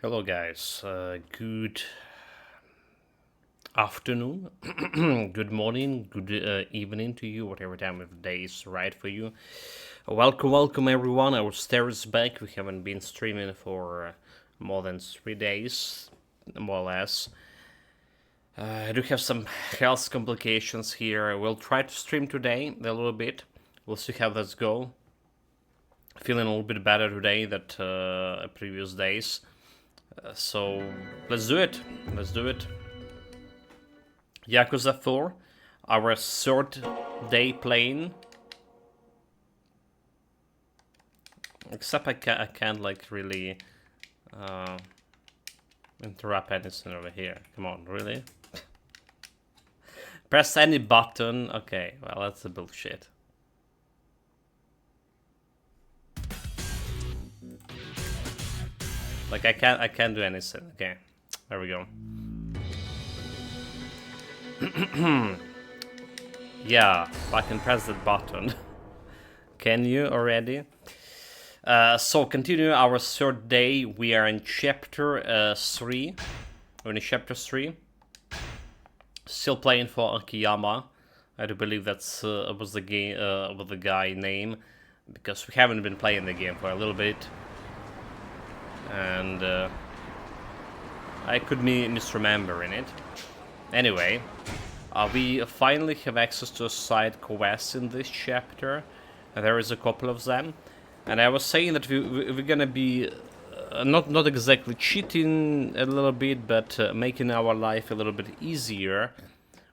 Hello guys, good afternoon, good morning, good evening to you, whatever time of day is right for you. Welcome everyone, our star is back. We haven't been streaming for more than 3 days, more or less. I do have some health complications here. We'll try to stream today a little bit. We'll see how that's go. Feeling a little bit better today than previous days. So let's do it. Let's do it. Yakuza 4, our third day playing. Except I can't like really interrupt anything over here. Come on, really? Press any button. Okay, well that's a bullshit. Like I can't do anything. Okay, there we go. Yeah, I can press that button. Can you already? So continue our third day. We are in chapter 3. We're in chapter 3. Still playing for Akiyama. I do believe that's was the game with the guy name, because we haven't been playing the game for a little bit, and I could be misremembering it. Anyway, we finally have access to a side quest in this chapter. There is a couple of them, and I was saying that we're gonna be not exactly cheating a little bit, but making our life a little bit easier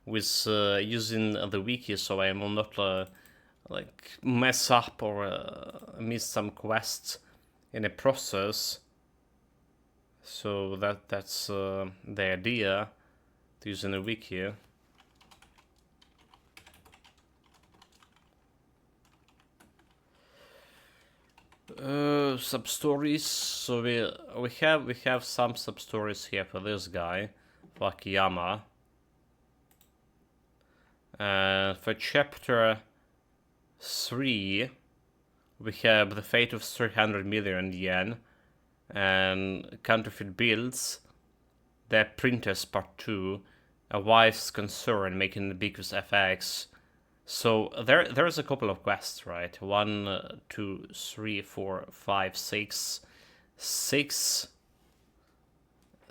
with using the wiki, so I will not like mess up or miss some quests in the process. So that's the idea, to using the wiki. Sub stories. So we have some sub stories here for this guy, for Akiyama. For chapter 3, we have the fate of 300 million yen and counterfeit bills, the printers part 2, a wife's concern making the biggest FX. So there's a couple of quests, right? 1, 2, 3, 4, 5, 6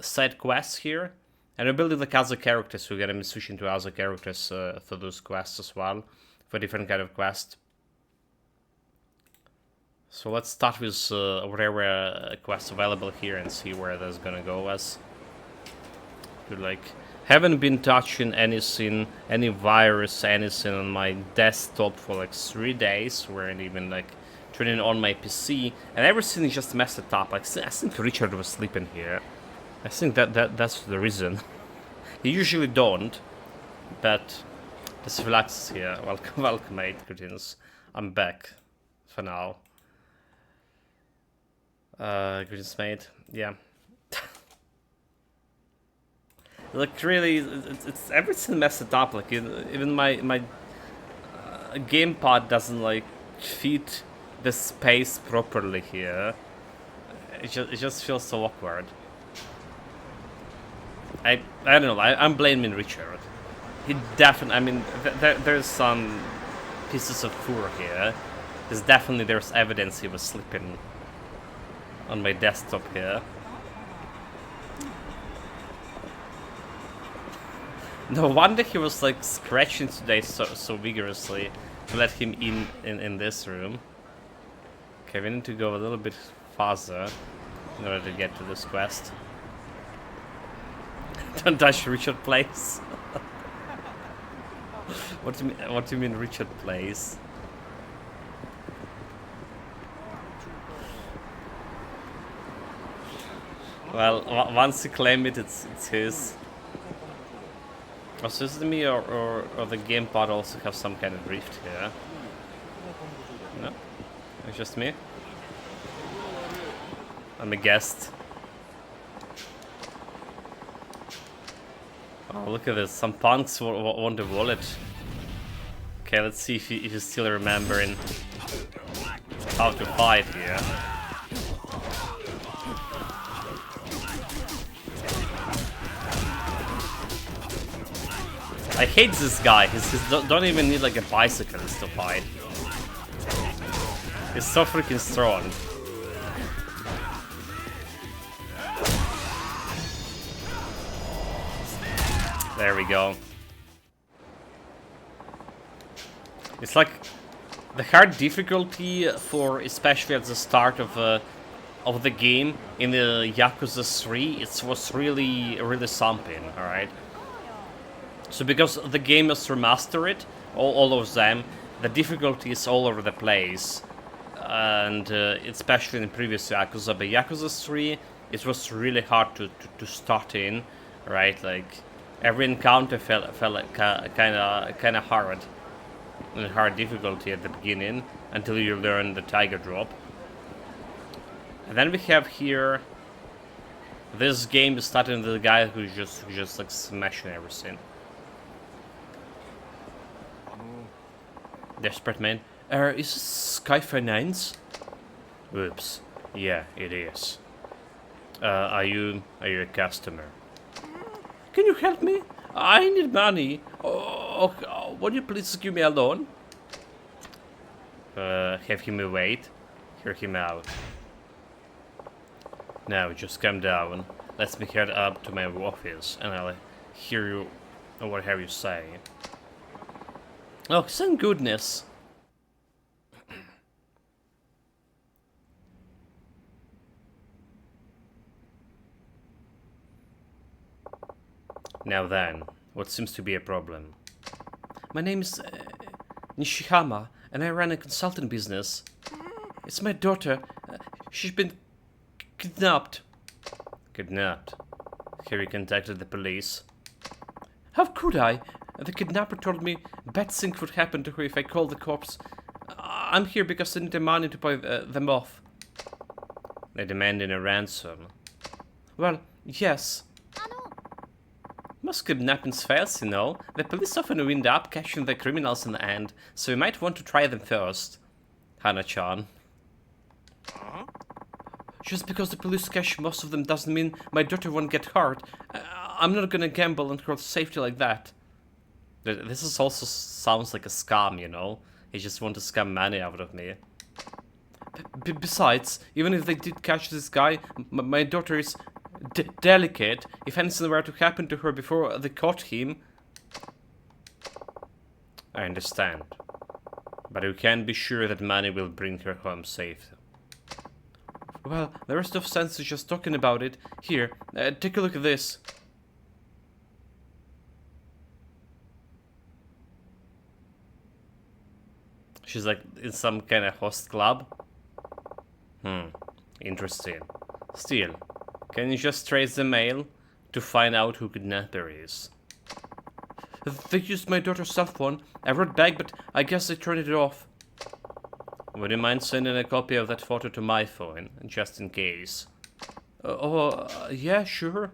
side quests here, and we're building like other characters. We're gonna be switching to other characters for those quests as well, for different kind of quests. So let's start with whatever quest available here and see where that's gonna go as. Good, like, haven't been touching anything, any virus, anything on my desktop for like 3 days. Weren't even like turning on my PC, and everything is just messed up. Like, I think Richard was sleeping here. I think that's the reason. He usually don't, but just relax here. Welcome, mate. Greetings. I'm back for now. Greetings, mate. Yeah. Like, really, it's everything messed up. Like, even my gamepad doesn't like fit the space properly here. It just feels so awkward. I don't know. I'm blaming Richard. He definitely. I mean, there's some pieces of fur here. There's evidence he was sleeping on my desktop here. No wonder he was like scratching today so vigorously to let him in this room. Okay, we need to go a little bit faster in order to get to this quest. Don't touch Richard Place. What do you mean Richard Place? Well, once you claim it, it's his. Was this me or the gamepad also have some kind of drift here? No? It's just me? I'm a guest. Oh, look at this. Some punks want the wallet. Okay, let's see if he's still remembering how to fight here. I hate this guy. He's don't even need like a bicyclist to fight. He's so freaking strong. There we go. It's like the hard difficulty for, especially at the start of the game in the Yakuza 3, it was really something. All right. So because the game is remastered, all of them, the difficulty is all over the place, and especially in the previous Yakuza. But Yakuza 3, it was really hard to start in, right? Like every encounter felt like kind of hard, and hard difficulty at the beginning until you learn the Tiger Drop. And then we have here. This game is starting with the guy who's just like smashing everything. Desperate man. Is this Skyfire 9's? Oops. Yeah, it is. Are you a customer? Can you help me? I need money. Oh, would you please give me a loan? Have him wait. Hear him out. Now, just calm down. Let me head up to my office, and I'll hear you, or what have you say. Oh, thank goodness. Now then, what seems to be a problem? My name is Nishihama, and I run a consulting business. It's my daughter. She's been kidnapped. Kidnapped? Have you contacted the police? How could I? The kidnapper told me bad things would happen to her if I called the cops. I'm here because I need the money to pay them off. They're demanding a ransom. Well, yes. Most kidnappings fails, you know. The police often wind up catching the criminals in the end, so you might want to try them first. Hana-chan. Just because the police catch most of them doesn't mean my daughter won't get hurt. I'm not gonna gamble on her safety like that. This is also sounds like a scam, you know? He just want to scam money out of me. Besides, even if they did catch this guy, my daughter is delicate. If anything were to happen to her before they caught him... I understand. But you can be sure that money will bring her home safe. Well, there is no sense in just talking about it. Here, take a look at this. She's like in some kind of host club. Interesting. Still, can you just trace the mail to find out who kidnapper is? They used my daughter's cell phone. I wrote back, but I guess they turned it off. Would you mind sending a copy of that photo to my phone, just in case? Yeah, sure.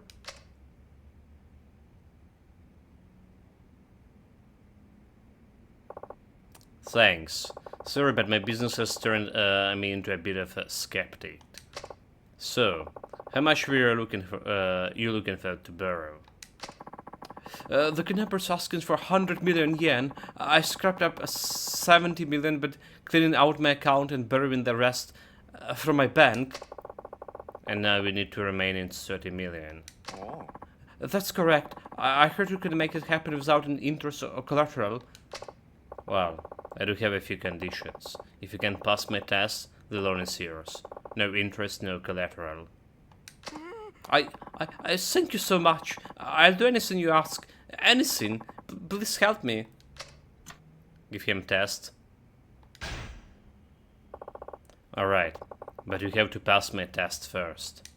Thanks. Sorry, but my business has turned me into a bit of a skeptic. So, how much were you looking for to borrow? The kidnapper's asking for 100 million yen. I scrapped up 70 million, but cleaning out my account and borrowing the rest from my bank. And now we need to remain in 30 million. Oh. That's correct. I heard you could make it happen without an interest or collateral. Well, I do have a few conditions. If you can pass my test, the loan is yours. No interest, no collateral. I thank you so much. I'll do anything you ask. Anything. Please help me. Give him test. Alright, but you have to pass my test first.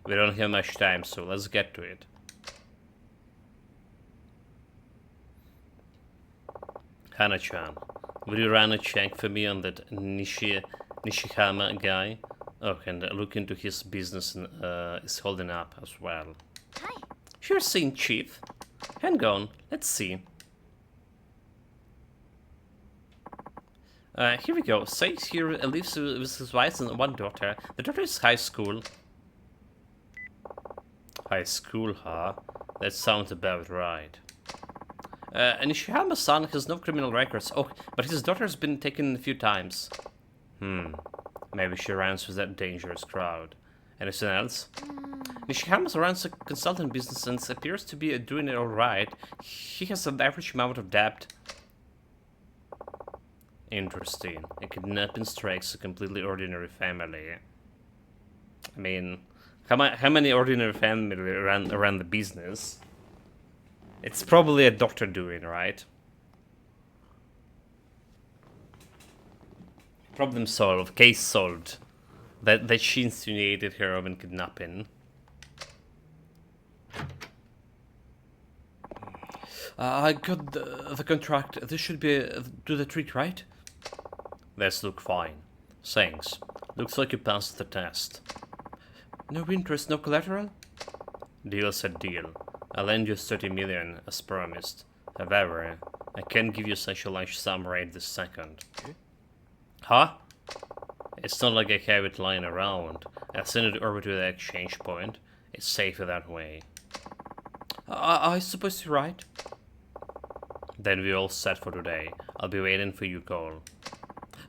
We don't have much time, so let's get to it. Hana-chan, will you run a check for me on that Nishihama guy? Oh, and look into his business is holding up as well. Hi. Sure thing, Chief. Hang on, let's see. Here we go. Says here lives with his wife and one daughter. The daughter is high school. High school, huh? That sounds about right. Nishihama's son has no criminal records. Oh, but his daughter's been taken a few times. Maybe she runs with that dangerous crowd. Anything else? Nishihama runs a consultant business and appears to be doing it alright. He has an average amount of debt. Interesting. A kidnapping strikes a completely ordinary family. I mean, how many ordinary families run the business? It's probably a doctor doing, right? Problem solved. Case solved. That she insinuated heroin kidnapping. I got the contract. This should be do the treat, right? This look fine. Thanks. Looks like you passed the test. No interest, no collateral? Deal said deal. I'll lend you 30 million as promised. However, I can't give you such a large sum right this second. Huh? It's not like I have it lying around. I'll send it over to the exchange point. It's safer that way. I suppose you're right. Then we're all set for today. I'll be waiting for your call.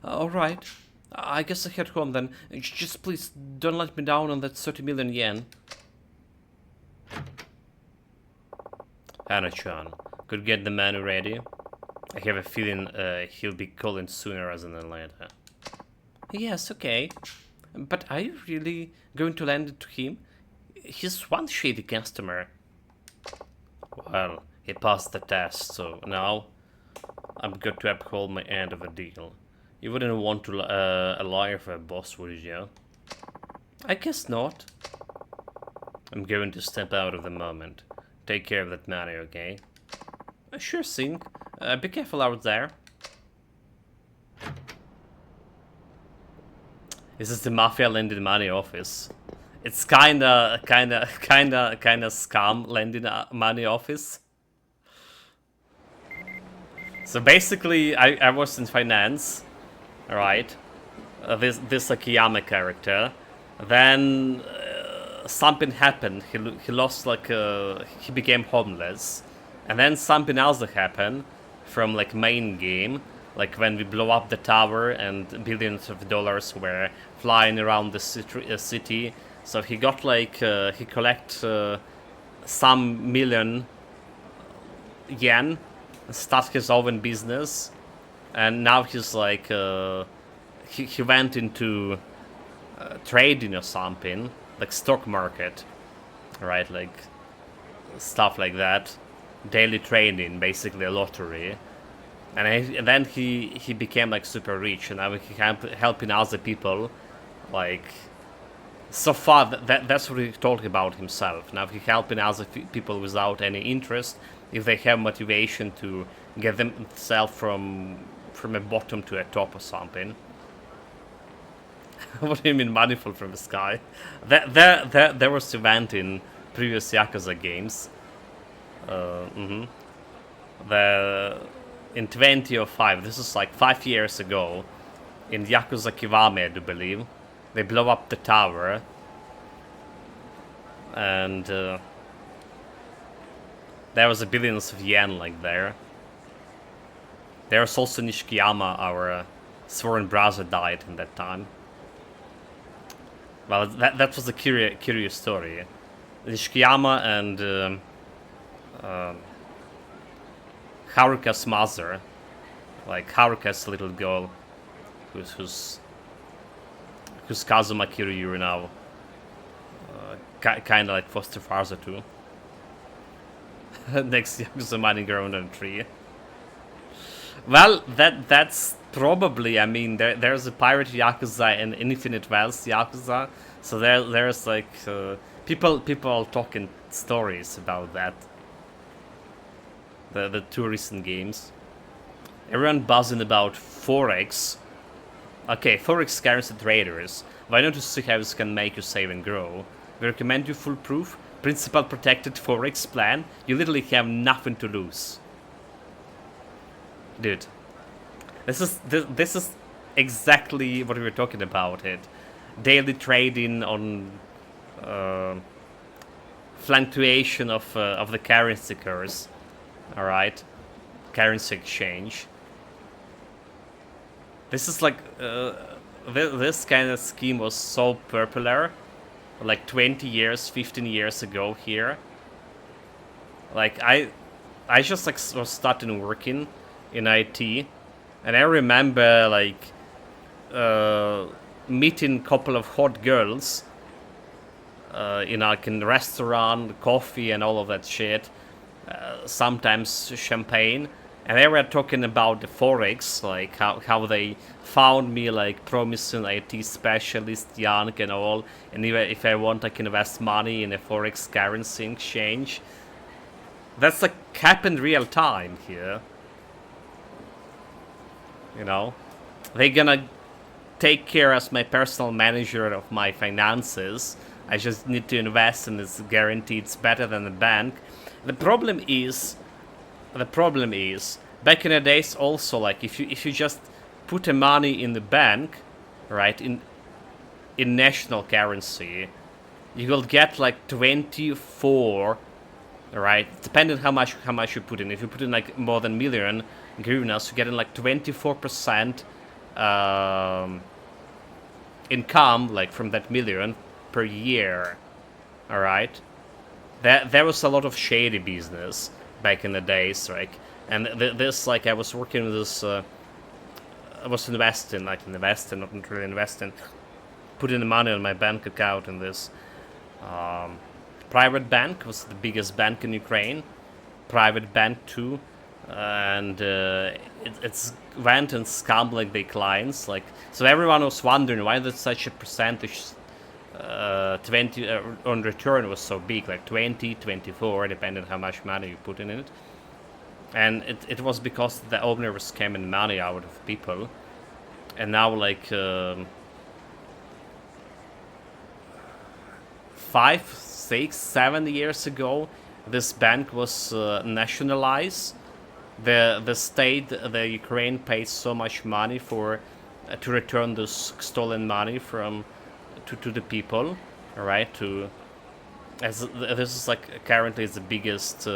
Alright. I guess I head home then. Just please don't let me down on that 30 million yen. Hana-chan, could get the menu ready? I have a feeling he'll be calling sooner rather than later. Yes, okay. But are you really going to lend it to him? He's one shady customer. Well, he passed the test, so now I'm going to uphold my end of the deal. You wouldn't want to a liar for a boss, would you? I guess not. I'm going to step out of the moment. Take care of that money, okay? Sure thing. Be careful out there. This is the Mafia lending money office. It's kinda scam lending money office. So basically, I was in finance, right? This Akiyama character. Then something happened. He lost he became homeless, and then something else happened from main game. Like when we blow up the tower and billions of dollars were flying around the city. So he got he collect some million yen, start his own business, and now he's he went into trading or something, like stock market, right? Like stuff like that, daily trading, basically a lottery. And then he became super rich, and now he helping other people. So far that's what he told about himself. Now he helping other people without any interest, if they have motivation to get themselves from a bottom to a top or something. What do you mean money fall from the sky? There was event in previous Yakuza games. In 2005, this is 5 years ago, in Yakuza Kiwame, I do believe, they blow up the tower, and there was a billions of yen there. There's also Nishikiyama, our sworn brother, died in that time. Well, that was a curious story. Nishikiyama and Haruka's mother, Haruka's little girl, who's Kazuma Kiryu now, kind of foster father too. Next Yakuza mining ground on a tree. Well, that's probably. I mean, there's a pirate Yakuza and Infinite Wells Yakuza, so there's people talking stories about that. The two recent games. Everyone buzzing about Forex. Okay, Forex currency traders. Why not you see how this can make you save and grow? We recommend you foolproof, principal protected Forex plan. You literally have nothing to lose. Dude, this is exactly what we were talking about. Daily trading on fluctuation of the currency curse. All right, currency exchange. This is like this kind of scheme was so popular, like 20 years, 15 years ago here. Like I just like was starting working in IT, and I remember like meeting a couple of hot girls in like in restaurant, coffee, and all of that shit. Sometimes champagne, and they were talking about the forex, like how they found me like promising IT specialist, young and all, and even if I want, I can invest money in a forex currency exchange. That's like happened real time here. You know, they gonna take care as my personal manager of my finances. I just need to invest, and it's guaranteed it's better than the bank. The problem is, back in the days also, like if you just put the money in the bank, right, in national currency, you will get like 24, right, depending how much you put in. If you put in like more than million hryvnias, you get in like 24% income, like from that million per year. All right, there was a lot of shady business back in the days, right? And this, like, I was working with this. I was investing, not really investing, putting the money on my bank account in this private bank. Was the biggest bank in Ukraine, private bank too, and it's went and scammed like their clients. Like, so everyone was wondering why there's such a percentage 20 on return was so big, like 20, 24, depending on how much money you put in it. And it was because the owner was scamming money out of people. And now, like 5, 6, 7 years ago, this bank was nationalized. The state, the Ukraine, paid so much money for to return this stolen money from to the people, all right? To as this is like currently the biggest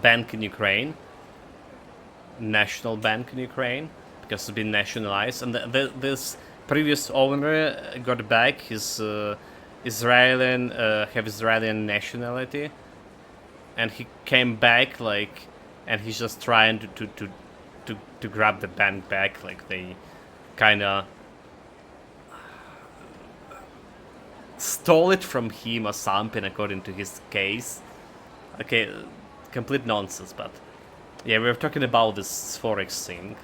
bank in Ukraine, national bank in Ukraine, because it's been nationalized, and this previous owner got back his Israeli have Israeli nationality, and he came back, like, and he's just trying to grab the bank back. Like, they kind of stole it from him or something, according to his case. Okay, complete nonsense, but yeah, we were talking about this forex thing.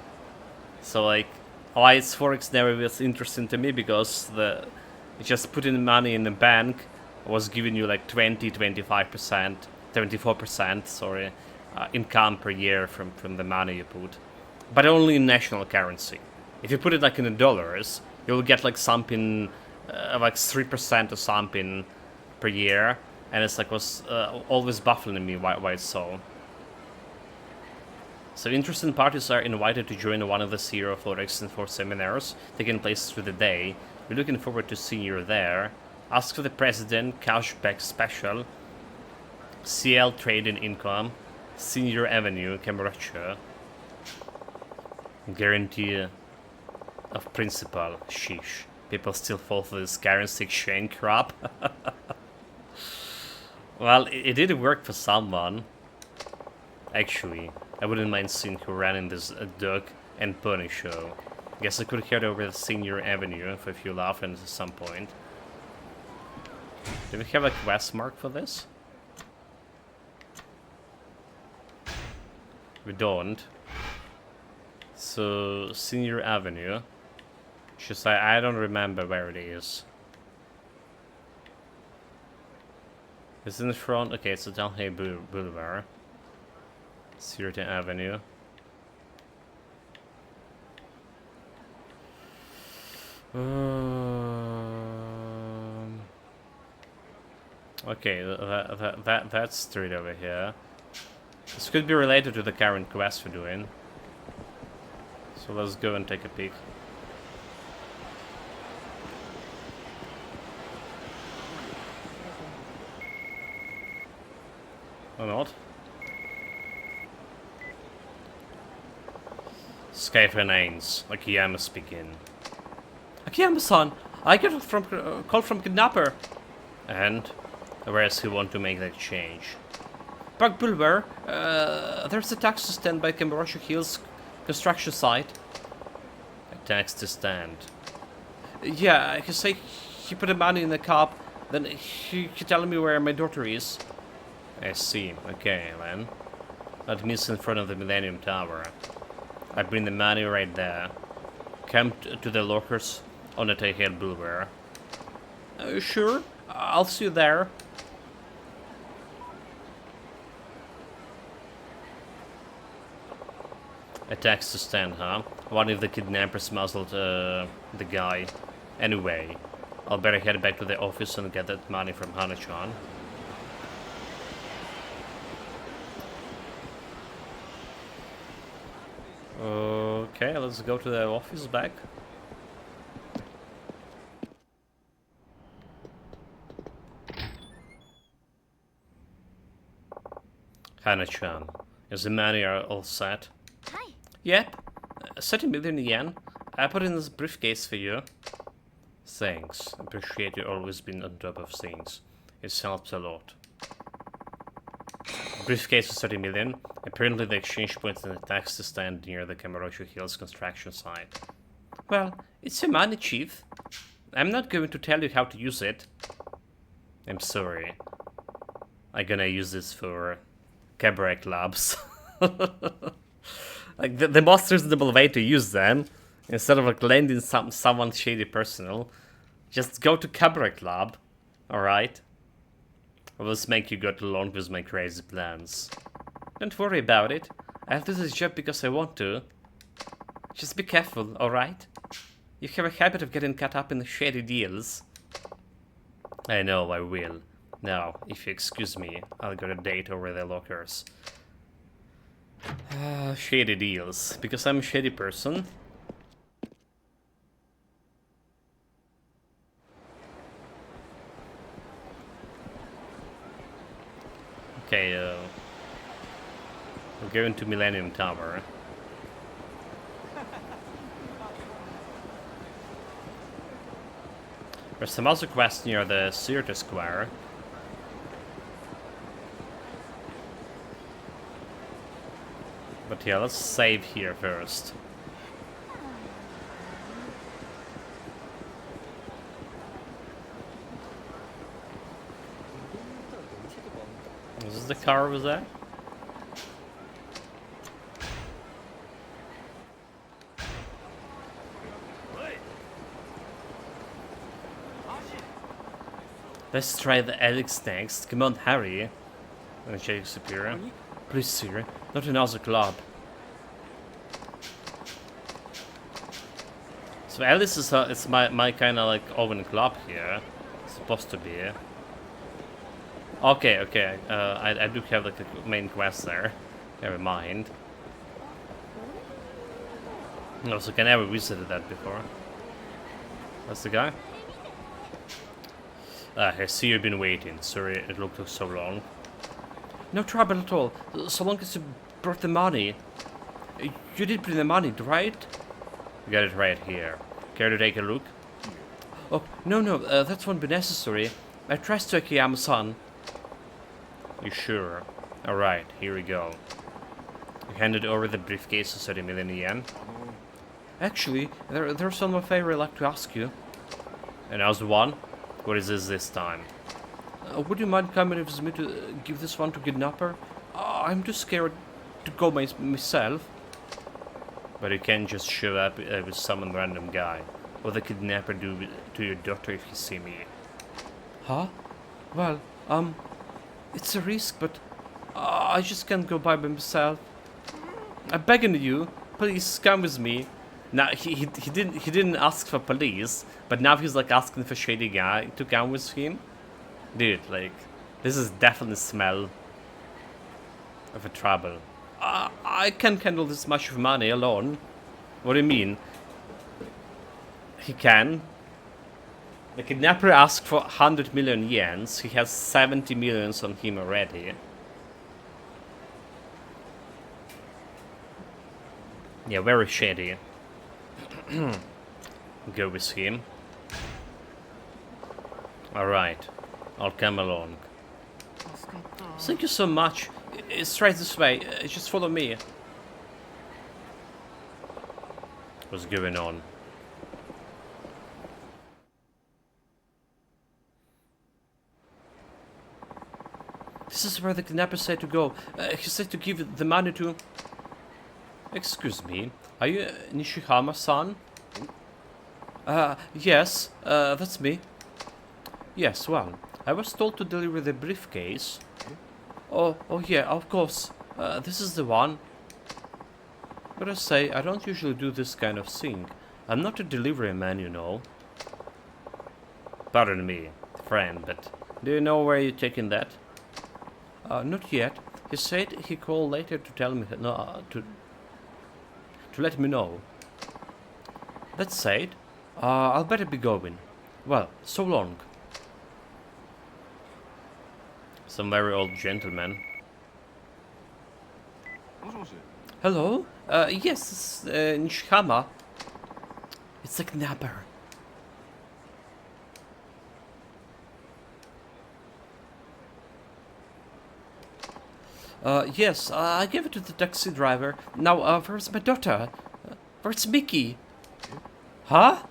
So, like, why is forex never was interesting to me? Because just putting money in the bank was giving you like 20, 25%, 74%, sorry, income per year from the money you put, but only in national currency. If you put it like in the dollars, you'll get like something like 3% or something per year, and it's like was always baffling me why it's so. So interested parties are invited to join one of the Zero Forex and 4 seminars taking place through the day. We're looking forward to seeing you there. Ask for the president, cashback special, CL trading income, senior avenue, Cambridgeshire. Guarantee of principal, sheesh. People still fall for this currency exchange crap. Well, it did work for someone. Actually, I wouldn't mind seeing who ran in this Duck and Pony show. Guess I could head over the Senior Avenue for a few laughs at some point. Do we have a quest mark for this? We don't. So, Senior Avenue. Just I don't remember where it is. It's in the front. Okay, it's down here Boulevard. Sierra Avenue. Okay, that's street over here. This could be related to the current quest we're doing. So let's go and take a peek. Or not? Skype remains. Akiyama speaking. Akiyama-san, I got a call from kidnapper. And where does he want to make that change? Park Boulevard. There's a taxi stand by Kamurocho Hills construction site. A taxi stand. Yeah, he say he put the money in the cab. Then he tell me where my daughter is. I see. Okay, then. That means in front of the Millennium Tower. I bring the money right there. Come to the lockers on the Hill Boulevard. Sure. I'll see you there. A taxi stand, huh? One of the kidnappers muzzled the guy. Anyway, I'll better head back to the office and get that money from Hana-chan. Okay, let's go to the office back. Hana-chan, is the money all set? Hi. Yep, 30 million yen. I put in this briefcase for you. Thanks, appreciate you always being on top of things. It helps a lot. Briefcase is 30 million. Apparently the exchange point in the taxi stand near the Kamurocho Hills construction site. Well, it's your money, Chief. I'm not going to tell you how to use it. I'm sorry. I'm gonna use this for cabaret clubs. Like the most reasonable way to use them, instead of like lending someone shady personal, just go to cabaret club, alright? I will make you go along with my crazy plans. Don't worry about it. I'll do this job because I want to. Just be careful, alright? You have a habit of getting caught up in the shady deals. I know, I will. Now, if you excuse me, I'll go to date over the lockers. Shady deals. Because I'm a shady person. Okay, we're going to Millennium Tower. There's some other quests near the Theater Square. But yeah, let's save here first. Is this the car over there? Let's try the Alex next. Come on, Harry. And Jake Superior. Please, sir, not another club. So Alice is it's my kind of like oven club here. It's supposed to be. Okay, okay. I do have like a main quest there. Never mind. Also, I never visited that before. That's the guy. I see you've been waiting. Sorry, it looked so long. No trouble at all. So long as you brought the money. You did bring the money, right? You got it right here. Care to take a look? Oh, no, that won't be necessary. I trust Akiyama-san. You sure? Alright, here we go. You handed over the briefcase of 30 million yen. Actually, there's one more favor I'd like to ask you. And how's the one? What is this time? Would you mind coming with me to give this one to kidnapper? I'm too scared to go myself. But you can't just show up with some random guy. What the kidnapper do to your daughter if he see me? Huh? Well, it's a risk, but I just can't go by myself. I'm begging you, please come with me. Now he didn't ask for police, but now he's like asking for shady guy to come with him. Dude, like, this is definitely smell of a trouble. I can't handle this much of money alone. What do you mean? He can. The kidnapper asked for 100 million yens. He has 70 millions on him already. Yeah, very shady. Go with him. Alright, I'll come along. Thank you so much. It's right this way. Just follow me. What's going on? This is where the kidnapper said to go. He said to give the money to... Excuse me. Are you Nishihama-san? Yes, that's me. Yes, well, I was told to deliver the briefcase. Oh yeah, of course. This is the one. But I say, I don't usually do this kind of thing. I'm not a delivery man, you know. Pardon me, friend, but do you know where you're taking that? Not yet. He said he called later to tell me to let me know. That said, I'll better be going. Well, so long. Some very old gentleman. Hello? Yes, it's Nishihama. It's a kidnapper. Yes, I gave it to the taxi driver. Now, where's my daughter? Where's Mickey? Huh?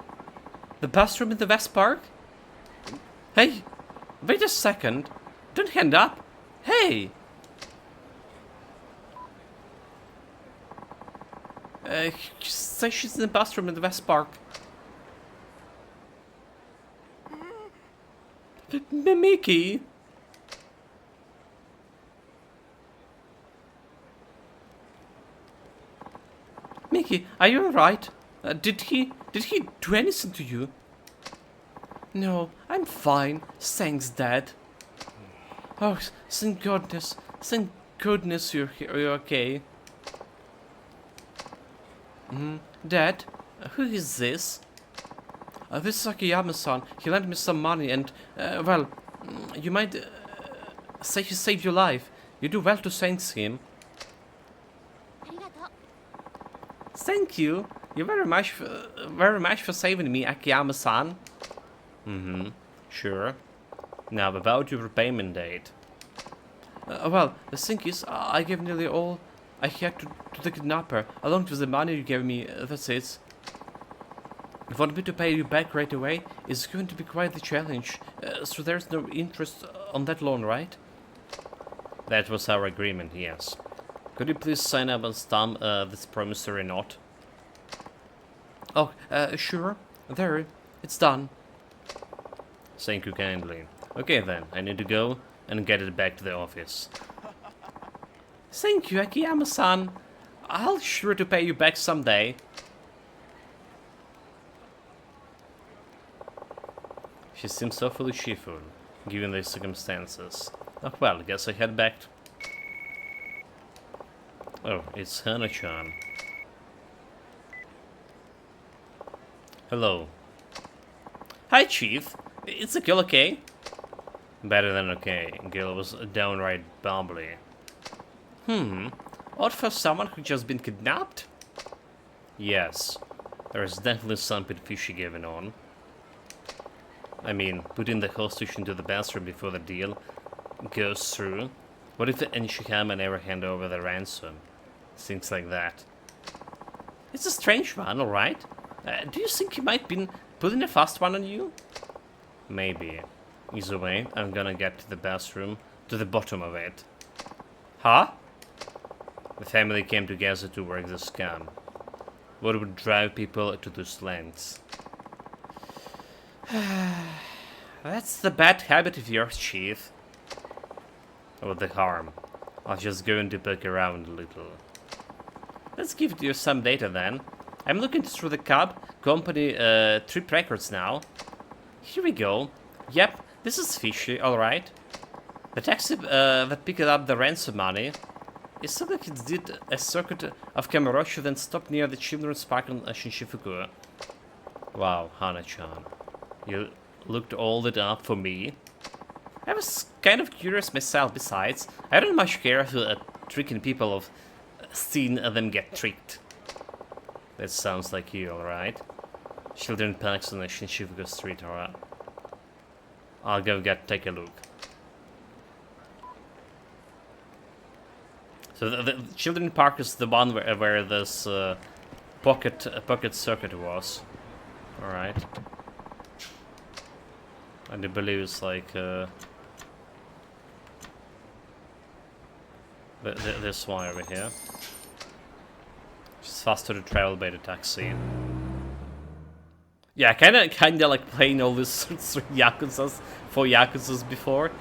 The bathroom in the West Park? Hey, wait a second. Don't hand up. Hey! Say she's in the bathroom in the West Park. Mickey! Mickey, are you alright? Did he do anything to you? No, I'm fine. Thanks, Dad. Oh, thank goodness. Thank goodness you're okay. Dad, who is this? This is Akiyama-san. He lent me some money and, well, you might say he saved your life. You do well to thank him. Thank you. You very much for saving me, Akiyama-san. Sure. Now, about your repayment date. Well, the thing is, I gave nearly all I had to the kidnapper, along with the money you gave me, that's it. If you want me to pay you back right away, it's going to be quite the challenge, so there's no interest on that loan, right? That was our agreement, yes. Could you please sign up and stamp this promissory note? Oh, sure. There, it's done. Thank you kindly. Okay then, I need to go and get it back to the office. Thank you, Akiyama-san. I'll sure to pay you back someday. She seems awfully cheerful, given the circumstances. Oh well, guess I head back. Oh, it's Hana-chan. Hello. Hi, Chief. Is the girl okay? Better than okay. Girl was downright bubbly. Odd for someone who just been kidnapped? Yes. There's definitely something fishy going on. I mean, putting the hostage into the bathroom before the deal goes through. What if the Nishihama never hand over the ransom? Things like that. It's a strange one, alright? Do you think he might been putting a fast one on you? Maybe. Either way, I'm gonna get to the bathroom, to the bottom of it. Huh? The family came together to work the scam. What would drive people to those lengths? That's the bad habit of yours, Chief. What the harm? I was just going to poke around a little. Let's give you some data then. I'm looking through the cab company trip records now. Here we go. Yep, this is fishy, alright. The taxi that picked up the ransom money, it looked like it did a circuit of Kamurocho, then stopped near the children's park on Shinjuku. Wow, Hana-chan. You looked all that up for me? I was kind of curious myself, besides. I don't much care if tricking people of seeing them get tricked. That sounds like you, alright? Children Parks on the Shinshifuku Street, alright? I'll go take a look. So the Children Park is the one where this pocket circuit was. Alright. And I believe it's like this one over here. It's faster to travel by the taxi. Yeah, kinda like playing all these 3 Yakuzas, 4 Yakuzas before.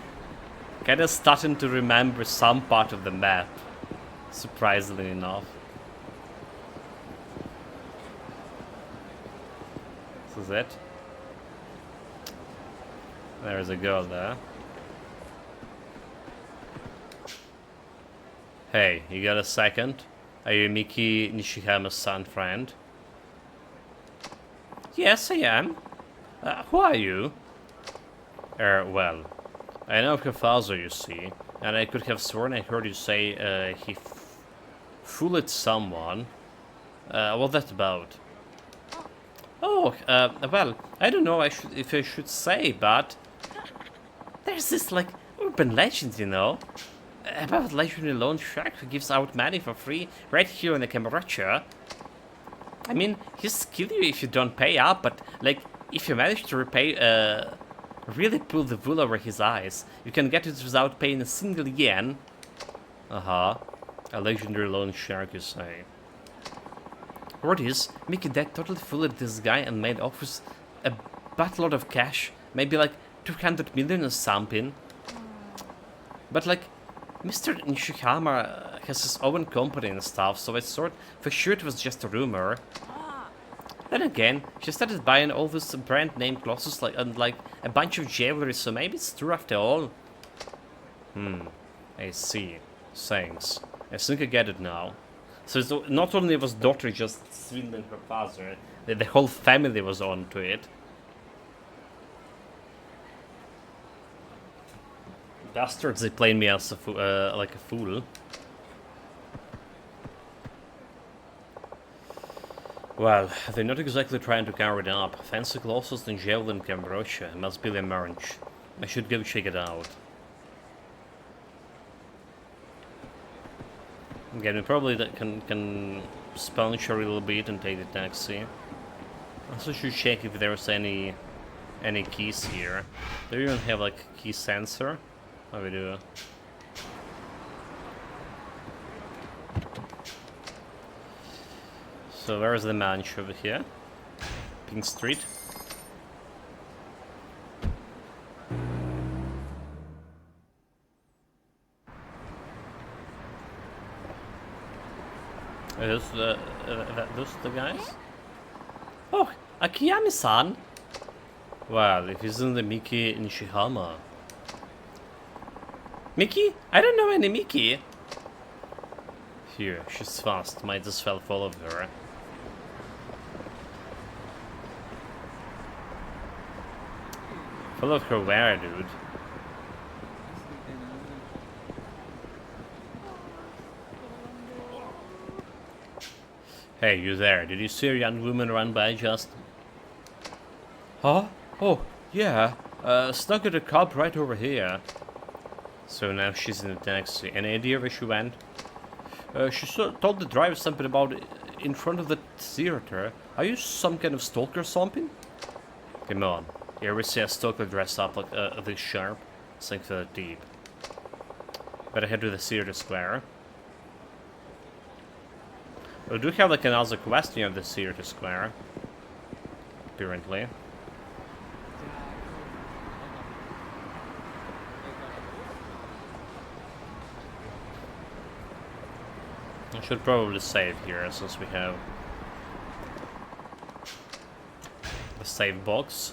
Kinda starting to remember some part of the map, surprisingly enough. This is it. There's a girl there. Hey, you got a second? Are you Miki Nishihama's son friend? Yes, I am. Who are you? Well, I know her father, you see, and I could have sworn I heard you say he fooled someone. What's that about? Oh, well, I don't know if I should say, but there's this, like, urban legend, you know, about a legendary loan shark who gives out money for free right here in the Kamurocho. I mean, he'll kill you if you don't pay up, but, like, if you manage to really pull the wool over his eyes, you can get it without paying a single yen. Uh-huh. A legendary loan shark, you say. Word is, Mickey Dad totally fooled this guy and made off with a buttload of cash, maybe like 200 million or something. But like, Mr. Nishihama has his own company and stuff, so I thought for sure it was just a rumor. Then again, she started buying all these brand name clothes and like a bunch of jewelry, so maybe it's true after all. I see. Thanks. I think I get it now. So it's not only was daughter just swindling her father, the whole family was on to it. Bastards, they played me as like a fool. Well, they're not exactly trying to cover it up. Fancy clothes and javelin Cambrosia. Must be the merch. I should go check it out. Again, we probably can sponge a little bit and take the taxi. Also should check if there's any keys here. Do we even have like key sensor? Oh, we do. So where is the manch over here? Pink Street. Is those the guys? Oh, Akiyami-san! Well, if he's in the Miki Nishihama. Miki? I don't know any Miki. Here, she's fast. Might as well follow her. Follow her where, dude? Hey, you there. Did you see a young woman run by just? Huh? Oh, yeah. Stuck at a cop right over here. So now she's in the taxi. Any idea where she went? She told the driver something about in front of the theater. Are you some kind of stalker or something? Come on. You ever see a stalker dressed up like this sharp? Think that deep. Better head to the theater square. We do have like another quest near the theater square. Apparently. I should probably save here since we have the save box.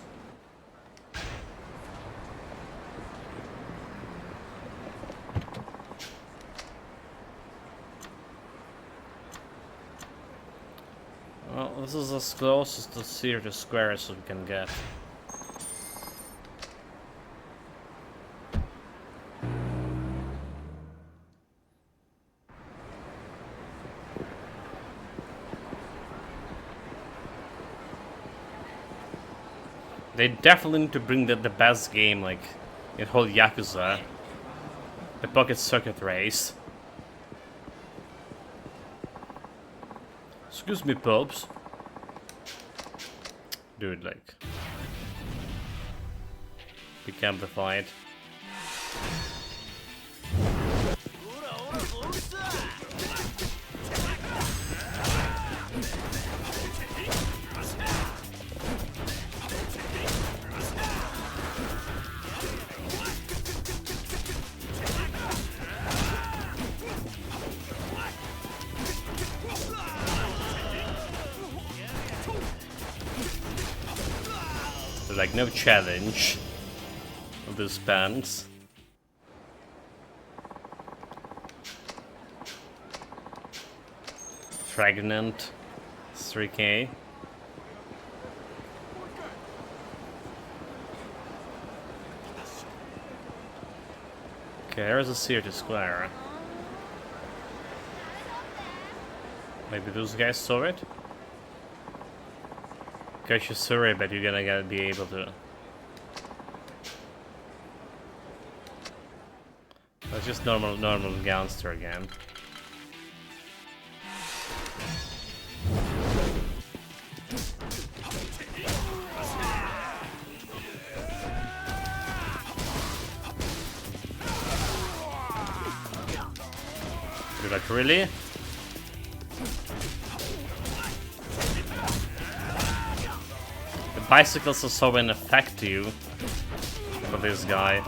Well, this is as close as the theater square as we can get. They definitely need to bring the best game, like, in whole Yakuza. The Pocket Circuit Race. Excuse me, Popes. Dude, like... Be amplified. There's like no challenge of this bands. Pregnant 3K. Okay, here's a City Square. Maybe those guys saw it? Gosh, you're sorry, but you're gonna be able to. That's just normal gangster again. You're like, really? The bicycles are so ineffective for this guy.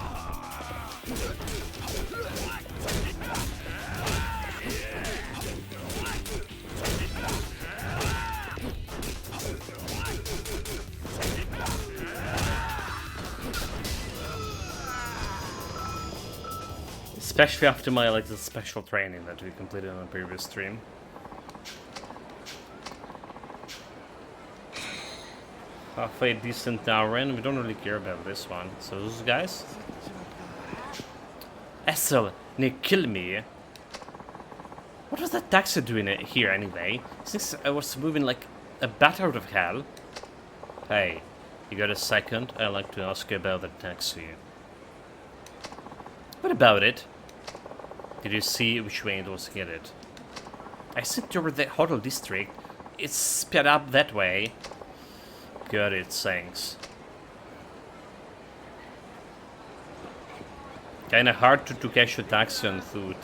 Especially after my like the special training that we completed on the previous stream. Halfway decent hour in, we don't really care about this one. So those guys? Essel, Nick, kill me. What was that taxi doing here anyway? Since I was moving like a bat out of hell. Hey, you got a second? I'd like to ask you about the taxi. What about it? Did you see which way it was headed? I sent over the hotel district. It's sped up that way. Got it, thanks. Kinda hard to catch a taxi on foot.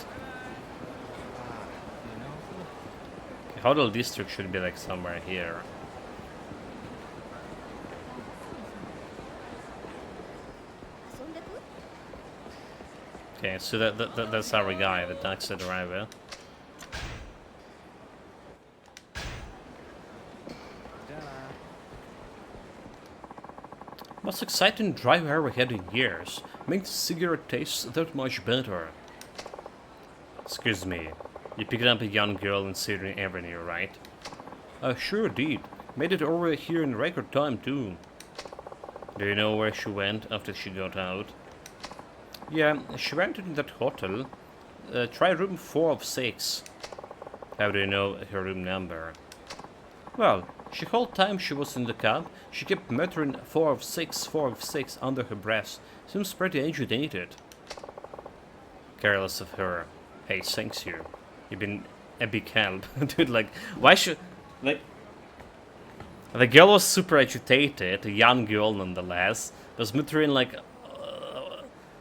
The hotel district should be like somewhere here. Okay, so that's our guy, the taxi driver. Most exciting drive I ever had in years. Makes the cigarette taste that much better. Excuse me, you picked up a young girl in Syrian Avenue, right? I sure did. Made it over here in record time too. Do you know where she went after she got out? Yeah, she went into that hotel. Try room 4 of 6. How do you know her room number? Well, the whole time she was in the cab, she kept muttering 4 of 6, 4 of 6 under her breath. Seems pretty agitated. Careless of her. Hey, thanks you. You've been a big help. Dude, like, why should... Like... The girl was super agitated, a young girl nonetheless. Was muttering like...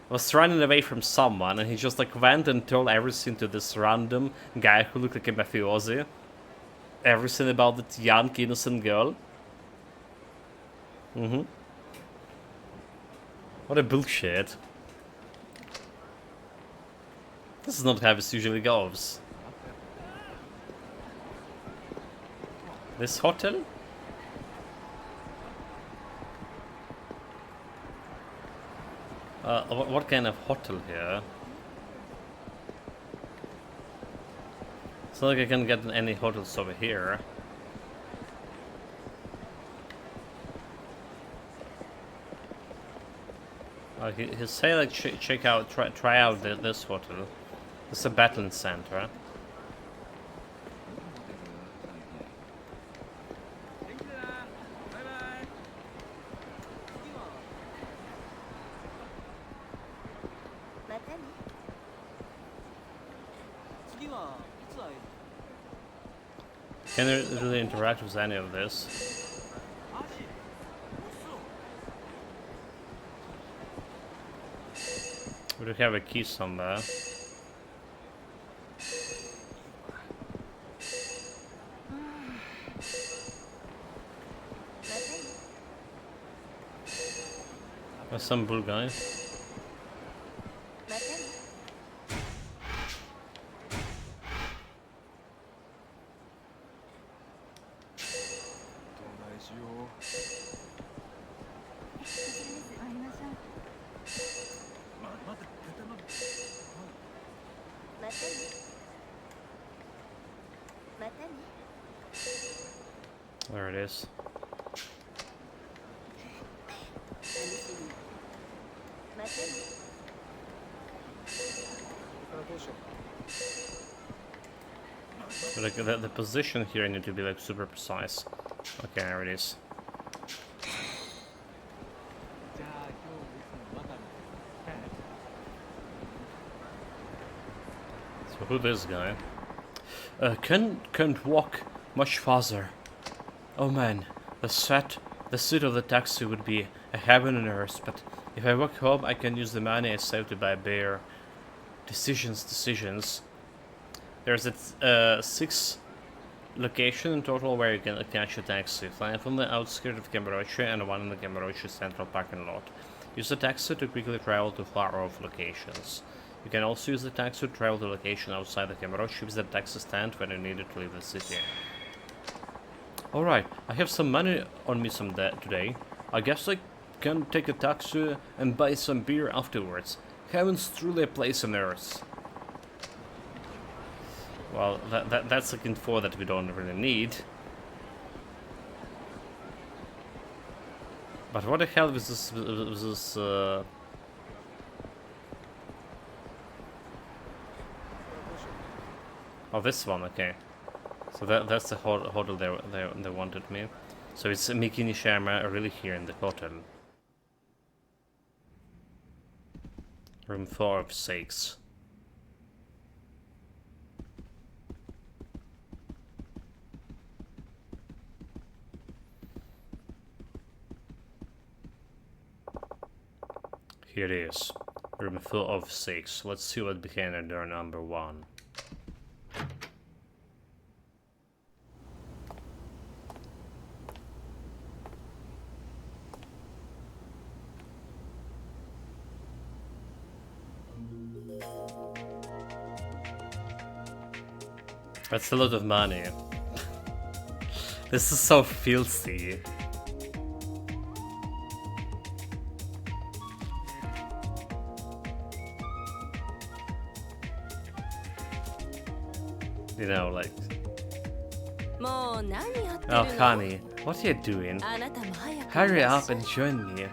was running away from someone, and he just like went and told everything to this random guy who looked like a mafiosi. Everything about that young innocent girl. What a bullshit. This is not how it usually goes. This hotel? What kind of hotel here? It's not like I can get any hotels over here. He say like check out, try out this hotel. It's a battling center. Can't really interact with any of this. We do have a key somewhere. There's some blue guy. There it is. But like the position here need to be like super precise. Okay, there it is. So who this guy? Can't walk much farther. Oh man, the seat of the taxi would be a heaven on earth, but if I walk home I can use the money I saved to buy beer. Decisions. There's 6 locations in total where you can catch a taxi. 5 on the outskirts of Kamurocho and 1 in the Kamurocho central parking lot. Use the taxi to quickly travel to far off locations. You can also use the taxi to travel to a location outside the Kamurocho. Visit the taxi stand when you need it to leave the city. Alright, I have some money on me today. I guess I can take a taxi and buy some beer afterwards. Heaven's truly a place on earth. Well, that's like info that we don't really need. But what the hell was this Oh, this one, okay. So that's the hotel they wanted me. So it's Miki Nishiyama really here in the hotel. Room 406. Here it is. Room 406. Let's see what became under number 1. That's a lot of money. This is so filthy. You know, like... Oh, honey, what are you doing? Hurry up and join me.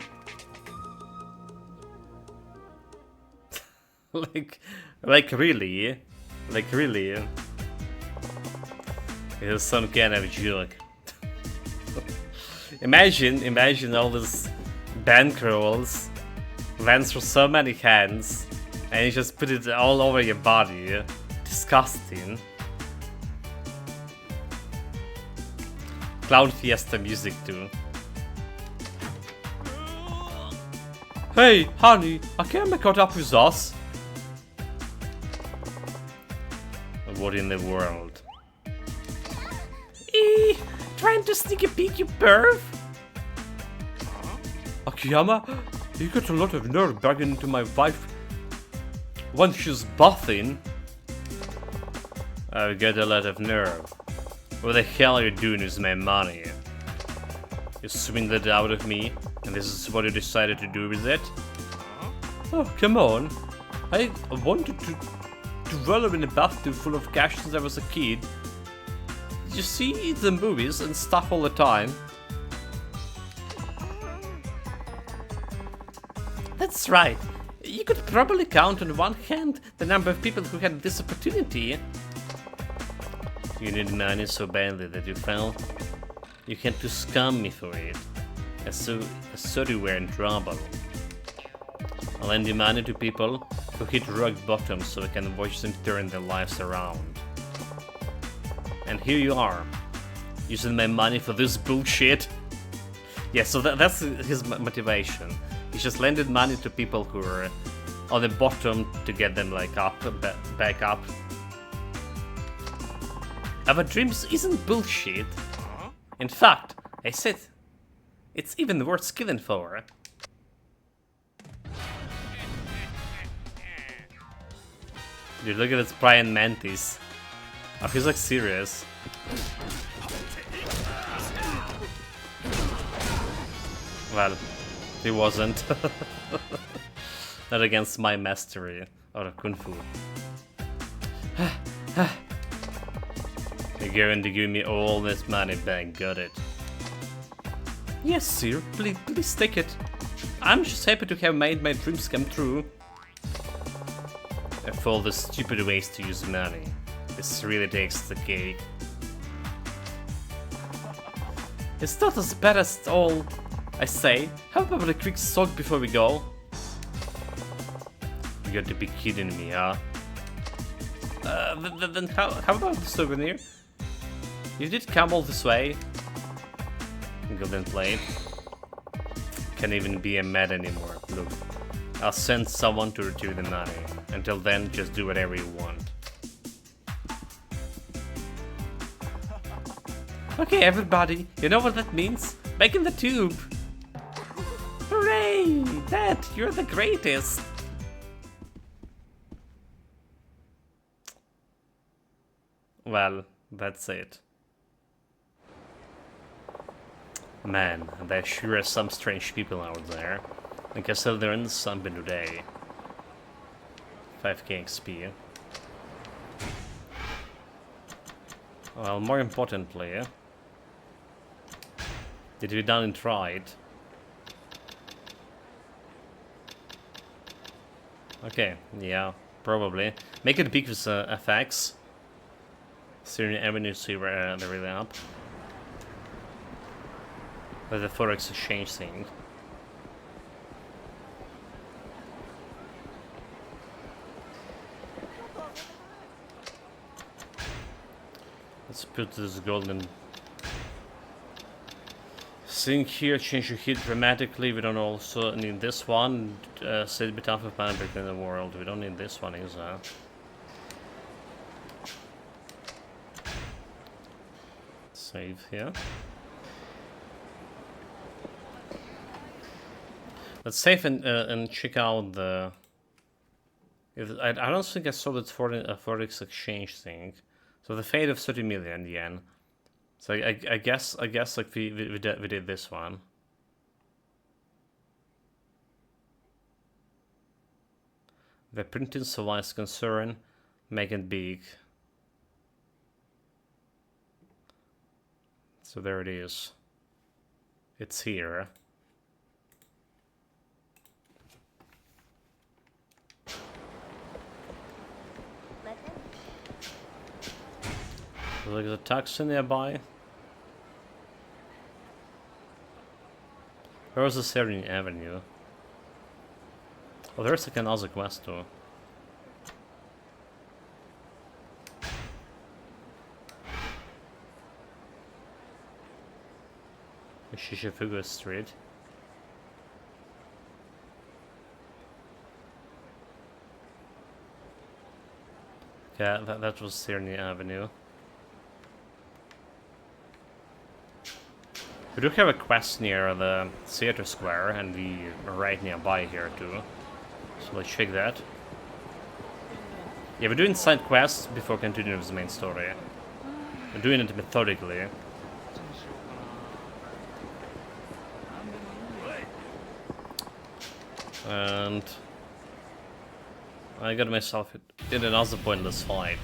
like really? Like really? It is some kind of joke. imagine all these bankrolls lands for so many hands, and you just put it all over your body. Disgusting. Clown Fiesta music too. Hey, honey, I can't make caught up with us. What in the world? Trying to sneak a peek, you perv? Akiyama, you got a lot of nerve bragging into my wife when she's bathing. I've got a lot of nerve. What the hell are you doing with my money? You swing that out of me, and this is what you decided to do with it? Oh, come on. I wanted to roll in a bathtub full of cash since I was a kid. You see the movies and stuff all the time. That's right. You could probably count on one hand the number of people who had this opportunity. You need money so badly that you fell. You had to scam me for it. I saw you were in trouble. I'll lend you money to people who hit rock bottom so we can watch them turn their lives around. And here you are, using my money for this bullshit. Yeah, so that's his motivation. He just lended money to people who are on the bottom to get them like up, back up. Our dreams isn't bullshit. In fact, I said it's even worth killing for. Dude, look at this Brian Mantis. Oh, he's like serious. Well, he wasn't. Not against my mastery of Kung Fu. You're going to give me all this money back, got it? Yes, sir, please take it. I'm just happy to have made my dreams come true. Of all the stupid ways to use money, this really takes the cake. It's not as bad as all I say. How about a quick sock before we go? You got to be kidding me, huh? Then how about the souvenir? You did come all this way. Go then play. Can't even be a mad anymore. Look, I'll send someone to retrieve the money. Until then, just do whatever you want. Okay, everybody, you know what that means? Back in the tube! Hooray! Dad, you're the greatest! Well, that's it. Man, there sure are some strange people out there. I guess I'll learn something today. 5k XP. Well, more importantly, did we done it right? Okay, yeah, probably. Make it big with FX. Syrian Avenue, see where they're really up. With the Forex exchange thing. Let's put this golden thing here, change your hit dramatically. We don't also need this one. Set a bit off of mana in the world. We don't need this one either. Save here. Let's save and check out the. I don't think I saw that Forex exchange thing. So the fate of 30 million yen. So I guess like we did this one. The printing supplies concern, make it big. So there it is. It's here. There's a taxi nearby. Where was the Syrian Avenue? Oh, there's like another quest too. Shishifugu Street. Yeah, that was Syrian Avenue. We do have a quest near the theater square, and we are right nearby here too. So let's check that. Yeah, we're doing side quests before continuing with the main story. We're doing it methodically. And I got myself in another pointless fight.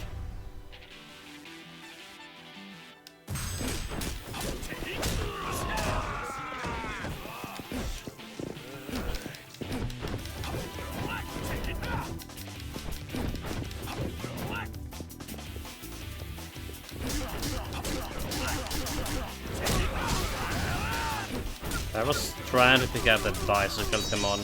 I was trying to pick up that bicycle, come on.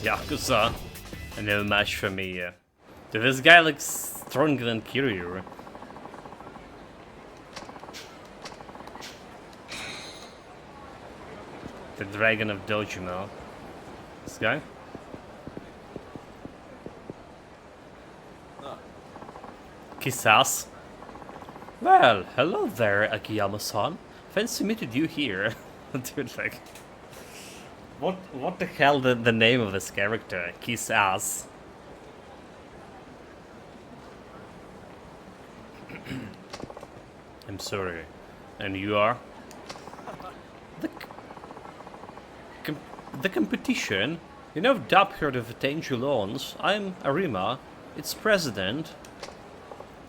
Yakuza. No match for me. Dude, this guy looks stronger than Kiryu. The Dragon of Dojima. This guy? Kiss ass. Well, hello there, Akiyama-san. Fancy meeting you here. Dude, like... What the hell the name of this character? Kiss ass. I'm sorry. And you are? The competition? You know, Dub heard of Danger Lawns. I'm Arima, its president.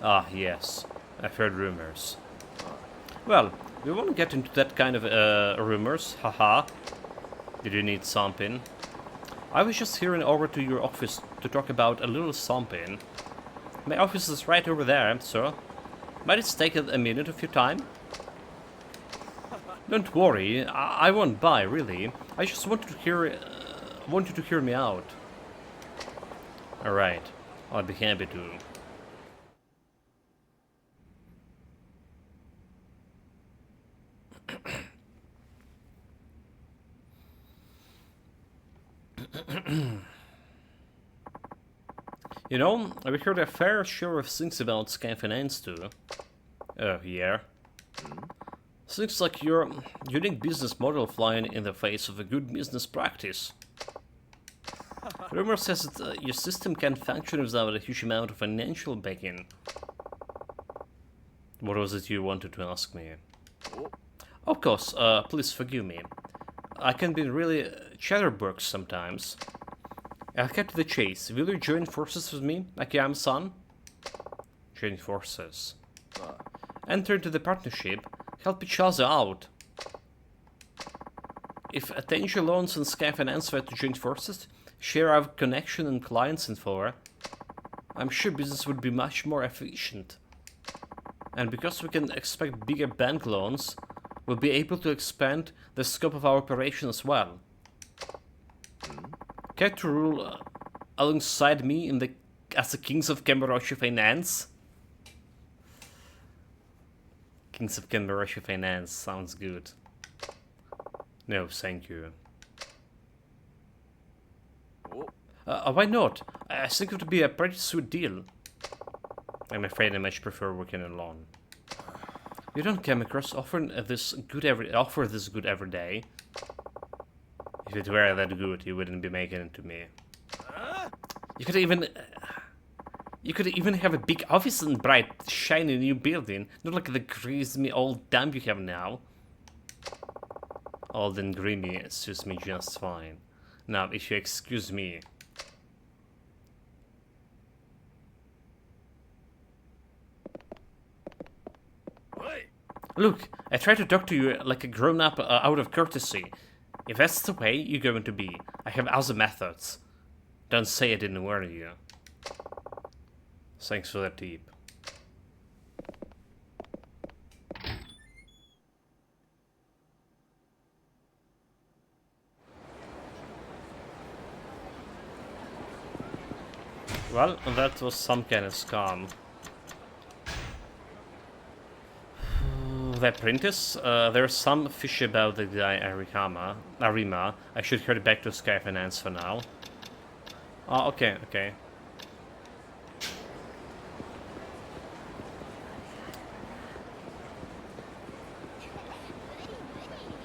Ah, yes. I've heard rumors. Well, we won't get into that kind of rumors, haha. Did you need something? I was just heading over to your office to talk about a little something. My office is right over there, so might it take a minute of your time? Don't worry, I won't buy, really. I just wanted to hear, want you to hear me out. Alright, I'll be happy to. You know, I've heard a fair share of things about Sky Finance too. Oh, yeah? Seems like your unique business model flying in the face of a good business practice. Rumor says that your system can function without a huge amount of financial backing. What was it you wanted to ask me? Of course, please forgive me. I can be really chatterbox sometimes. I'll cut to the chase. Will you join forces with me, Akiyama-san? Join forces. Enter into the partnership. Help each other out. If Attention Loans and Sky Finance were to join forces, share our connection and clients info, I'm sure business would be much more efficient. And because we can expect bigger bank loans, we'll be able to expand the scope of our operation as well. Care to rule alongside me in as the Kings of Kamuroshi Finance? Kings of Kamuroshi Finance sounds good. No, thank you. Why not? I think it would be a pretty sweet deal. I'm afraid I much prefer working alone. You don't come across offer this good every day. If it were that good, you wouldn't be making it to me. You could even have a big office and bright, shiny new building, not like the crazy old dump you have now. Old and grimy suits me just fine. Now, if you excuse me. Look, I try to talk to you like a grown-up out of courtesy. If that's the way you're going to be, I have other methods. Don't say I didn't warn you. Thanks for that tip. Well, that was some kind of scam. The apprentice? There's some fish about the guy Arima. I should head back to Sky Finance for now. Oh, okay, okay.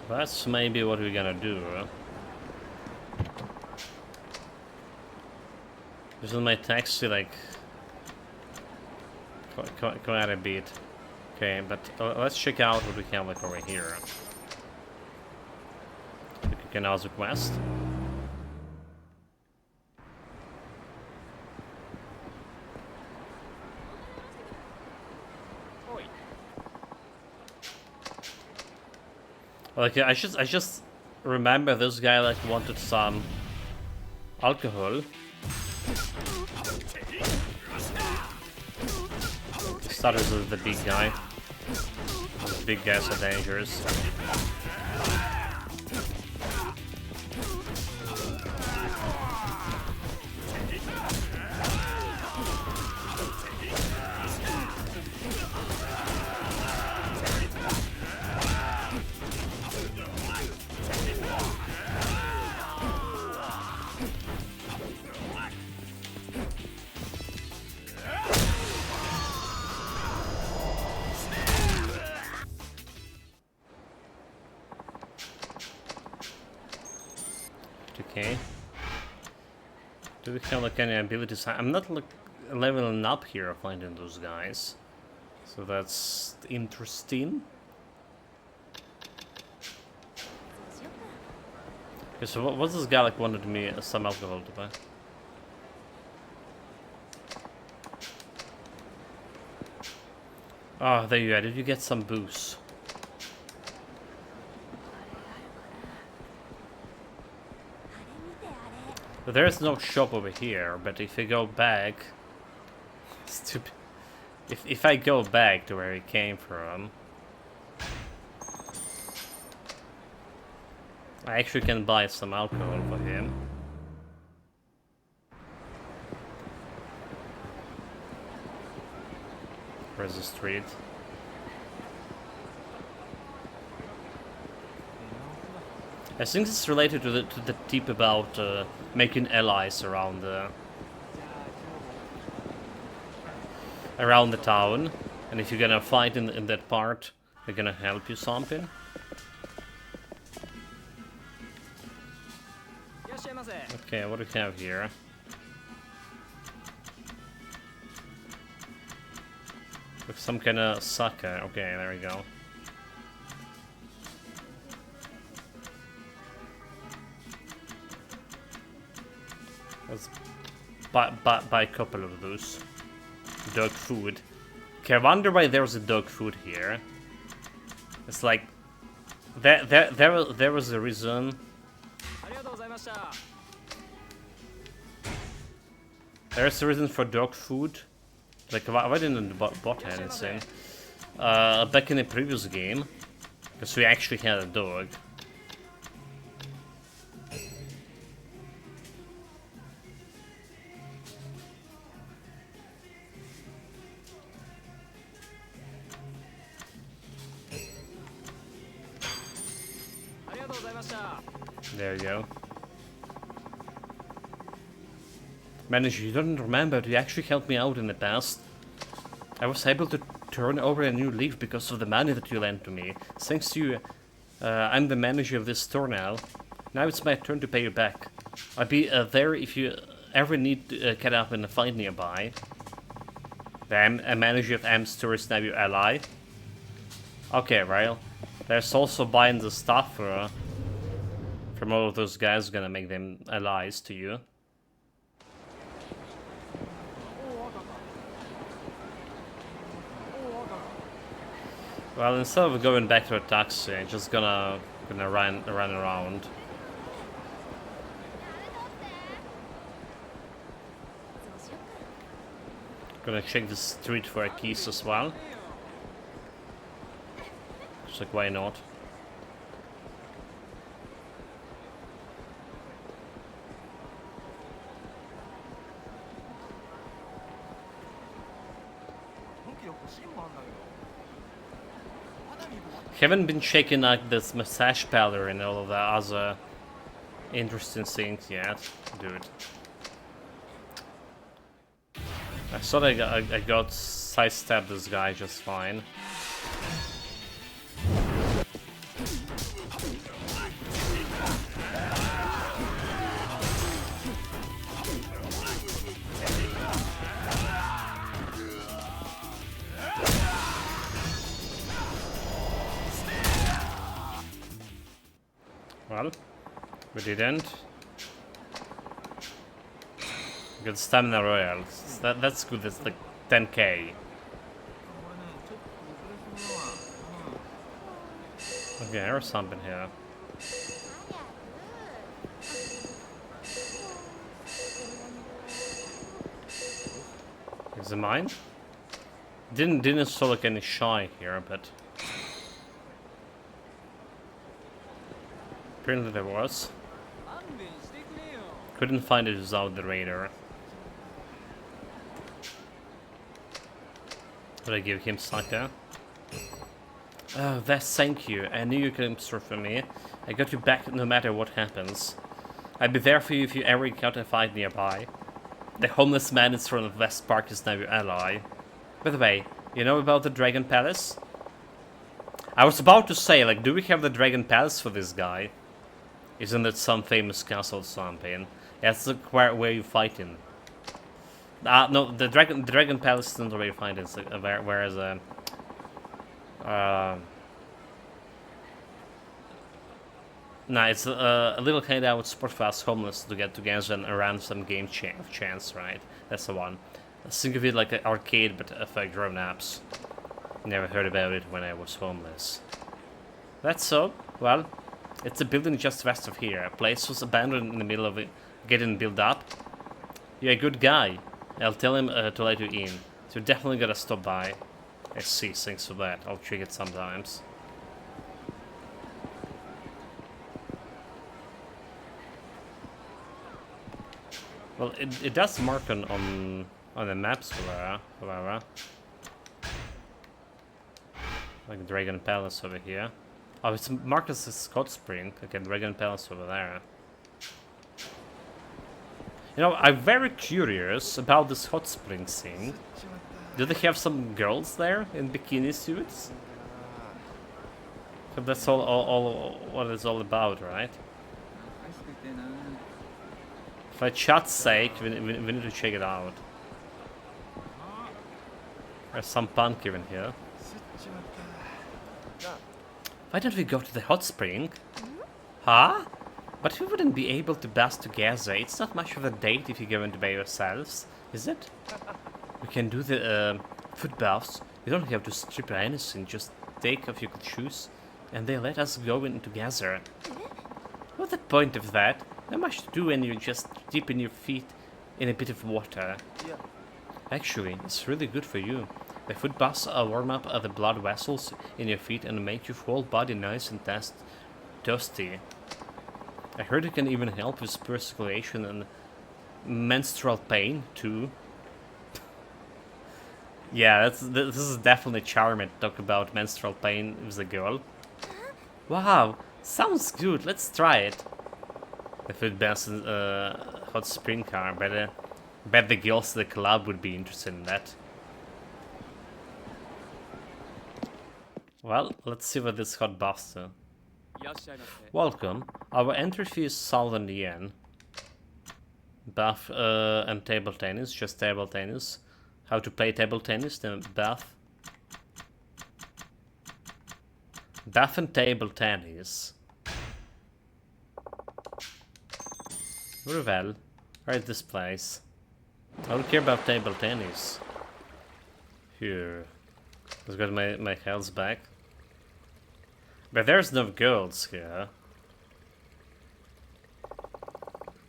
That's maybe what we're gonna do. Isn't my taxi like quite a bit? Okay, but let's check out what we have like over here. Canals request. Like I just remember this guy like wanted some alcohol. Started with the big guy. The big guys are dangerous. Okay. Do we have like any abilities? I'm not like leveling up here finding those guys. So that's interesting. Okay, so what's this guy like wanted me some alcohol to buy? Oh, there you are. Did you get some booze? There's no shop over here, but if I go back... Stupid. If I go back to where he came from... I actually can buy some alcohol for him. Where's the street? I think it's related to the tip about making allies around the town, and if you're gonna fight in that part, they're gonna help you something. Okay, what do we have here? With some kind of sucker. Okay, there we go. Let's buy a couple of those. Dog food. Okay, I wonder why there's a dog food here. It's like... There was a reason... There's a reason for dog food. Like, why didn't the bot have it in? Back in the previous game. Because we actually had a dog. There you go. Manager, you don't remember, you actually helped me out in the past. I was able to turn over a new leaf because of the money that you lent to me. Thanks to you, I'm the manager of this store now. Now it's my turn to pay you back. I'll be there if you ever need to get up and find nearby. I'm a manager of M Store is now your ally. Okay, well, there's also buying the stuff from all of those guys gonna make them allies to you. Well, instead of going back to a taxi, I'm just gonna run around. Gonna check the street for keys as well. Just like, why not? Haven't been checking out this massage parlor and all of the other interesting things yet, dude. I thought I got sidestepped this guy just fine. Well, we didn't. We got stamina royal. That's good. That's like 10k. Okay, there's something here. Is it mine? Didn't saw like any shy here, but apparently there was. Couldn't find it without the radar. Did I give him Saka? Oh, that's thank you. I knew you came through for me. I got you back no matter what happens. I'll be there for you if you ever encounter a fight nearby. The homeless man in front of West Park is now your ally. By the way, you know about the Dragon Palace? I was about to say, like, do we have the Dragon Palace for this guy? Isn't it some famous castle or something? That's the where you fight in. No, the Dragon Palace isn't where you fight in. So, whereas nah, it's a little hangout spot for us homeless to get together and around some game chance, right? That's the one. Think of it like an arcade, but for grown-ups. Never heard about it when I was homeless. That's so. Well, it's a building just west of here. A place was abandoned in the middle of it, getting built up. You're a good guy. I'll tell him to let you in. So you definitely gotta stop by. I see, thanks for that. I'll trick it sometimes. Well, it does mark on the maps, however. Like Dragon Palace over here. Oh, it's marked as a Scott Spring. Okay, Dragon Palace over there. You know, I'm very curious about this hot spring thing. Do they have some girls there in bikini suits? So that's all what it's all about, right? For chat's sake, we need to check it out. There's some punk even here. Why don't we go to the hot spring? Huh? But we wouldn't be able to bath together. It's not much of a date if you go in by yourselves, is it? We can do the foot baths. You don't have to strip or anything. Just take off your shoes, and they let us go in together. What's the point of that? Not much to do when you just dip in your feet in a bit of water. Actually, it's really good for you. The foot baths warm up the blood vessels in your feet and make your whole body nice and toasty. I heard it can even help with circulation and menstrual pain too. Yeah, this is definitely charming to talk about menstrual pain with a girl. Wow, sounds good. Let's try it. The foot baths in hot spring car. Bet the girls at the club would be interested in that. Well, let's see what this hot baths do. Welcome. Our entry fee is 1,000 yen. Bath and table tennis, just table tennis. How to play table tennis, then bath. Bath and table tennis. Very well. Where is this place? I don't care about table tennis. Here. Let's get my health back. But there's no girls here.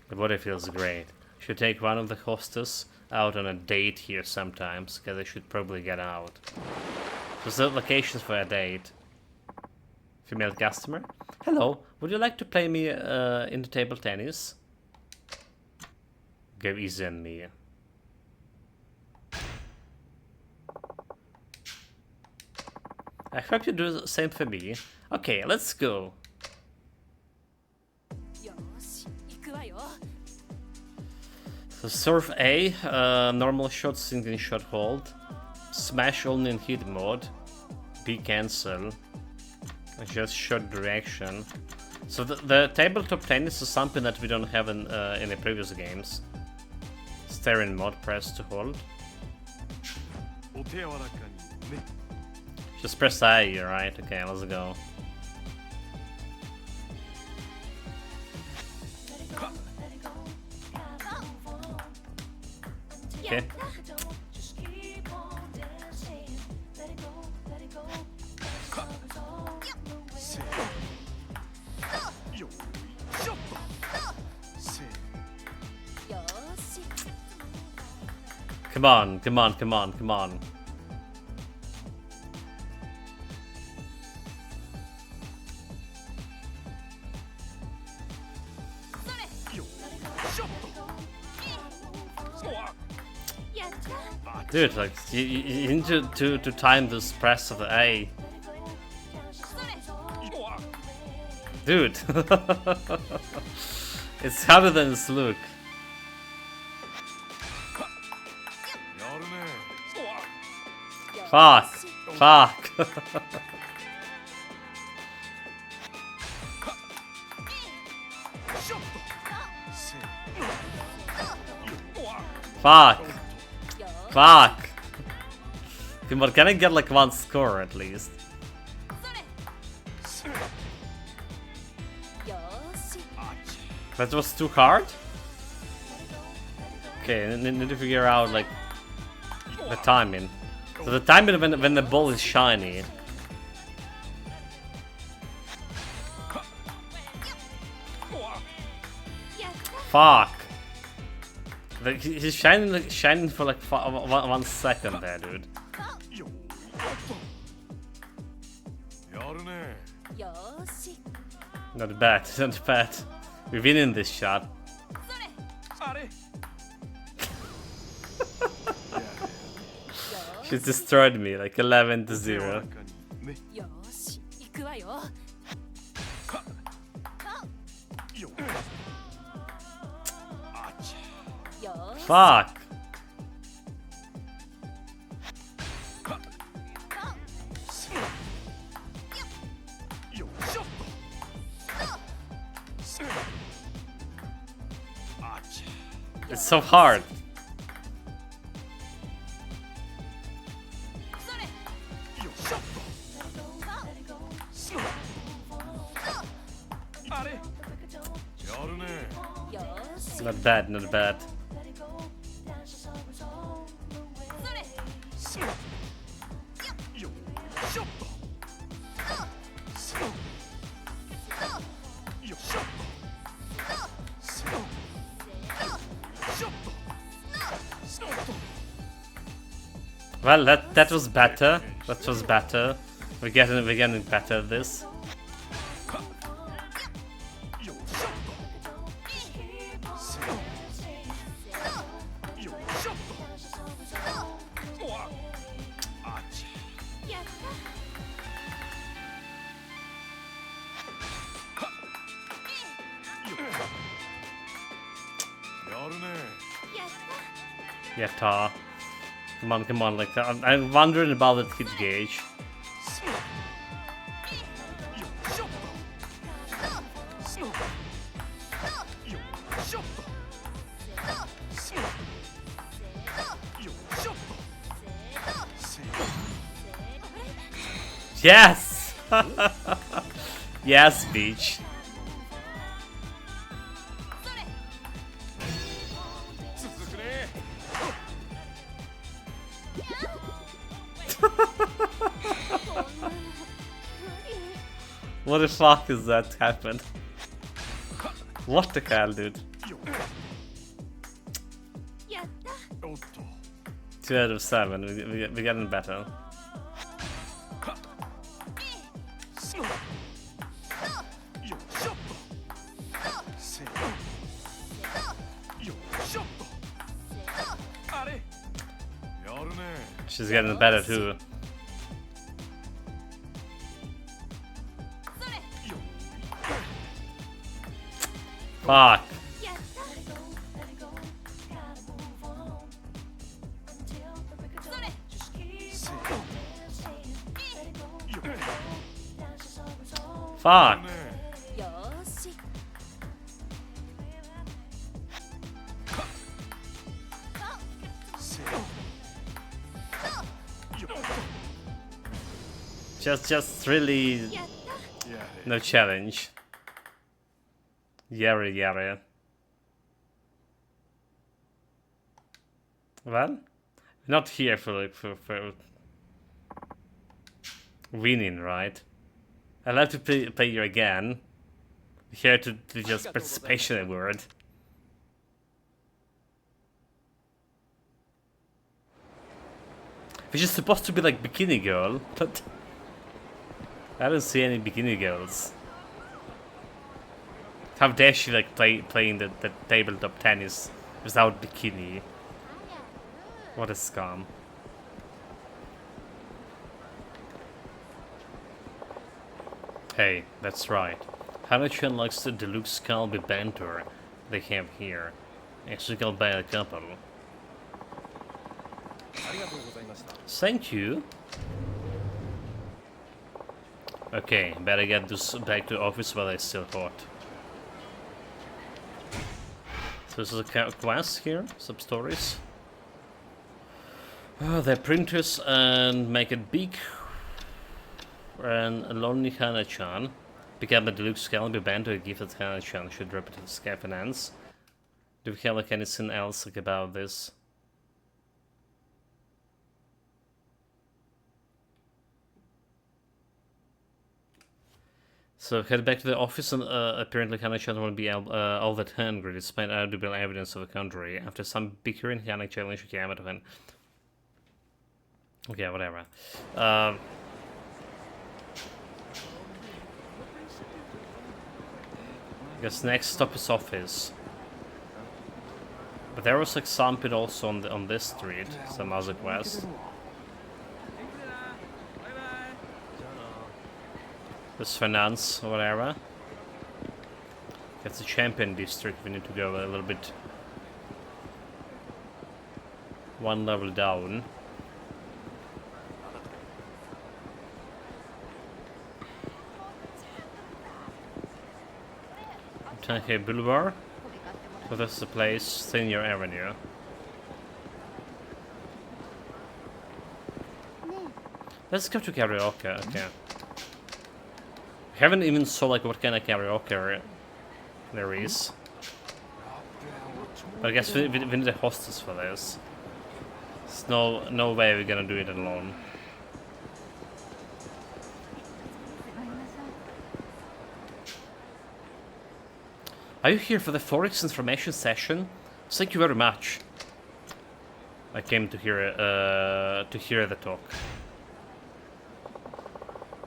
The body feels great. Should take one of the hostess out on a date here sometimes, because I should probably get out. There's no locations for a date. Female customer? Hello, would you like to play me in the table tennis? Go easy on me. I hope you do the same for me. Okay, let's go. So serve A, normal shot, single shot hold. Smash only in hit mode. B cancel. Just shot direction. So the tabletop tennis is something that we don't have in the previous games. Stare in mode, press to hold. Just press I, right? Okay, let's go. Okay. Come on, come on, come on, come on. Dude, like, you need to time this press of the A. Dude. It's harder than it's look. Fuck! Fuck! Fuck! Fuck! Timur, can I get like one score at least? That was too hard? Okay, need to figure out like the timing. So the timing when the ball is shiny. Fuck! Like, he's shining for like 1 second there, dude. Not bad, not bad. We're winning this shot. She destroyed me, like 11-0. Fuck! It's so hard. Not bad, not bad. Well, that was better. That was better. We're getting better at this. Yatta. Come on, like, I'm wondering about the hit gauge. Yes! Yes, Beach. What the fuck is that happened? What the hell, dude? 2 out of 7. We're getting better. She's getting better too. Fuck. Fuck. Just really no challenge. Yara. Well, not here for winning, right? I'd like to play you again. Here to just participation award. Which is supposed to be like bikini girl, but I don't see any bikini girls. How dare she like playing the tabletop tennis without bikini? What a scum. Hey, that's right. Hanachuan likes the deluxe Calby banter they have here. Actually, by a couple. Thank you. Okay, better get this back to the office while it's still hot. So this is a quest here, some stories. The printers and make it big. And a lonely Hana-chan. Pick up a deluxe calendar band to a gift that Hana-chan should represent Sky Finance. Do we have like anything else like about this? So head back to the office and apparently Hana-chan won't be all that hungry despite audible evidence of the contrary. After some bickering, Hana challenged Yama to him. Okay, whatever. Guess next stop is office. But there was like something also on this street, some other quest. This finance or whatever. That's the champion district. We need to go a little bit one level down. Tankei Boulevard. So that's the place, Senior Avenue. Let's go to karaoke, okay. Haven't even saw like what kind of karaoke there is. But I guess we need a hostess for this. There's no way we're gonna do it alone. Are you here for the Forex information session? Thank you very much. I came to hear the talk.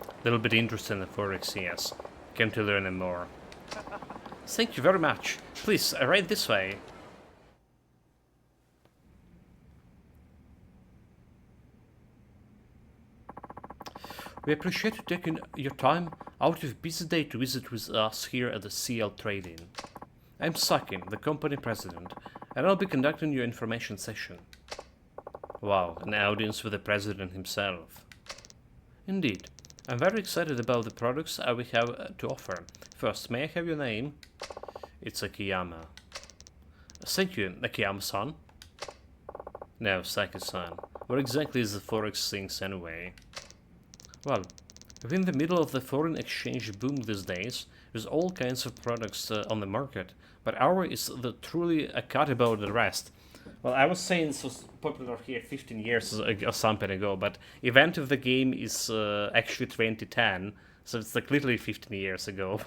A little bit interested in the Forex, yes. Came to learn more. Thank you very much. Please, right this way. We appreciate you taking your time out of your busy day to visit with us here at the CL Trading. I'm Sakin, the company president, and I'll be conducting your information session. Wow, an audience with the president himself. Indeed. I'm very excited about the products we have to offer. First, may I have your name? It's Akiyama. Thank you, Akiyama-san. No, Saki-san. What exactly is the Forex things anyway? Well, we're in the middle of the foreign exchange boom these days. There's all kinds of products on the market, but ours is truly a cut above the rest. Well, I was saying this was popular here 15 years or something ago, but event of the game is actually 2010, so it's like literally 15 years ago.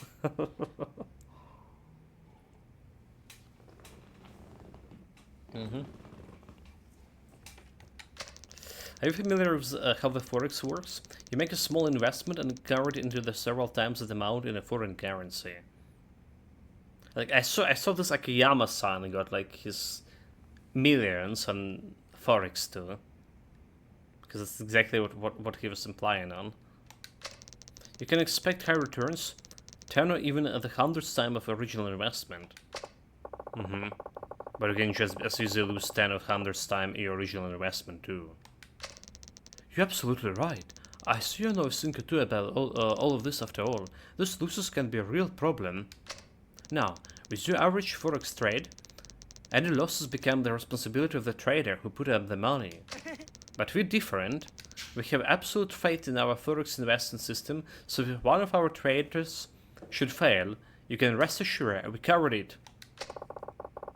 Are you familiar with how the Forex works? You make a small investment and convert it into the several times the amount in a foreign currency. Like I saw this Akiyama-san got like his millions on Forex too. Because that's exactly what he was implying on. You can expect high returns, 10 or even at the 100th time of original investment. But you can just as easily lose 10 or 100th time your original investment too. You're absolutely right. I see you know a thing or two about all of this after all. These losses can be a real problem. Now, with your average Forex trade, any losses become the responsibility of the trader who put up the money. But we're different. We have absolute faith in our Forex investment system, so if one of our traders should fail, you can rest assured we covered it.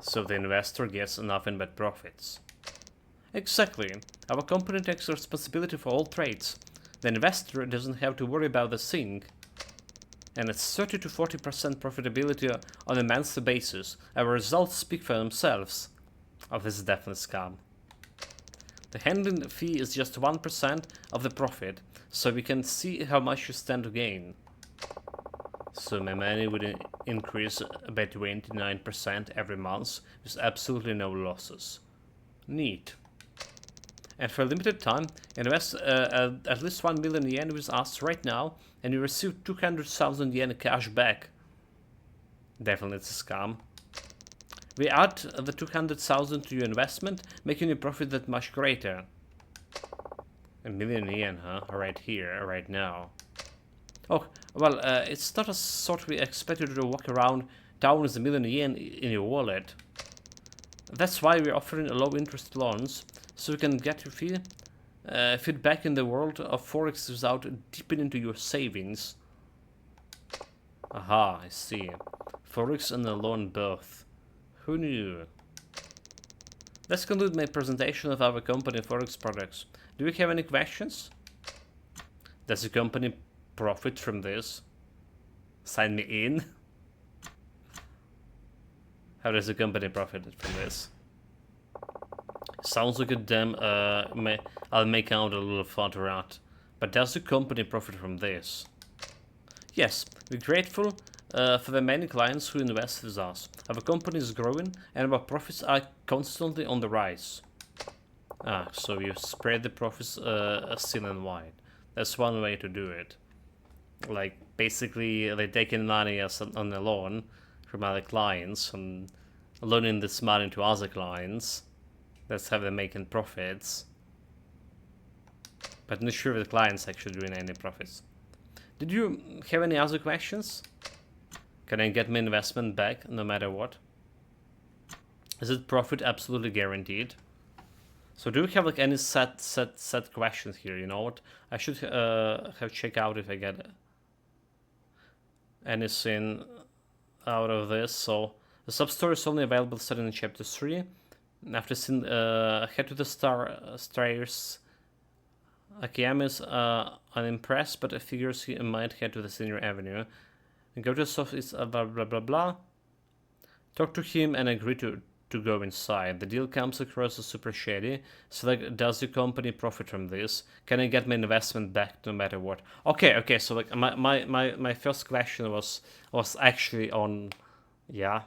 So the investor gets nothing but profits. Exactly. Our company takes responsibility for all trades. The investor doesn't have to worry about the thing. And it's 30 to 40% profitability on a monthly basis. Our results speak for themselves. Oh, this is definitely scam. The handling fee is just 1% of the profit, so we can see how much you stand to gain. So my money would increase by 29% every month with absolutely no losses. Neat. And for a limited time, invest at least 1 million yen with us right now, and you receive 200,000 yen cash back. Definitely it's a scam. We add the 200,000 to your investment, making your profit that much greater. 1,000,000 yen, huh? Right here, right now. Oh, well, it's not a sort we expected to walk around town with 1,000,000 yen in your wallet. That's why we're offering a low-interest loans, so you can get your feet back in the world of Forex without dipping into your savings. Aha, I see. Forex and a loan both. Who knew? Let's conclude my presentation of our company Forex products. Do you have any questions? Does the company profit from this? Sign me in? How does the company profit from this? Sounds like a damn, I'll make out a little further out. But does the company profit from this? Yes, we're grateful for the many clients who invest with us. Our company is growing and our profits are constantly on the rise. Ah, so you spread the profits thin and wide. That's one way to do it. Like, basically, they're taking money on a loan from other clients and loaning this money to other clients. That's how they're making profits. But not sure if the client's actually doing any profits. Did you have any other questions? Can I get my investment back no matter what? Is it profit absolutely guaranteed? So do we have like any set questions here? You know what? I should have check out if I get anything out of this. So the sub-story is only available starting in chapter 3. After seeing head to the stairs. Akiyama is unimpressed, but figures he might head to the senior avenue. And go to the office, blah blah blah blah. Talk to him and agree to go inside. The deal comes across as super shady. So like, does the company profit from this? Can I get my investment back no matter what? Okay, so like my first question was actually on, yeah,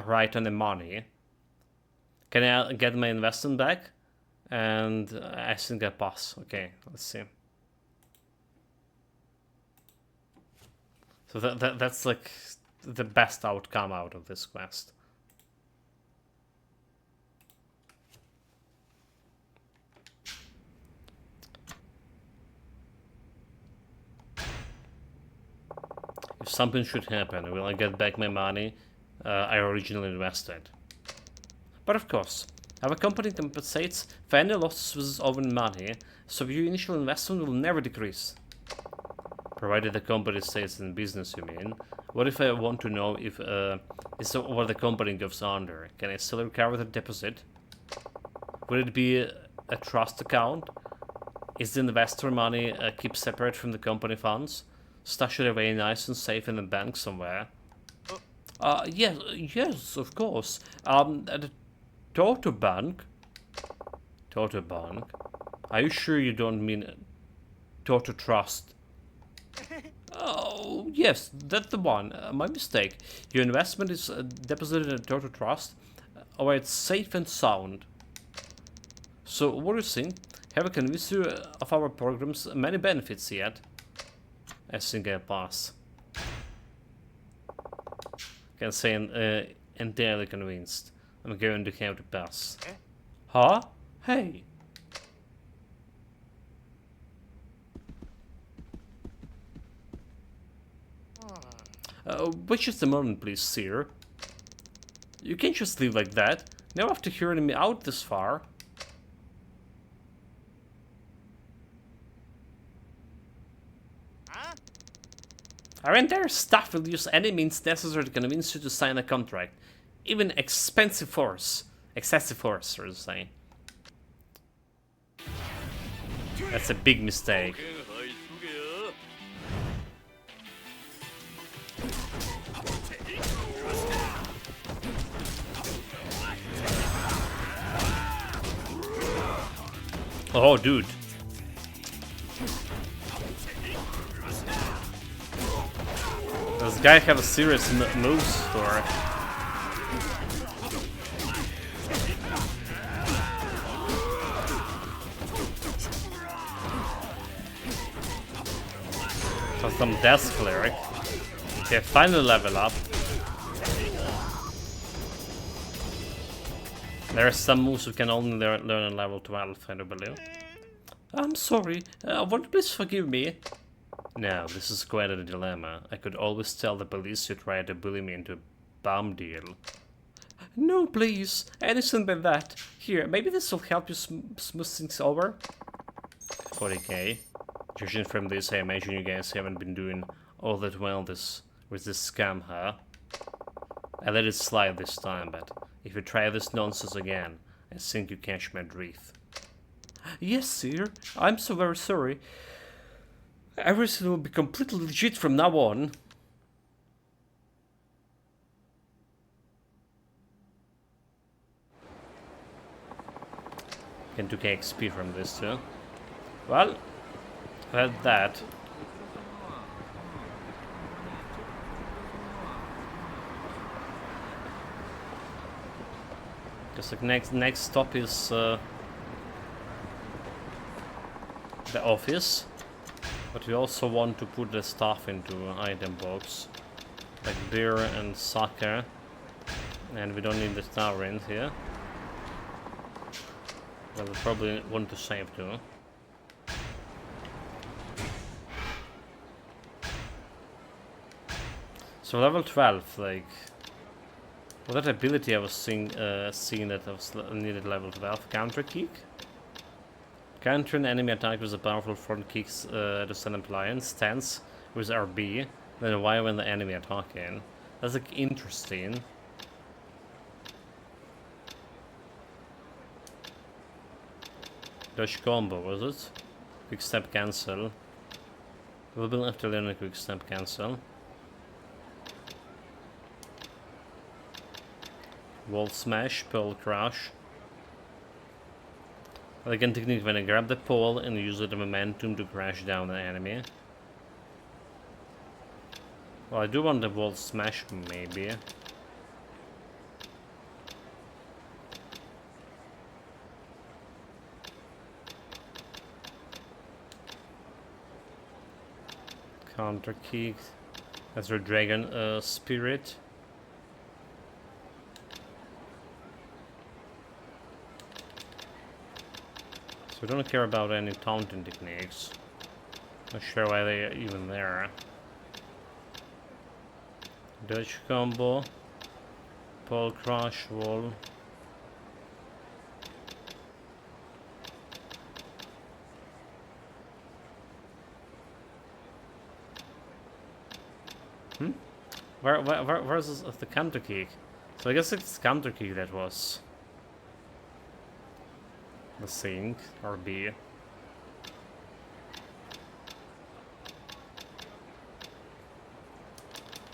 right on the money. Can I get my investment back? And I think I pass. Okay, let's see. So that's like the best outcome out of this quest. If something should happen, will I get back my money I originally invested? But of course, our company compensates for any losses with its own money, so your initial investment will never decrease. Provided the company stays in business, you mean? What if I want to know if what the company goes under? Can I still recover the deposit? Would it be a trust account? Is the investor money kept separate from the company funds? Stashed away nice and safe in a bank somewhere? Yes, of course. The Toto Bank? Toto Bank? Are you sure you don't mean Toto Trust? Oh, yes, that's the one. My mistake. Your investment is deposited in a Toto Trust, where it's safe and sound. So, what do you think? Have I convinced you of our program's many benefits yet? I think I pass. Can say entirely convinced. I'm going to have to pass. Huh? Hey! Wait just a moment, please, sir. You can't just leave like that. Now after hearing me out this far. Our entire staff will use any means necessary to convince you to sign a contract. Even excessive force, so to say. That's a big mistake. Oh, dude. This guy have a serious move store. So some death cleric. Okay, finally level up. There are some moves you can only learn on level 12, I do believe. I'm sorry, would you please forgive me? No, this is quite a dilemma. I could always tell the police you tried to bully me into a bomb deal. No, please, anything but that. Here, maybe this will help you smooth things over? 40k. Judging from this, I imagine you guys haven't been doing all that well with this scam, huh? I let it slide this time, but if you try this nonsense again, I think you catch my drift. Yes, sir. I'm so very sorry. Everything will be completely legit from now on. Can 2k XP from this too. Well, that's that. Because the next stop is the office, but we also want to put the stuff into item box, like beer and soccer, and we don't need the tower in here. But we probably want to save too. So level 12, like, what that ability I was seeing that I was needed level 12, counter kick. Counter an enemy attack with a powerful front kicks to stand appliance, stance with RB, then Y when the enemy attacking. That's like interesting. Dodge combo, was it? Quick step cancel. We'll be left to learn a quick step cancel. Wall smash, pole crush. Elegant technique when I grab the pole and use the momentum to crash down the enemy. Well, I do want the wall smash maybe. Counter kick. That's our dragon spirit. So we don't care about any taunting techniques. Not sure why they're even there. Dodge combo. Pole crush, wall. Where's the counter kick? So I guess it's counter kick that was the thing, or B.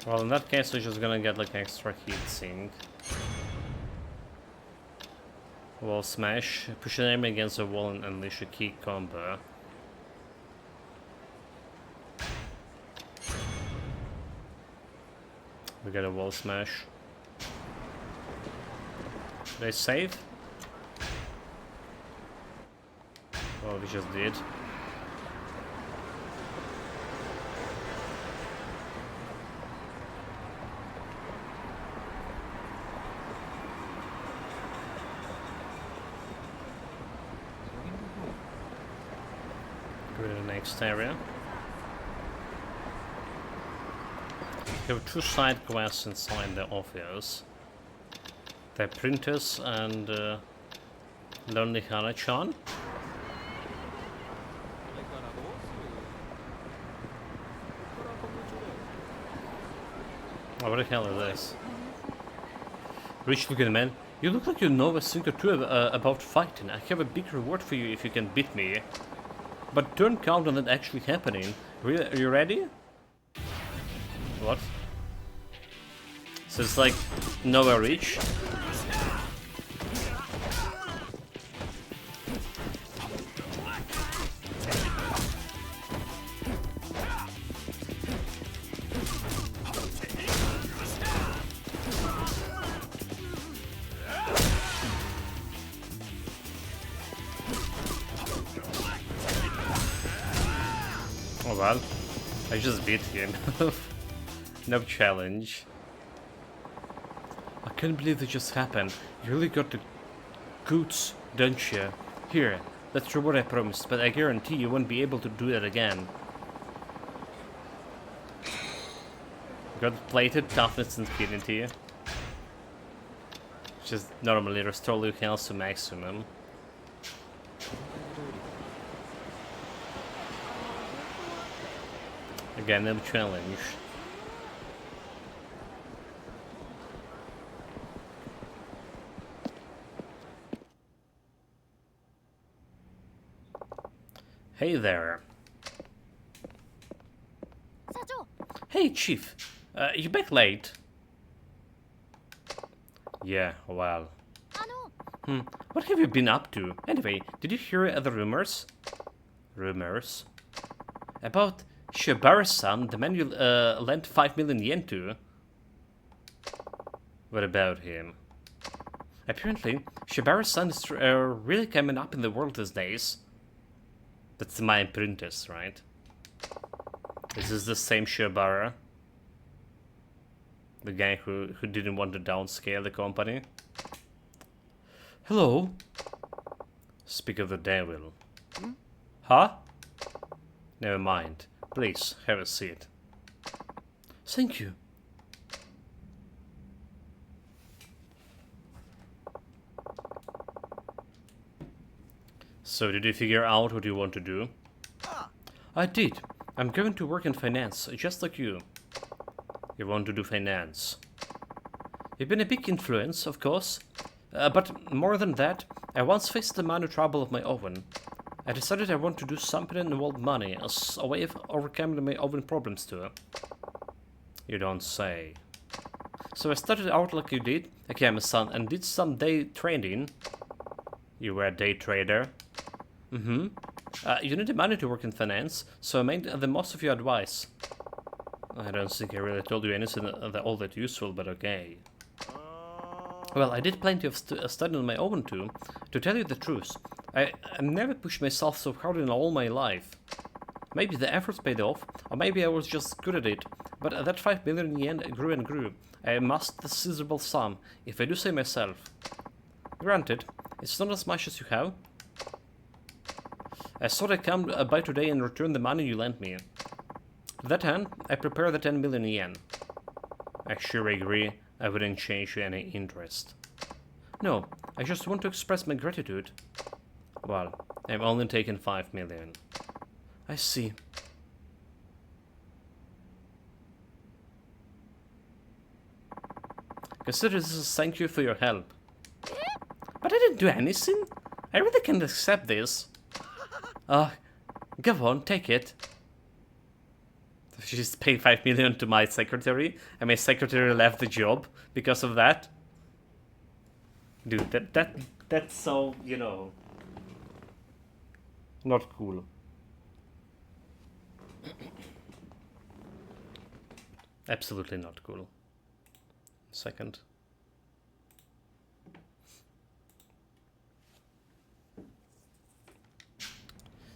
Well, in that case, we're just gonna get like extra heat sink. Wall smash, push an enemy against the wall and unleash a kick combo. We get a wall smash. Did I save? Oh, we just did. Go to the next area. We have two side quests inside the office. The printers and Lonely Hana-chan. Oh, what the hell is this? Rich looking man, you look like you know a thing or two about fighting. I have a big reward for you if you can beat me. But don't count on it actually happening. Really, are you ready? What? So it's like nowhere reach. Oh well, I just beat him. No challenge. I can't believe it just happened. You really got to goods, don't you? Here, that's what I promised, but I guarantee you won't be able to do that again. Gold-plated toughness and infinity. Just normally restore your health to maximum. Again, no challenge. Hey there. Hey, Chief. You back late? Yeah, well. What have you been up to? Anyway, did you hear the rumors? Rumors? About Shibara-san, the man you lent 5 million yen to? What about him? Apparently, Shibara-san is really coming up in the world these days. That's my apprentice, right? Is this the same Shibara? The guy who didn't want to downscale the company? Hello? Speak of the devil. Huh? Never mind. Please, have a seat. Thank you. So, did you figure out what you want to do? I did. I'm going to work in finance, just like you. You want to do finance. You've been a big influence, of course. But more than that, I once faced the money trouble of my own. I decided I want to do something that involved money as a way of overcoming my own problems too. You don't say. So I started out like you did, Akiyama-san, and did some day trading. You were a day trader? Mm-hmm. You needed money to work in finance, so I made the most of your advice. I don't think I really told you anything all that useful, but okay. Well, I did plenty of studying on my own too. To tell you the truth, I never pushed myself so hard in all my life. Maybe the efforts paid off, or maybe I was just good at it, but that 5 million yen grew and grew. I amassed the sizable sum, if I do say myself. Granted, it's not as much as you have. I thought I'd come by today and return the money you lent me. To that end, I prepared the 10 million yen. I sure agree I wouldn't change any interest. No, I just want to express my gratitude. Well, I'm only taking 5 million. I see. Consider this as thank you for your help. But I didn't do anything. I really can't accept this. Go on, take it. She just paid 5 million to my secretary, and my secretary left the job because of that. Dude, that's so, you know, not cool. Absolutely not cool. Second.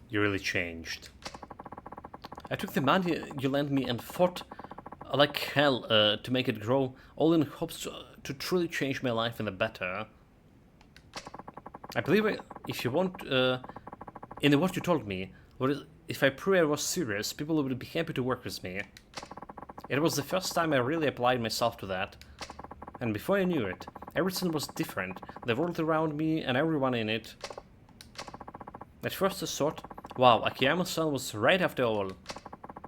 You really changed. I took the money you lent me and fought like hell to make it grow, all in hopes to truly change my life in the better. I believe if you want, in what you told me, if I proved I was serious, people would be happy to work with me. It was the first time I really applied myself to that. And before I knew it, everything was different, the world around me and everyone in it. At first I thought, wow, Akiyama-san was right after all.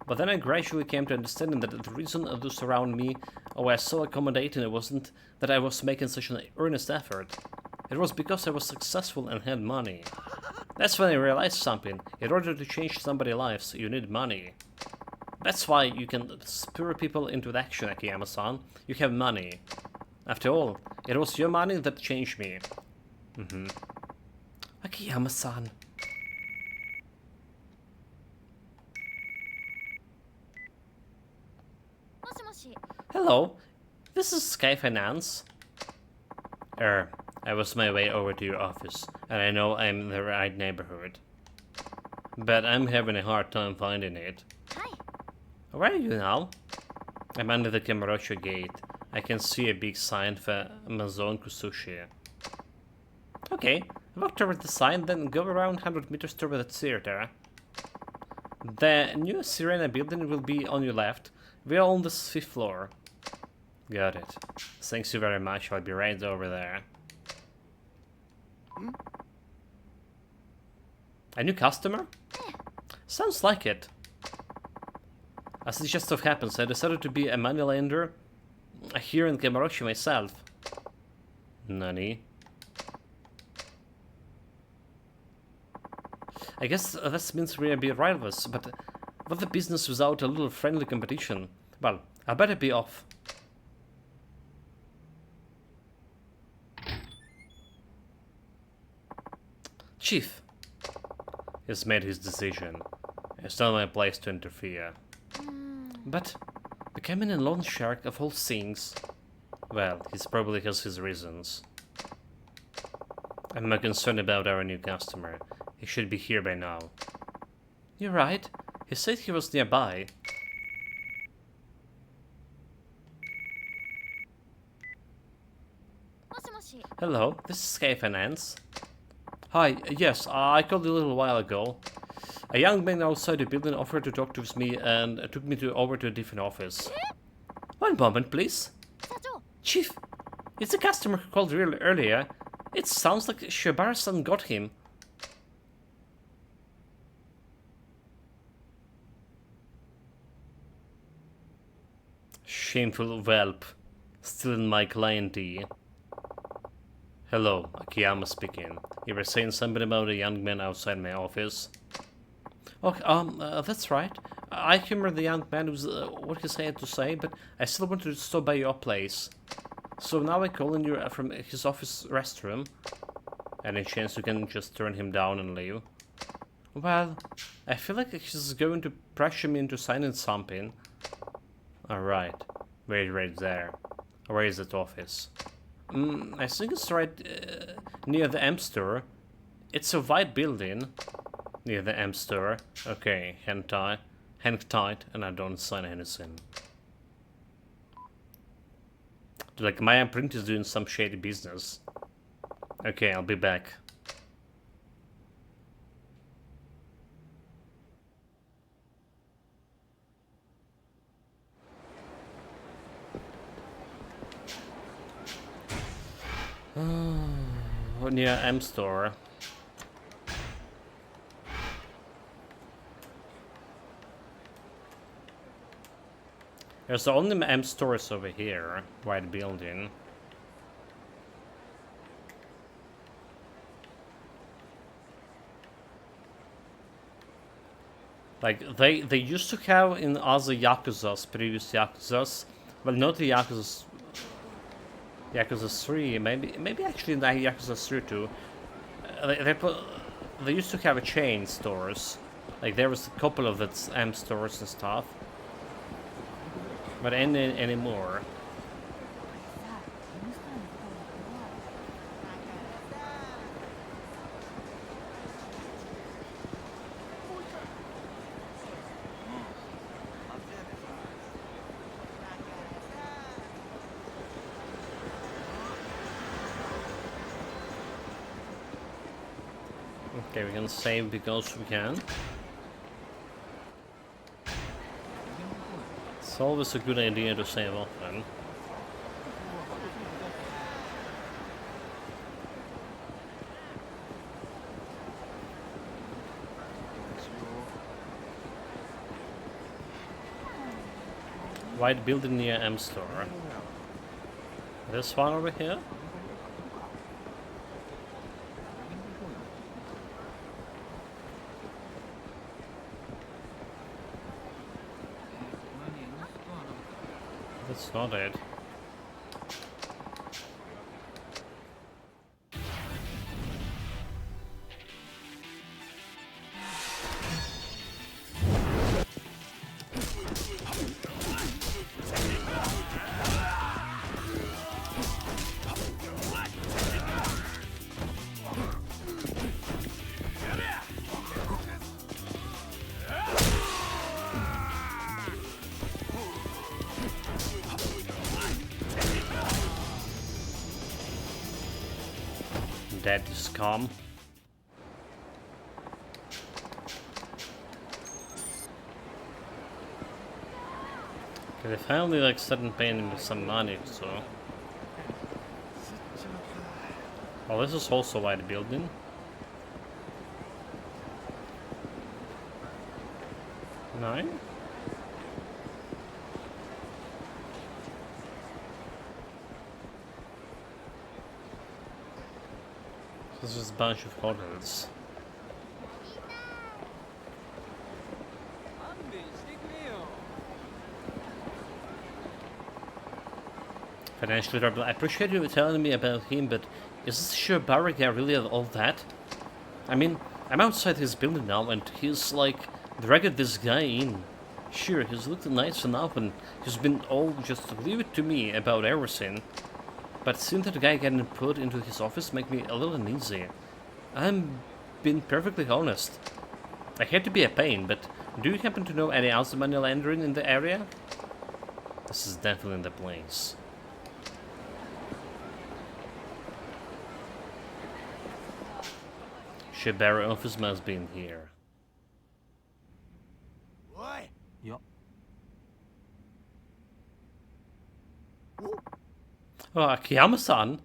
But then I gradually came to understanding that the reason those around me were so accommodating it wasn't that I was making such an earnest effort. It was because I was successful and had money. That's when I realized something. In order to change somebody's lives, you need money. That's why you can spur people into action, Akiyama-san. You have money. After all, it was your money that changed me. Akiyama-san. Hello, this is Sky Finance. I was my way over to your office, and I know I'm in the right neighborhood. But I'm having a hard time finding it. Hi. Where are you now? I'm under the Kamurocho gate. I can see a big sign for Amazon Kusushi. Okay, walk toward the sign, then go around 100 meters toward the theater. The new Sirena building will be on your left. We are on the 5th floor. Got it. Thanks you very much, I'll be right over there. A new customer? Sounds like it. As it just so happens, I decided to be a moneylender here in Gamarashi myself. Nani? I guess this means we're a bit rivals, but what's the business without a little friendly competition? Well, I better be off. Chief has made his decision. It's not my place to interfere. But becoming a loan shark of all things, well, he probably has his reasons. I'm more concerned about our new customer. He should be here by now. You're right. He said he was nearby. Hello, this is Sky Finance. Hi, yes, I called a little while ago. A young man outside the building offered to talk to me and took me over to a different office. One moment, please. Chief, it's the customer who called earlier. It sounds like Shibara-san got him. Shameful whelp. Stealing my clientele. Hello, Akiyama speaking. You were saying something about a young man outside my office? Oh, that's right. I humor the young man who's what he had to say, but I still wanted to stop by your place. So now I call in you from his office restroom. Any chance you can just turn him down and leave? Well, I feel like he's going to pressure me into signing something. Alright. Wait right there. Where is that office? I think it's right near the M store. It's a white building near the M store. Okay, hang tight, and I don't sign anything. Like my imprint is doing some shady business. Okay, I'll be back. Near M store. There's only M stores over here. White building. Like they used to have in other Yakuzas, previous Yakuzas. Well, not the Yakuza 3, maybe actually in the Yakuza 3 too. They used to have a chain stores. Like there was a couple of its M stores and stuff. But anymore. Okay, we can save because we can. It's always a good idea to save often. White building near M store. This one over here? That's not it. dead scum. Okay, they finally like started paying him some money, so. Oh, this is also white building. Nine? This is just a bunch of hotels. Financially trouble. I appreciate you telling me about him, but is this Shibari guy really all that? I mean, I'm outside his building now, and he's like dragged this guy in. Sure, he's looked nice enough, and he's been all just leave it to me about everything. But seeing that guy getting put into his office make me a little uneasy. I'm being perfectly honest. I hate to be a pain, but do you happen to know any else money laundering in the area? This is definitely the place. Shibari office must be in here. What? Yup. Oh, Akiyama-san!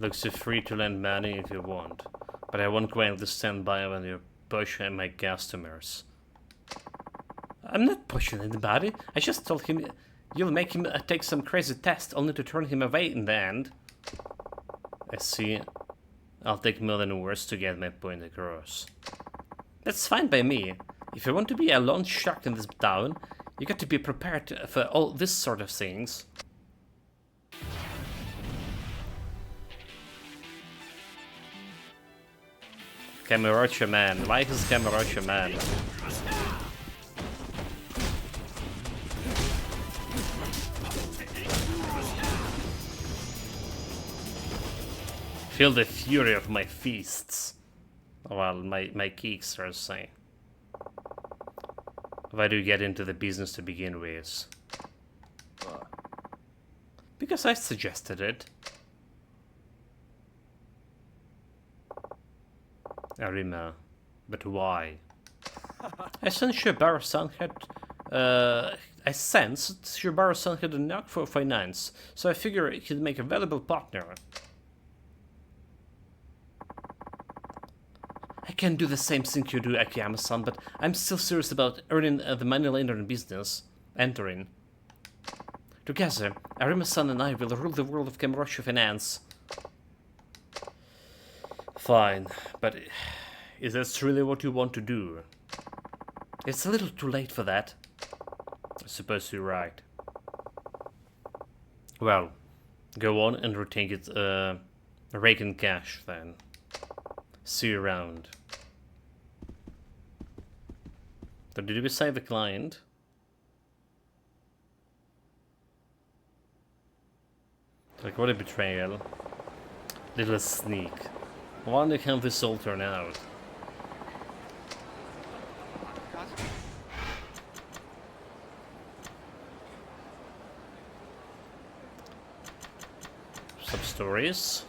Looks free to lend money if you want, but I won't gladly stand by when you push my customers. I'm not pushing anybody. I just told him you'll make him take some crazy test only to turn him away in the end. I see. I'll take more than words to get my point across. That's fine by me. If you want to be a lone shark in this town, you got to be prepared for all this sort of things. Kamurocho man. Why is Kamurocho man? Feel the fury of my feasts. Well, my geeks are saying. Why do you get into the business to begin with? Because I suggested it. Arima. But why? I sensed Shibari-san had... I sensed Shibari-san had a knack for finance, so I figure he'd make a valuable partner. I can do the same thing you do, Akiyama-san, but I'm still serious about earning the money laundering business. Entering. Together, Arima-san and I will rule the world of Kamurocho finance. Fine, but is that really what you want to do? It's a little too late for that. I suppose you're right. Well, go on and retake it, rake in cash then. See you around. So did we save the client? Like, what a betrayal. Little sneak. I wonder how this all turn out. Sub-stories.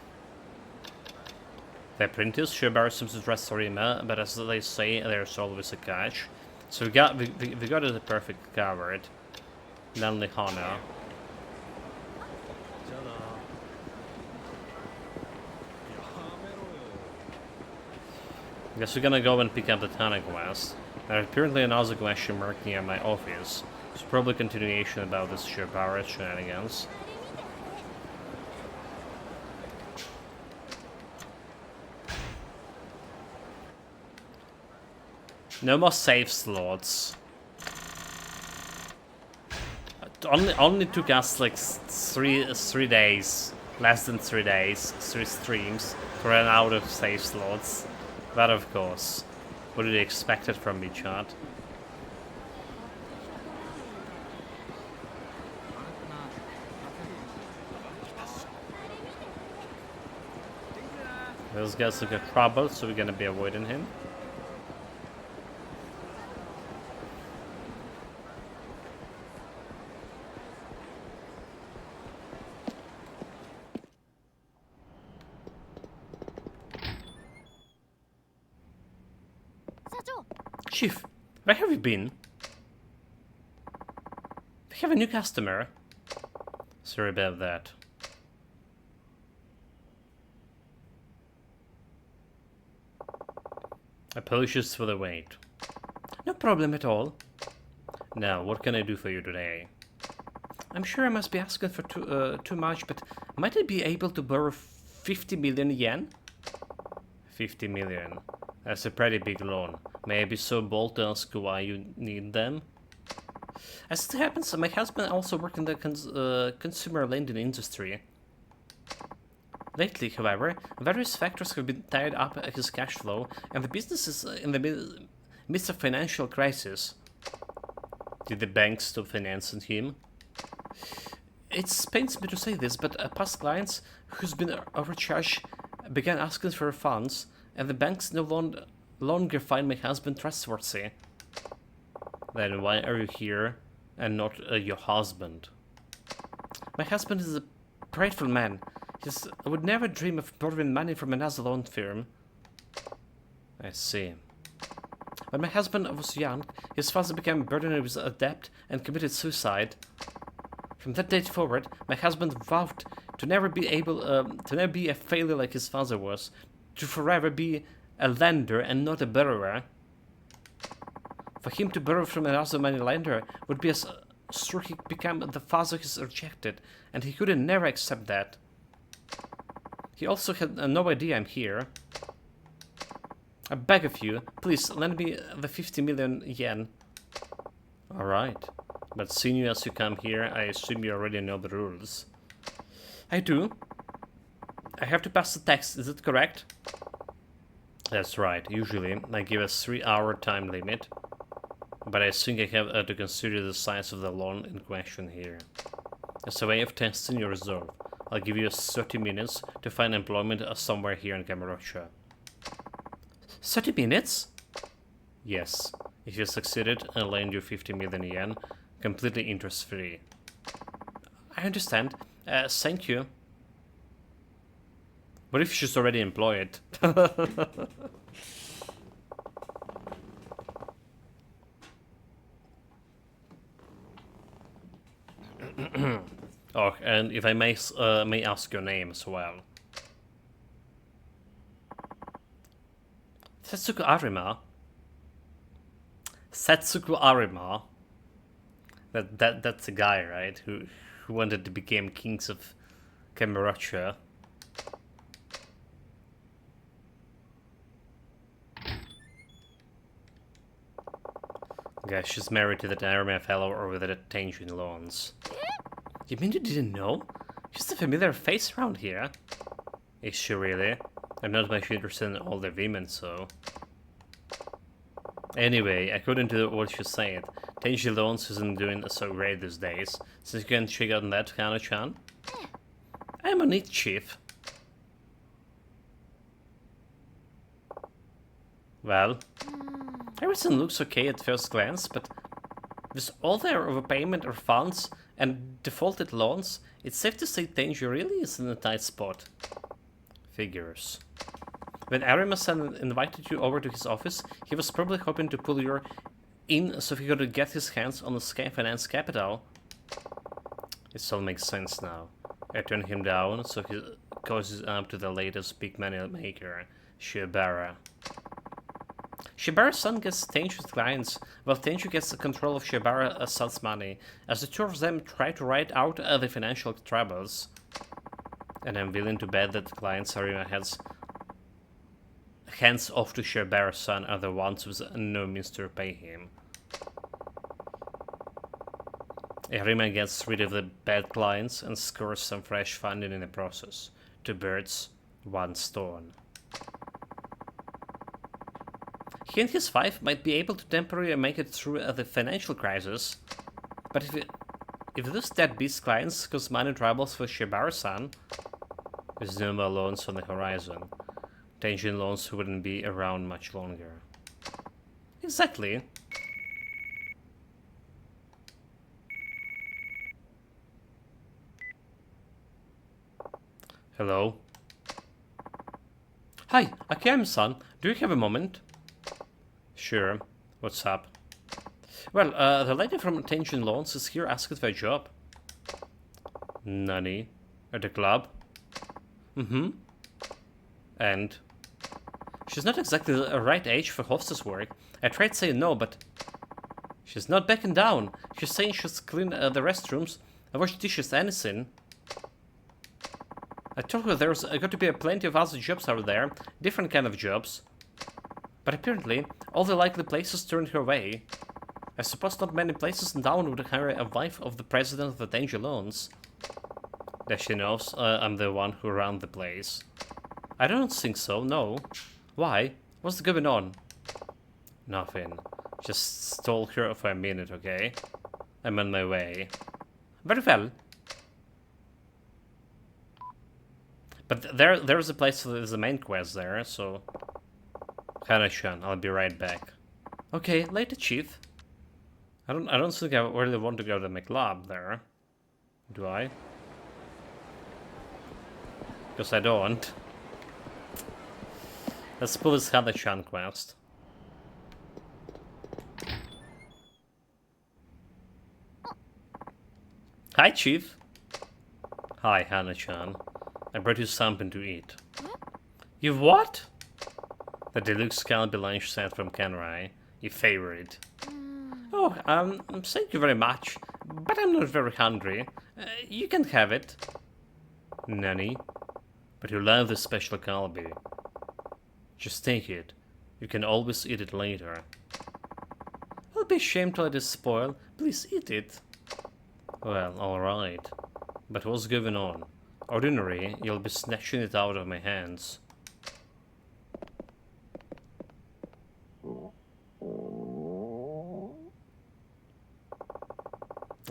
The apprentice, Shibari seems to trust Arima, but as they say, there's always a catch. So we got it perfect covered. Lonely Hana. Guess we're gonna go and pick up the Tana quest. There's apparently another question mark near my office. It's probably a continuation about this Shibari shenanigans. No more save slots. It only took us like three days, less than 3 days, 3 streams to run out of save slots. But of course, what did you expect it from me, chat? Those guys look at trouble, so we're gonna be avoiding him. Chief, where have you been? We have a new customer. Sorry about that. Apologies for the wait. No problem at all. Now, what can I do for you today? I'm sure I must be asking for too much, but might I be able to borrow 50 million yen? 50 million. That's a pretty big loan. May I be so bold to ask why you need them? As it happens, my husband also worked in the consumer lending industry. Lately, however, various factors have been tied up his cash flow, and the business is in the midst of financial crisis. Did the bank stop financing him? It pains me to say this, but past clients who's been overcharged began asking for funds, and the banks no longer find my husband trustworthy. Then why are you here and not your husband? My husband is a prideful man. I would never dream of borrowing money from another loan firm. I see. When my husband was young, his father became burdened with a debt and committed suicide. From that date forward, my husband vowed to never be a failure like his father was, to forever be a lender and not a borrower. For him to borrow from another money lender would be as sure he became the father he's rejected, and he could never accept that. He also had no idea I'm here. I beg of you, please lend me the 50 million yen. Alright, but seeing you as you come here, I assume you already know the rules. I do. I have to pass the tax, is it correct? That's right, usually I give a 3-hour time limit, but I think I have to consider the size of the loan in question here. As a way of testing your resolve, I'll give you 30 minutes to find employment somewhere here in Kamurocho. 30 minutes? Yes. If you succeeded, I'll lend you 50 million yen, completely interest-free. I understand. Thank you. What if she's already employed? Oh, and if I may ask your name as well. Setsuko Arima. Setsuko Arima. That's the guy, right? Who wanted to become kings of Kamurocho. Guess she's married to that Arima fellow over the Tenjin Lawns. You mean you didn't know? She's a familiar face around here. Is she really? I'm not much interested in older women, so... Anyway, according to what you said, Tenjin Lawns isn't doing so great these days, since you can check out that Hana-chan. I'm on it, Chief. Well, everything looks okay at first glance, but with all their overpayment of funds and defaulted loans, it's safe to say Tenji really is in a tight spot. Figures. When Arima-san invited you over to his office, he was probably hoping to pull you in so he could get his hands on the Sky Finance capital. It all makes sense now. I turned him down, so he goes up to the latest big money maker, Shiobara. Shiobara-san gets Tenchu's clients, while Tenchu gets the control of Shiobara-san's money, as the two of them try to ride out the financial troubles. And I'm willing to bet that the clients Arima has hands off to Shiobara-san are the ones with no means to repay him. Arima gets rid of the bad clients and scores some fresh funding in the process. 2 birds, 1 stone. He and his wife might be able to temporarily make it through the financial crisis, but if those deadbeat clients cause money troubles for Shiobara-san, with no more loans on the horizon, Tenjin Lawns wouldn't be around much longer. Exactly. Hello? Hi, Akiyama-san, do you have a moment? Sure. What's up? Well, the lady from Attention Loans is here asking for a job. Nani? At the club? Mm-hmm. And? She's not exactly the right age for hostess work. I tried saying no, but... She's not backing down. She's saying she'll clean the restrooms, wash dishes, anything. I told her there's got to be plenty of other jobs out there, different kind of jobs. But apparently, all the likely places turned her way. I suppose not many places in town would hire a wife of the president of the Danger Loans. That she knows I'm the one who ran the place. I don't think so, no. Why? What's going on? Nothing. Just stole her for a minute, okay? I'm on my way. Very well. But there's a place for the main quest there, so... Hana-chan, I'll be right back. Okay, later, Chief. I don't think I really want to go to my club there. Do I? Because I don't. Let's pull this Hana-chan quest. Hi, Chief. Hi, Hana-chan. I brought you something to eat. You what? The deluxe scallopy lunch set from Kenrai. Your favorite. Oh, thank you very much. But I'm not very hungry. You can have it. Nani? But you love this special scallopy. Just take it. You can always eat it later. I'll be ashamed to let it spoil. Please eat it. Well, alright. But what's going on? Ordinary, you'll be snatching it out of my hands.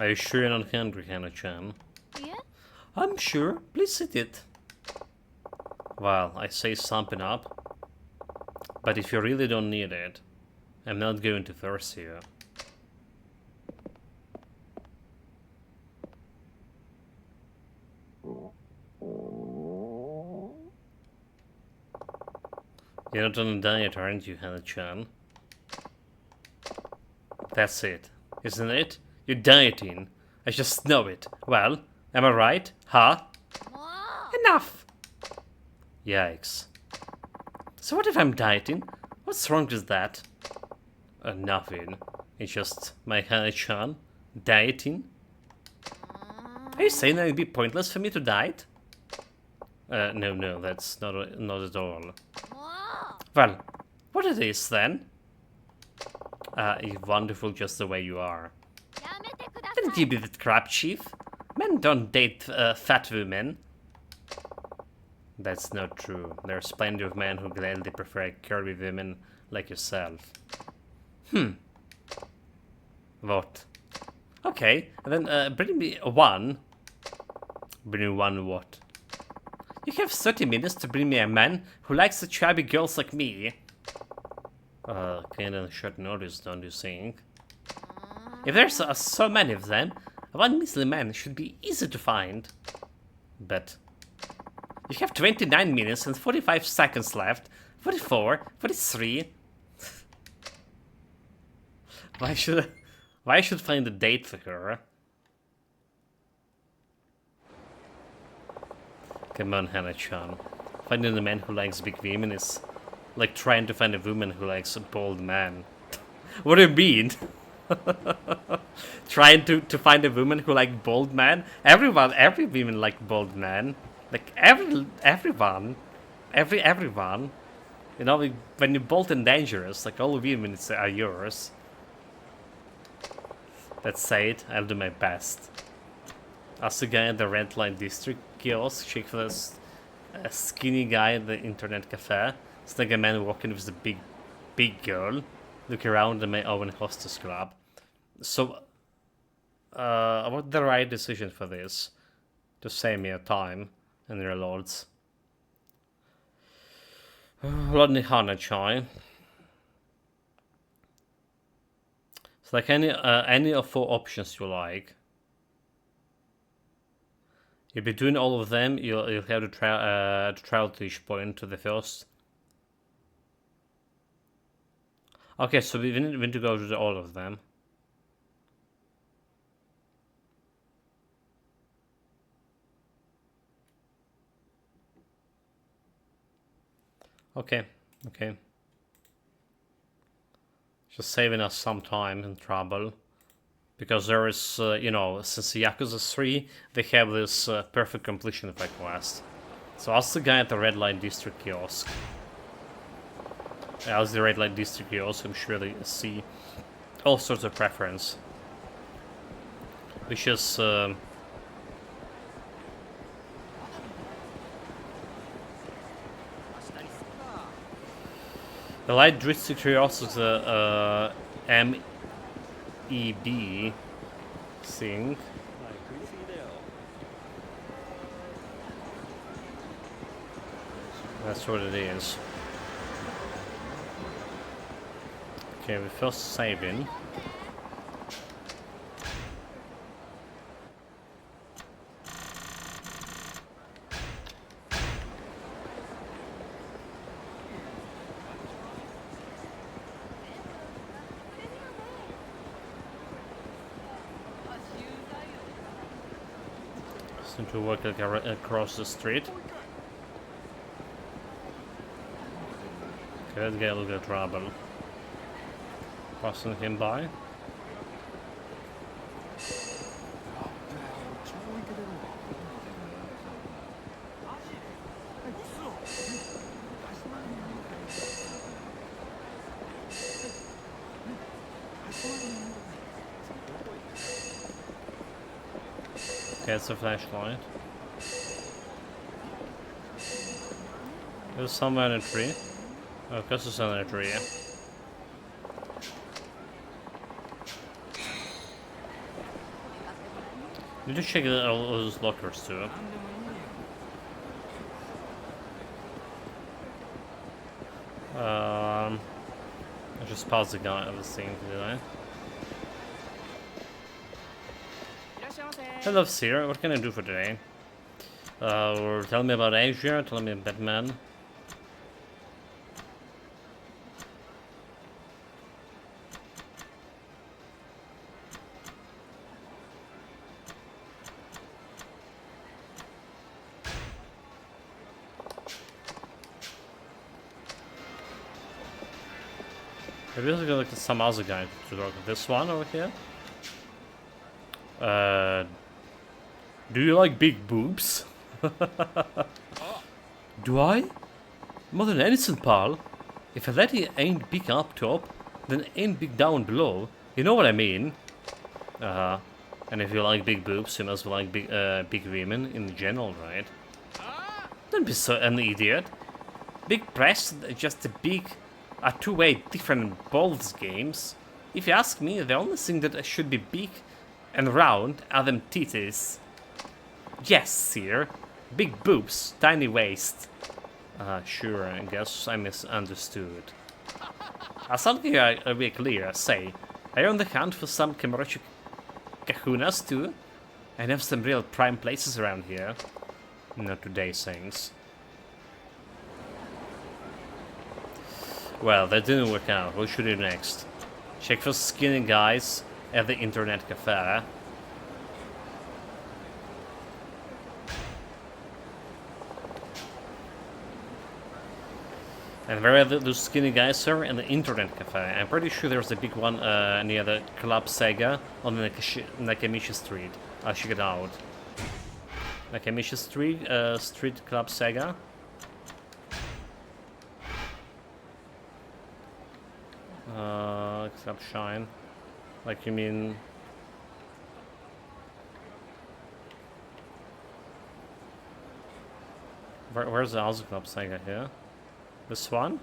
Are you sure you're not hungry, Hana-chan? Yeah? I'm sure. Please eat it. Well, I say something up. But if you really don't need it, I'm not going to force you. You're not on a diet, aren't you, Hana-chan? That's it, isn't it? You're dieting. I just know it. Well, am I right? Huh? Wow. Enough! Yikes. So what if I'm dieting? What's wrong with that? Nothing. It's just my Hana-chan dieting. Are you saying that it'd be pointless for me to diet? No, that's not at all. Wow. Well, what it is then? You're wonderful just the way you are. Didn't you be the crap, Chief? Men don't date fat women. That's not true. There's plenty of men who gladly prefer curvy women like yourself. What? Okay, and then bring me one. Bring me one what? You have 30 minutes to bring me a man who likes the chubby girls like me. Kinda short notice, don't you think? If there's so many of them, one measly man should be easy to find. But you have 29 minutes and 45 seconds left. 44, 43. Why should I find a date for her? Come on, Hana-chan. Finding a man who likes big women is like trying to find a woman who likes a bald man. What do you mean? Trying to find a woman who like bald man? Every woman like bald man. Like everyone. You know, when you're bold and dangerous, like all women are yours. That said, I'll do my best. Ask the guy at the red light district kiosk, check for this skinny guy at the internet cafe. It's like a man walking with the big girl. Look around at my own hostess club. So, what's the right decision for this? To save me a time and your lords. Rodney Hana-chan. It's like any of 4 options you like. If between all of them, you'll have to travel to each point to the first. Okay, so we need to go to all of them. Okay, okay. Just saving us some time and trouble. Because there is, you know, since Yakuza 3, they have this perfect completion effect quest. So ask the guy at the red light district kiosk. Ask the red light district kiosk, I'm sure they see all sorts of preference. Which is... the light district kiosk is a MEB thing. That's what it is. Okay, we first save in. Seem to work like across the street. Okay, let's get a little bit of trouble. Passing him by. Okay, it's a flashlight. There's somewhere in a tree. Oh, of course it's under a tree. Need to check all those lockers too. I just paused the guy I was seeing, did I? Hello, Sir. What can I do for today? Tell me about Asia. Tell me about Batman. Maybe I'll go look at some other guy to talk. This one over here. Do you like big boobs? Do I? More than anything, pal. If a lady ain't big up top, then ain't big down below. You know what I mean? And if you like big boobs, you must like big women in general, right? Don't be so an idiot. Big breasts are just are two-way different balls games. If you ask me, the only thing that should be big and round are them titties. Yes, sir. Big boobs, tiny waist. Sure, I guess I misunderstood. Something I'll be clear, say. Are you on the hunt for some Kamurochi kahunas too? I have some real prime places around here. Not today, thanks. Well, that didn't work out. What should we do next? Check for skinny guys at the internet cafe. And where are those skinny guys are? In the internet cafe. I'm pretty sure there's a big one near the Club Sega on the Nakamichi Street. I'll check it out. Nakamichi Street, Street Club Sega. Club Shine. Like you mean... Where's the other Club Sega here? This one?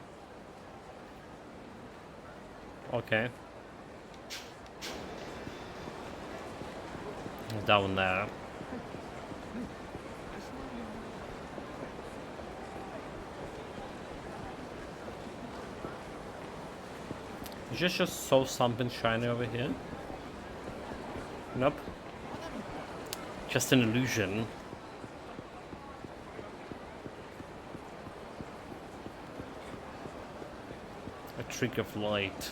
Okay. Down there. Did you just saw something shiny over here? Nope. Just an illusion. A streak of light.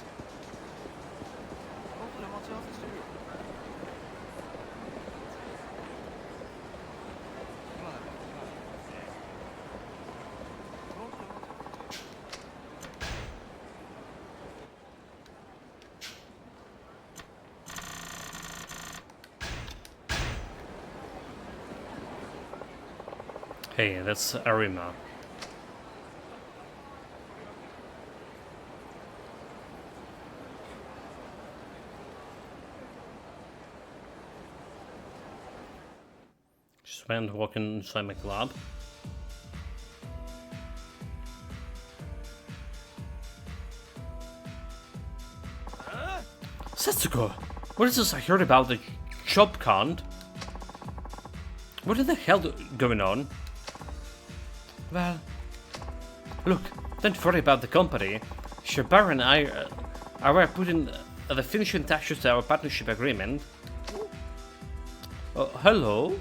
Hey, that's Arima. Just went walking inside my club. Setsuko! What is this I heard about the job count? What in the hell going on? Well, look, don't worry about the company. Shibara and I are putting the finishing touches to our partnership agreement. Hello?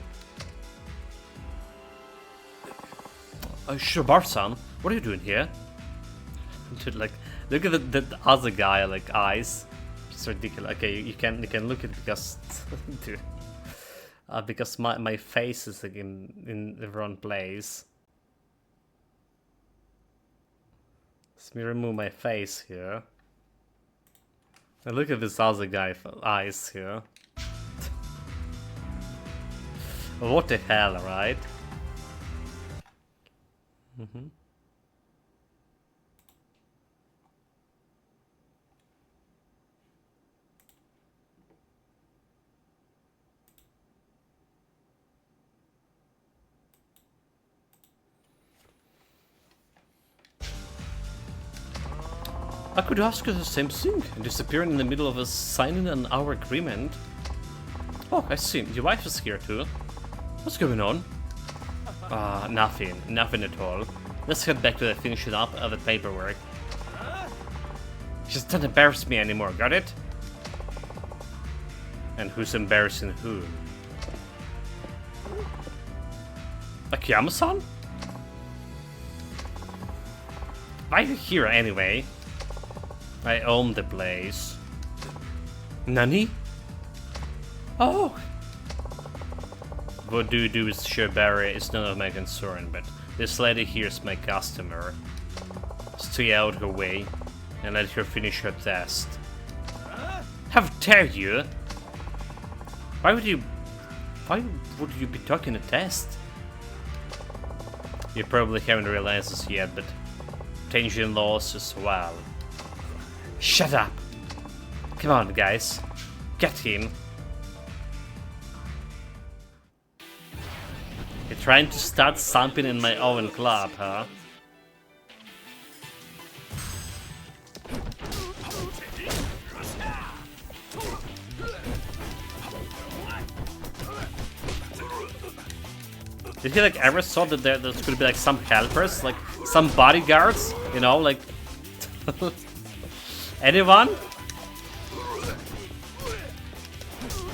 Shibara-san, what are you doing here? Dude, like, look at the other guy, like, eyes. It's ridiculous. Okay, you can look at it because, dude, because my face is like in the wrong place. Let me remove my face here. And look at this other guy eyes here. What the hell, right? I could ask you the same thing, disappearing in the middle of us signing our agreement. Oh, I see. Your wife is here too. What's going on? Nothing at all. Let's head back to the finishing up of the paperwork. Just don't embarrass me anymore, got it? And who's embarrassing who? Akiyama-san? Why are you here anyway? I own the place. Nani? Oh! What do you do with Shibari is none of my concern, but this lady here is my customer. Stay out her way and let her finish her test. How dare you? Why would you be talking a test? You probably haven't realized this yet, but changing laws as well. Shut up! Come on, guys. Get him. You're trying to start something in my own club, huh? Did he like ever saw that there's gonna be like some helpers, like some bodyguards, you know, like anyone?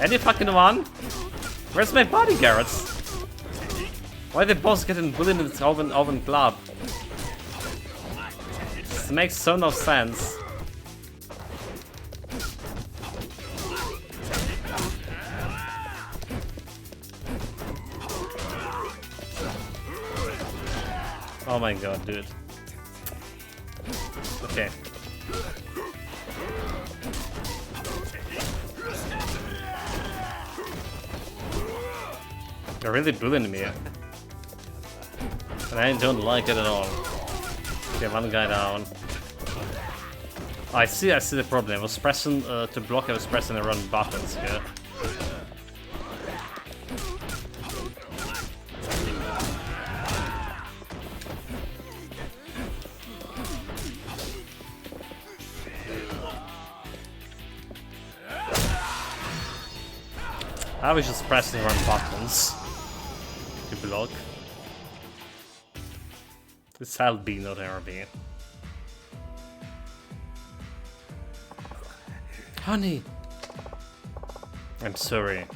Any fucking one? Where's my bodyguards? Why are the boss getting bullied in this oven club? This makes so no sense. Oh my god, dude. Okay. They're really bullying me. And I don't like it at all. Okay, one guy down. Oh, I see the problem. I was pressing to block, I was pressing the wrong buttons here. I was just pressing the wrong buttons to block. It's LB, not RB. Honey! I'm sorry.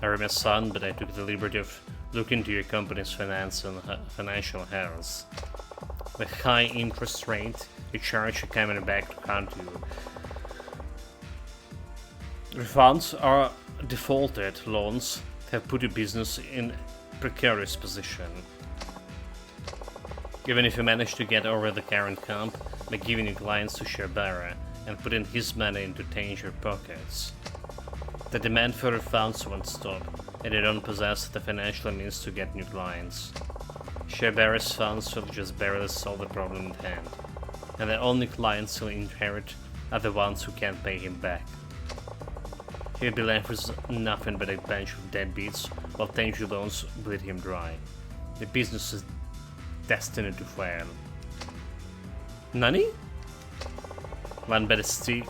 I'm a son, but I took the liberty of looking into your company's financial health. The high interest rate You charge your camera back to count you. Refunds are defaulted loans that have put your business in a precarious position. Even if you manage to get over the current comp by giving your clients to Sherbera and putting his money into danger pockets. The demand for refunds won't stop, and they don't possess the financial means to get new clients. Sherbera's funds will just barely solve the problem at hand, and the only clients he'll inherit are the ones who can't pay him back. He'll be left with nothing but a bunch of deadbeats while danger loans bleed him dry. The business is destined to fail. Nani? One bad stick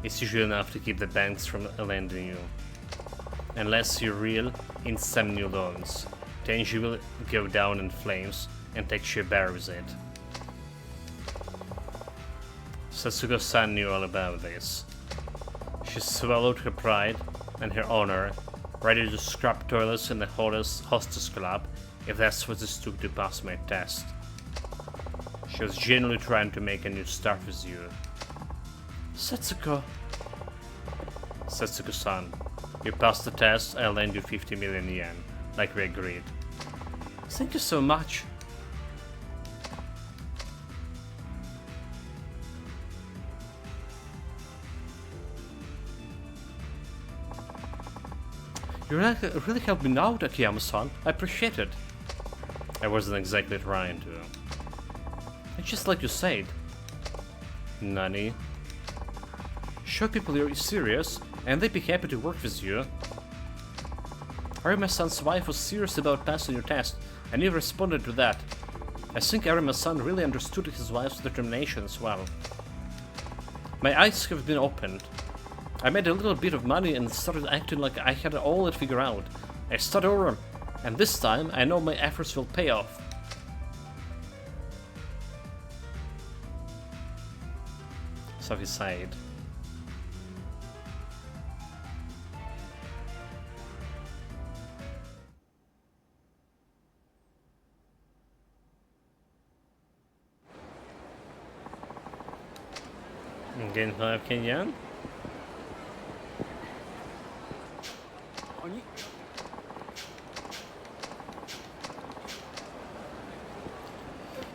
is usually enough to keep the banks from lending you. Unless you're real insane new loans, danger will go down in flames and take Sherbera with it. Satsuko-san knew all about this. She swallowed her pride and her honor, ready to scrub toilets in the hostess club if that's what it took to pass my test. She was genuinely trying to make a new start with you. Satsuko. Satsuko-san, you passed the test, I'll lend you 50 million yen, like we agreed. Thank you so much. You really helped me out, Akiyama-san. I appreciate it. I wasn't exactly trying to. It's just like you said. Nani? Show people you're serious, and they'd be happy to work with you. Arima-san's wife was serious about passing your test, and you responded to that. I think Arima-san really understood his wife's determination as well. My eyes have been opened. I made a little bit of money and started acting like I had it all figured out. I started over, and this time I know my efforts will pay off. So he sighed. Gain 5k yen?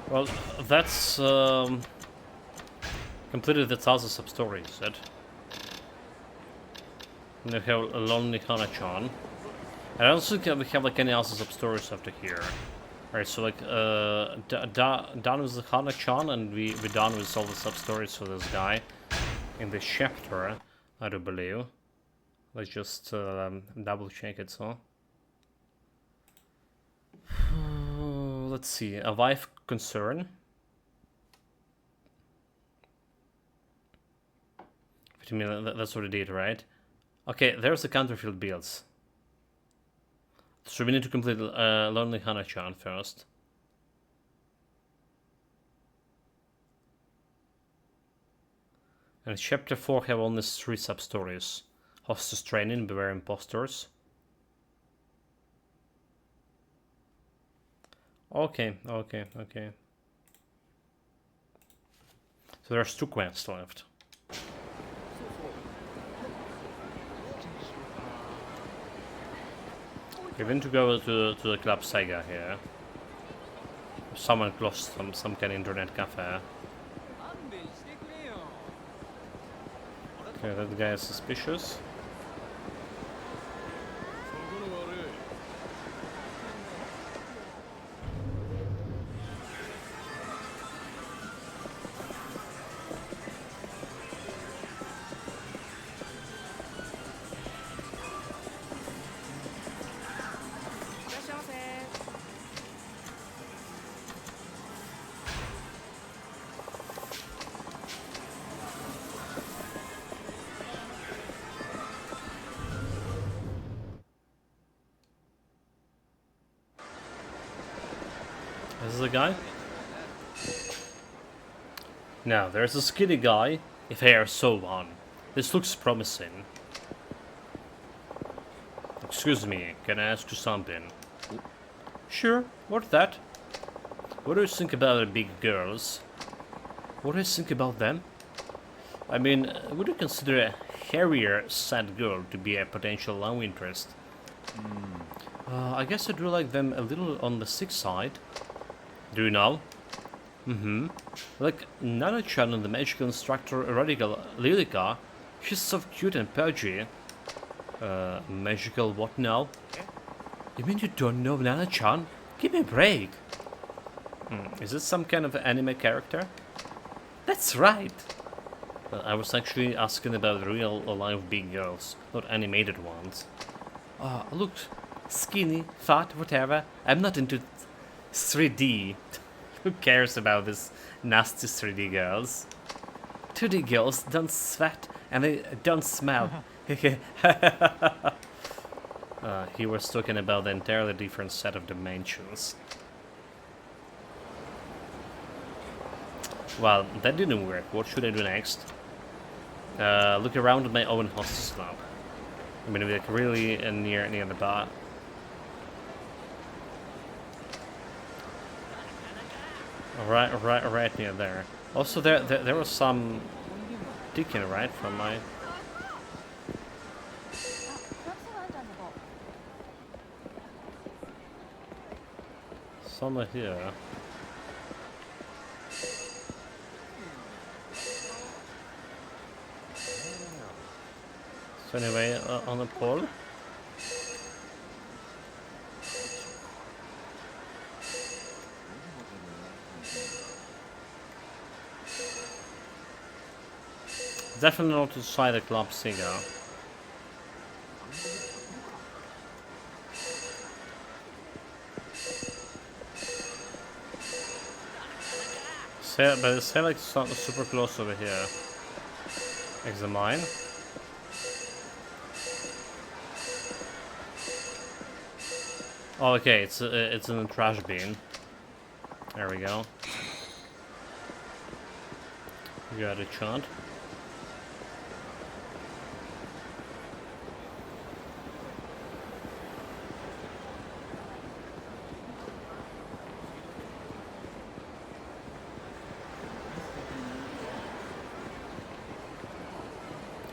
Well, that's completed the thousand sub-story, is it? And we have a Lonely Hana-chan. I don't think we have like any other sub-stories after here. Alright, so like done with the Hana-chan, and we're done with all the sub-stories for this guy in this chapter, I do believe. Let's just double check it, so. Let's see, a wife concern. What do you mean? That's what it did, right? Okay, there's the counterfeit bills. So we need to complete Lonely Hana-chan first. And chapter 4 have only 3 sub-stories. Hostess training, beware impostors. Okay. So there's 2 quests left. We need to go to the Club Sega here. Someone closed some kind of internet cafe. Okay, that guy is suspicious. This is the guy? Now, there's a skinny guy, if hair so on. This looks promising. Excuse me, can I ask you something? Sure, what's that? What do you think about the big girls? What do you think about them? I mean, would you consider a hairier, sad girl to be a potential love interest? I guess I do like them a little on the sick side. Do you know? Mm-hmm. Like Nana-chan and the magical instructor Radical Lilica. She's so cute and pudgy. Magical what now? You mean you don't know Nana-chan? Give me a break. Is this some kind of anime character? That's right. I was actually asking about real live big girls, not animated ones. Look, skinny, fat, whatever. I'm not into 3D. Who cares about this nasty 3D girls? 2D girls don't sweat and they don't smell. He was talking about the entirely different set of dimensions. Well, that didn't work. What should I do next? Look around at my own hostess club. I'm gonna be like really near the bar. Right near there. Also, there was some ticking, right, from my. Somewhere here. So anyway, on the pole. Definitely not inside the club singer. But it's like super close over here. Examine. Oh, okay, it's in the trash bin. There we go. You got a chant.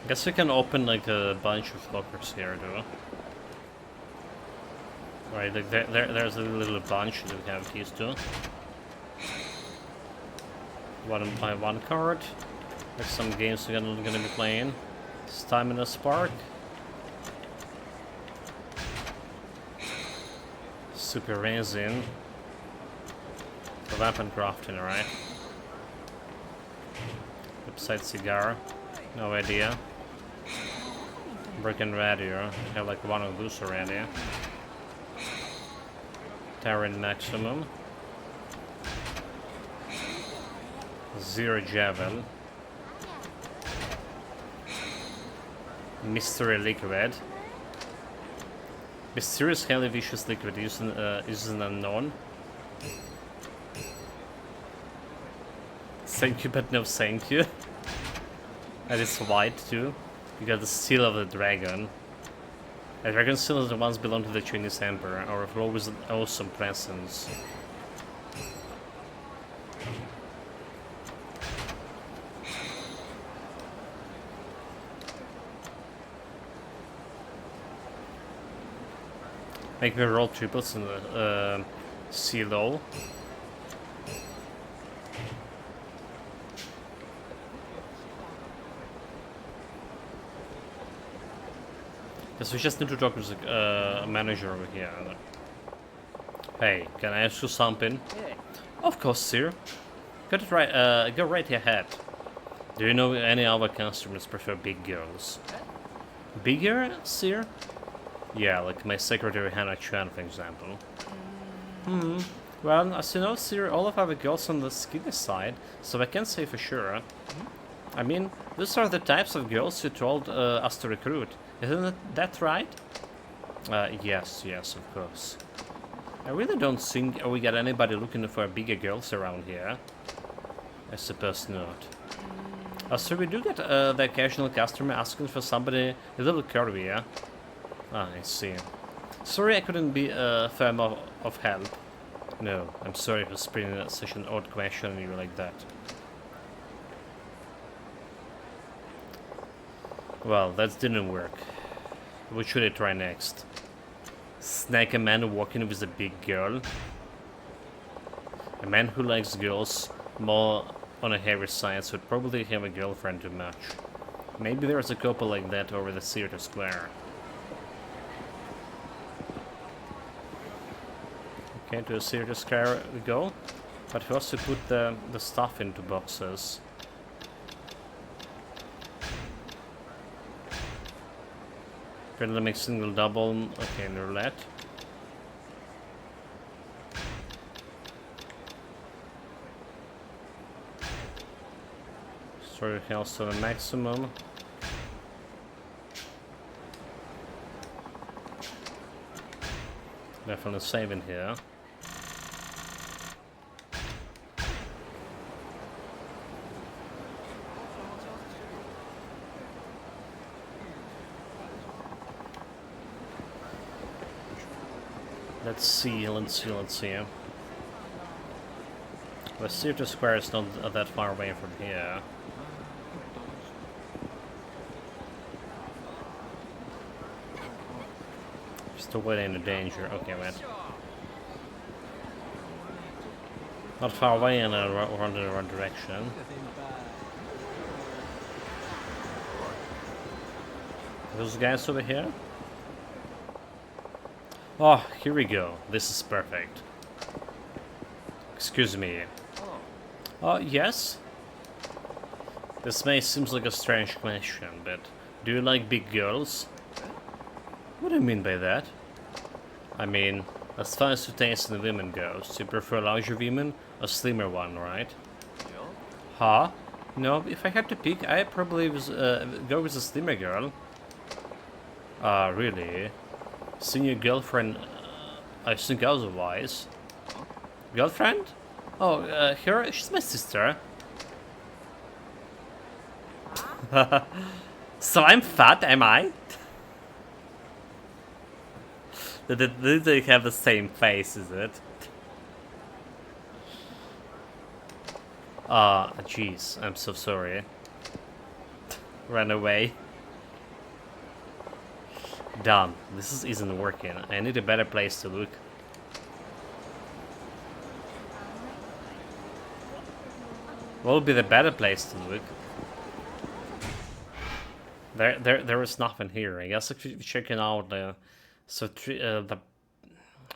Guess we can open like a bunch of lockers here, though. Right, like there's a little bunch that we have keys to. One by one card. There's some games we're gonna be playing. Stamina Spark. Super Resin. For weapon crafting, right? Website cigar. No idea. Brick and radio. I have like one of those already. Terran maximum. Zero Javel. Mystery liquid. Mysterious highly vicious liquid is an unknown. Thank you, but no thank you. And it's white too. You got the seal of the dragon. The dragon seals once belonged to the Chinese emperor, or always an awesome presence. Make me roll triples in the CLO. Guess we just need to talk with the manager over here. Hey, can I ask you something? Of course, sir. Go right ahead. Do you know any other customers prefer big girls? Bigger, sir? Yeah, like my secretary Hannah Chan, for example. Well, as you know, sir, all of our girls on the skinny side, so I can't say for sure. I mean, these are the types of girls you told us to recruit. Isn't that right? Yes, of course. I really don't think we got anybody looking for bigger girls around here. I suppose not. So we do get the occasional customer asking for somebody a little curvier. Ah, I see. Sorry I couldn't be a firm of help. No, I'm sorry for springing such an odd question on you like that. Well, that didn't work. What should I try next? Snag a man walking with a big girl? A man who likes girls more on a hairy side would probably have a girlfriend to match. Maybe there's a couple like that over the theater square. Okay, to the theater square we go. But first to put the stuff into boxes. Gonna make single double. Okay, roulette. Story health to the maximum. Definitely saving here. Let's see. The theater square is not that far away from here. Still waiting in danger. Okay, wait. Not far away and run in the wrong direction. Those guys over here? Oh, here we go. This is perfect. Excuse me. Oh, yes? This may seem like a strange question, but do you like big girls? What do you mean by that? I mean, as far as your taste in women goes, you prefer a larger woman or slimmer one, right? Huh? No, if I had to pick, I'd probably go with a slimmer girl. Really? Seeing your girlfriend, I think otherwise. Girlfriend? Oh, her? She's my sister. So I'm fat, am I? Did they have the same face, is it? Jeez, I'm so sorry. Ran away. Damn, this isn't working. I need a better place to look. What would be the better place to look? There is nothing here. I guess I should be checking out the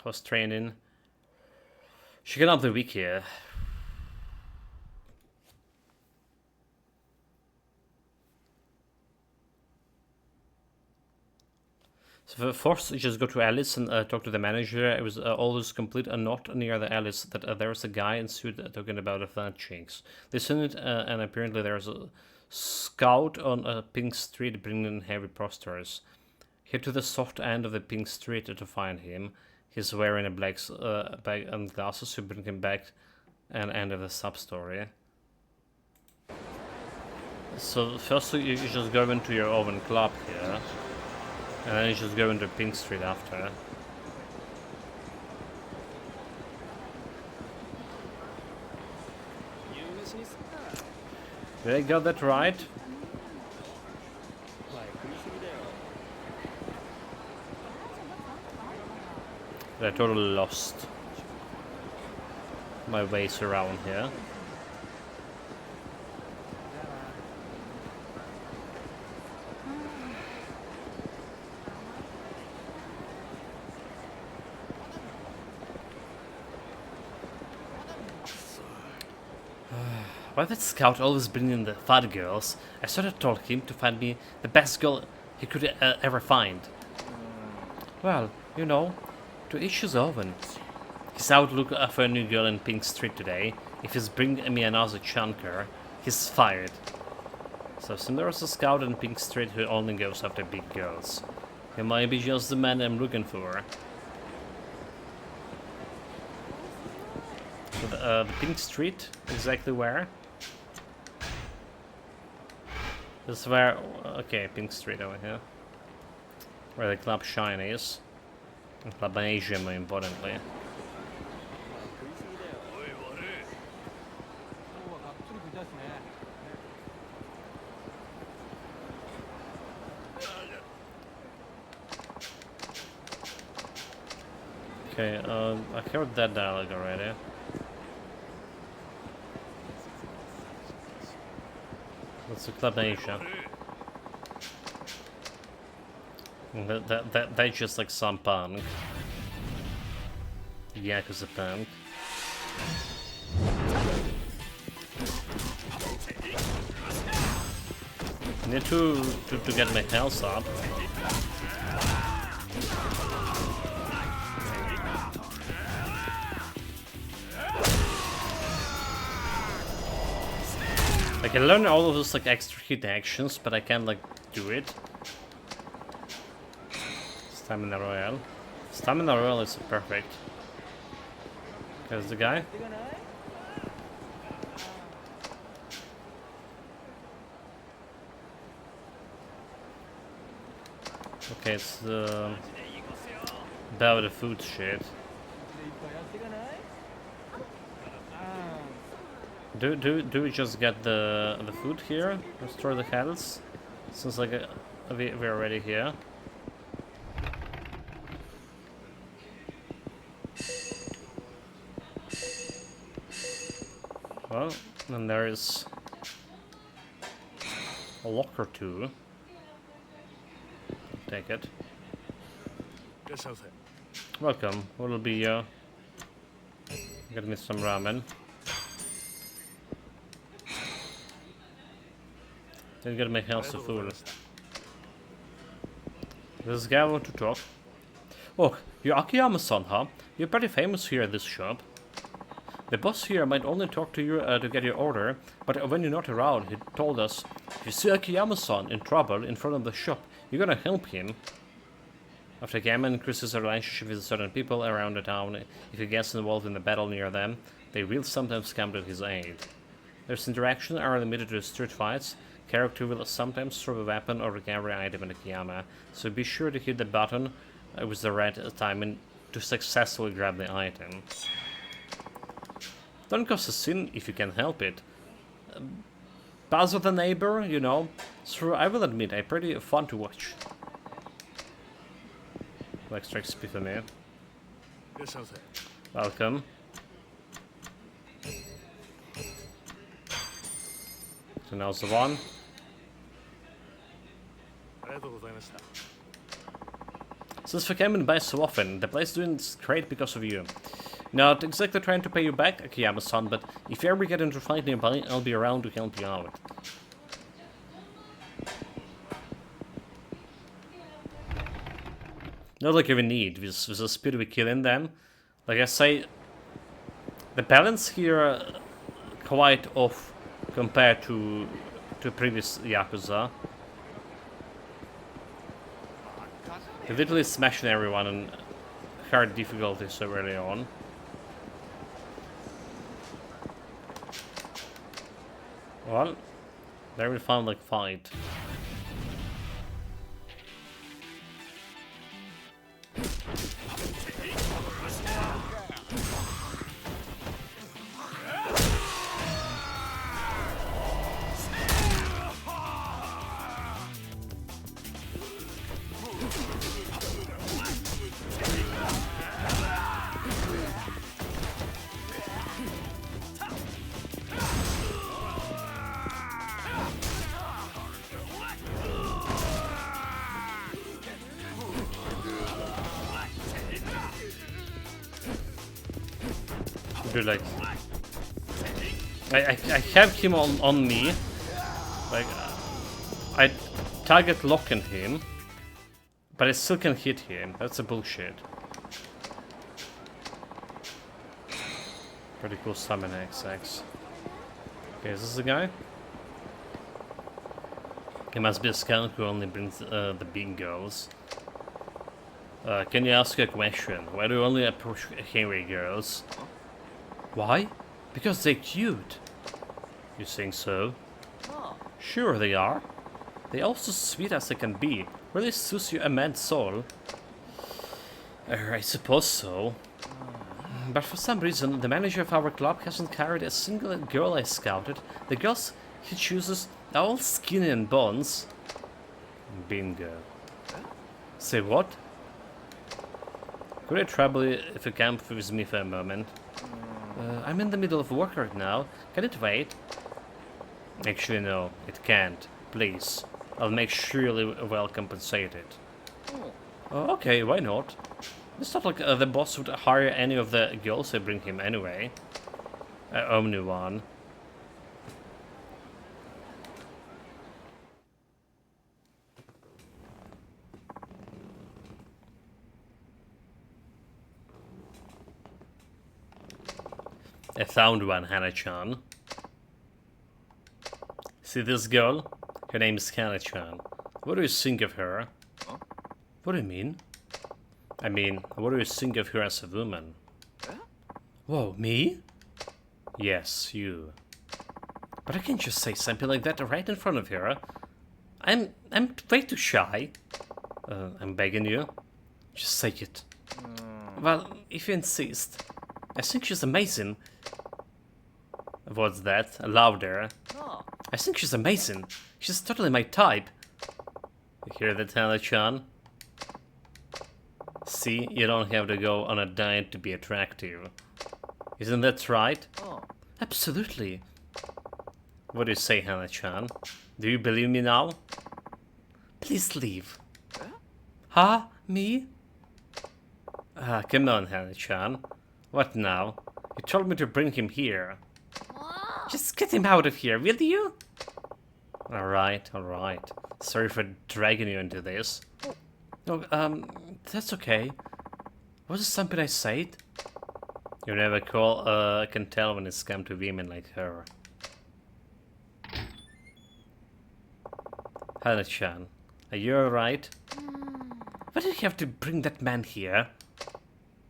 host training. Checking out the wiki. So first, you just go to Alice and talk to the manager. It was always complete a note near the Alice that there was a guy in suit talking about a fat chinks. They seen it, and apparently there's a scout on a pink street bringing in heavy posters. Head to the soft end of the pink street to find him. He's wearing a black bag and glasses, so bring him back and end of the sub-story. So first you just go into your own club here. And then you just go into Pink Street after. Did I got that right? I totally lost my ways around here. Why did Scout always bring in the fat girls? I sort of told him to find me the best girl he could ever find. Well, you know, to each his own. He's out looking for a new girl in Pink Street today. If he's bringing me another chunker, he's fired. So there's a Scout in Pink Street who only goes after big girls. He might be just the man I'm looking for. So the Pink Street, exactly where? This is where, okay, Pink Street over here. Where the Club Shine is. And Club Asia, more importantly. Okay, I heard that dialogue already. That's a Club Asia. That's just like some punk. Yakuza punk. Need to get my health up. I can learn all of those like extra hit actions, but I can't like do it. Stamina Royale. Stamina Royale is perfect. There's the guy. Okay, it's the about the food shit. Do we just get the food here? Restore the health? Seems like we're already here. Well, then there is a locker too. Take it. Welcome. What'll be get me some ramen. Didn't get my health full. This guy want to talk. Oh, you're Akiyama-san, huh? You're pretty famous here at this shop. The boss here might only talk to you to get your order, but when you're not around, he told us, if you see Akiyama-san in trouble in front of the shop, you're gonna help him. After a game increases a relationship with certain people around the town, if he gets involved in a battle near them, they will sometimes come to his aid. Their interactions are limited to street fights. Character will sometimes throw a weapon or recover an item in Akiyama, so be sure to hit the button with the right timing to successfully grab the item. Don't cause a scene if you can help it. Buzz with a neighbor, you know. So I will admit, I'm pretty fun to watch. Extra XP for me. Welcome. So now's the one. Since we came in by so often, the place is doing great because of you. Not exactly trying to pay you back, Akiyama-san, but if you ever get into a fight nearby, I'll be around to help you out. Not like even need, with the speed we kill in them. Like I say, the balance here quite off compared to previous Yakuza. They literally smashing everyone in hard difficulty so early on. Well, there we found like fight. Do like I have him on me, like I target locking him, but I still can hit him. That's a bullshit. Pretty cool summon XX. Okay, is this the guy? He must be a scout who only brings the big girls. Can you ask a question? Why do you only approach hairy girls? Why? Because they're cute. You think so? Sure they are. They're also sweet as they can be. Really suits your immense soul. I suppose so. But for some reason, the manager of our club hasn't carried a single girl I scouted. The girls he chooses are all skinny and bones. Bingo. Say what? Would it trouble you if you camp with me for a moment? I'm in the middle of work right now. Can it wait? Actually, no, it can't. Please. I'll make sure you're well compensated. Okay, why not? It's not like the boss would hire any of the girls I bring him anyway. Only one. I found one, Hana-chan. See this girl? Her name is Hana-chan. What do you think of her? Huh? What do you mean? I mean, what do you think of her as a woman? Whoa, me? Yes, you. But I can't just say something like that right in front of her. I'm way too shy. I'm begging you. Just say it. Well, if you insist. I think she's amazing. What's that? Louder. Oh. I think she's amazing. She's totally my type. You hear that, Hana-chan? See, you don't have to go on a diet to be attractive. Isn't that right? Oh. Absolutely. What do you say, Hana-chan? Do you believe me now? Please leave. Huh? Me? Come on, Hana-chan. What now? You told me to bring him here. Whoa. Just get him out of here, will you? Alright, alright. Sorry for dragging you into this. No, that's okay. Was it something I said? You never can tell when it's come to women like her. Hana-chan, are you alright? Why did you have to bring that man here?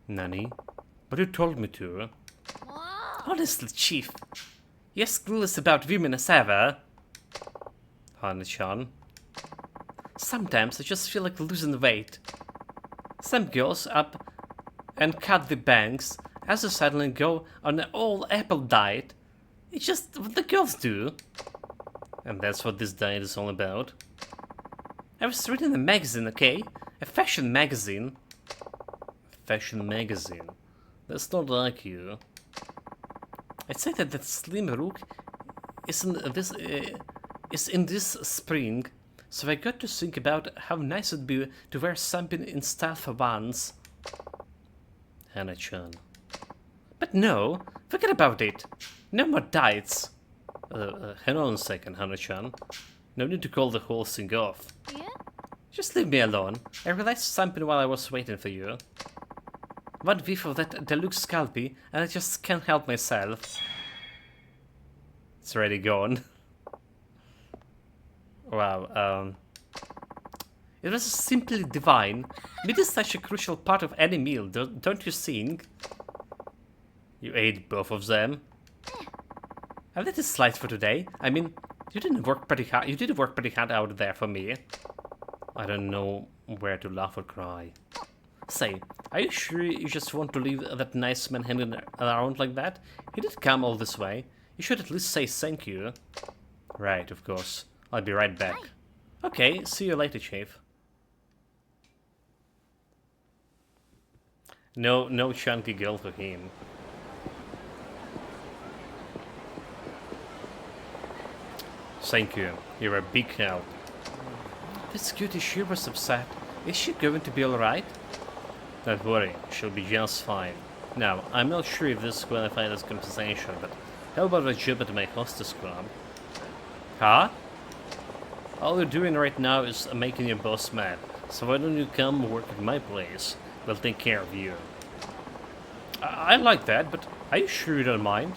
Nani? But you told me to. Whoa. Honestly, Chief, you're as clueless about women as ever. Hana-chan. Sometimes I just feel like losing weight. Some girls up and cut the bangs, as I suddenly go on an all-apple diet. It's just what the girls do. And that's what this diet is all about. I was reading a magazine, okay? A fashion magazine. Fashion magazine. That's not like you. I'd say that Slim Rook is in this spring, so I got to think about how nice it'd be to wear something in style for once. Hana-chan. But no, forget about it. No more diets. Hang on a second, Hana-chan. No need to call the whole thing off. Yeah? Just leave me alone. I realized something while I was waiting for you. One whiff of that deluxe scalpy, and I just can't help myself. It's already gone. Wow, it was simply divine. Meat is such a crucial part of any meal, don't you think? You ate both of them? I'll let it slide for today. I mean, you did work pretty hard out there for me. I don't know where to laugh or cry. Say, are you sure you just want to leave that nice man hanging around like that? He did come all this way. You should at least say thank you. Right, of course. I'll be right back. Okay, see you later, Chief. No chunky girl for him. Thank you. You're a big help. This cutie sure was upset. Is she going to be alright? Don't worry, she'll be just fine. Now, I'm not sure if this qualifies as compensation, but how about a job at my hostess club? Huh? All you're doing right now is making your boss mad, so why don't you come work at my place? We'll take care of you. I like that, but are you sure you don't mind?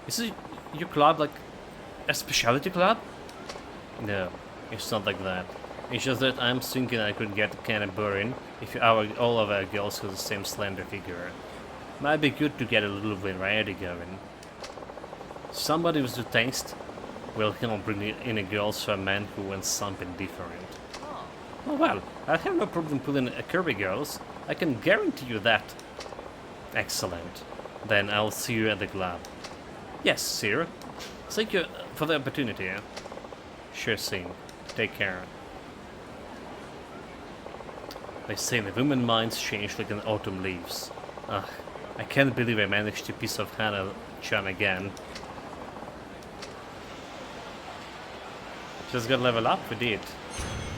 Is it your club like a specialty club? No, it's not like that. It's just that I'm thinking I could get kind of boring if all of our girls have the same slender figure. Might be good to get a little variety going. Somebody with the taste will help bring in a girl to a man who wants something different. Oh well, I have no problem pulling a curvy girls. I can guarantee you that. Excellent. Then I'll see you at the club. Yes, sir. Thank you for the opportunity. Sure thing. Take care. They say the women minds change like an autumn leaves. Ugh, I can't believe I managed to piece of Hannah-chan again. Just gotta level up, we did.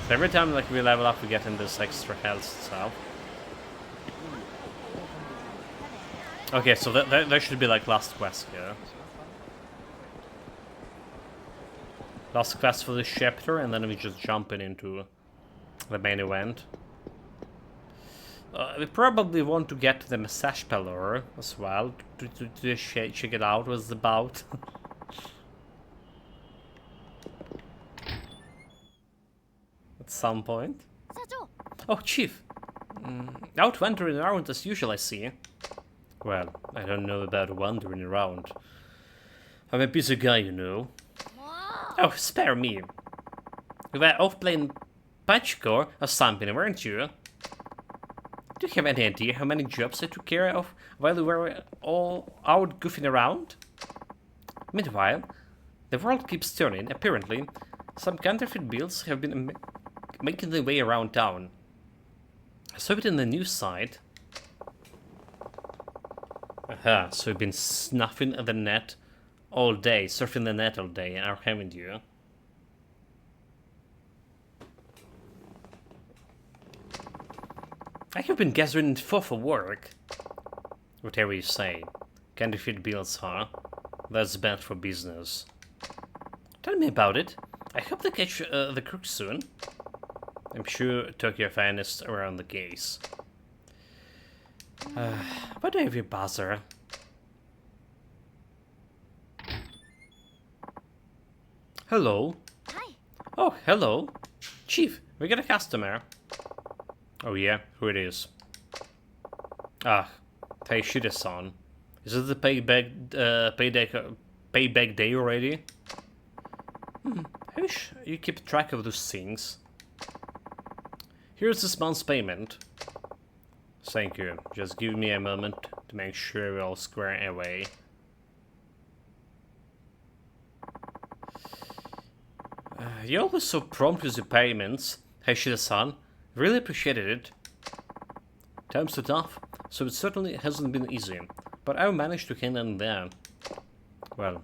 So every time like we level up we get in this extra health stuff. Okay, so that should be like last quest here. Last quest for this chapter, and then we just jump into the main event. We probably want to get the massage parlor as well to check it out what it's about. At some point. Oh, Chief! Out wandering around as usual, I see. Well, I don't know about wandering around. I'm a busy guy, you know. Oh, spare me. You were off playing Pachko or something, weren't you? Do you have any idea how many jobs I took care of while we were all out goofing around? Meanwhile, the world keeps turning. Apparently, some counterfeit bills have been making their way around town. I saw it in the news site. Aha, so you've been snuffing at the net all day, surfing the net all day, haven't you? I have been gathering info for work. Whatever you say. Counterfeit bills, huh? That's bad for business. Tell me about it. I hope they catch the crook soon. I'm sure Tokyo finest around the case. Why do I even bother? Hello. Hi. Oh, hello. Chief, we got a customer. Oh yeah, who it is? Ah, Taishida-san. Is it the payback day already? I wish you keep track of those things. Here's this month's payment. Thank you. Just give me a moment to make sure we're all square away. You're always so prompt with your payments, Taishida-san. Really appreciated it. Times are tough, so it certainly hasn't been easy, but I managed to hang in there. Well,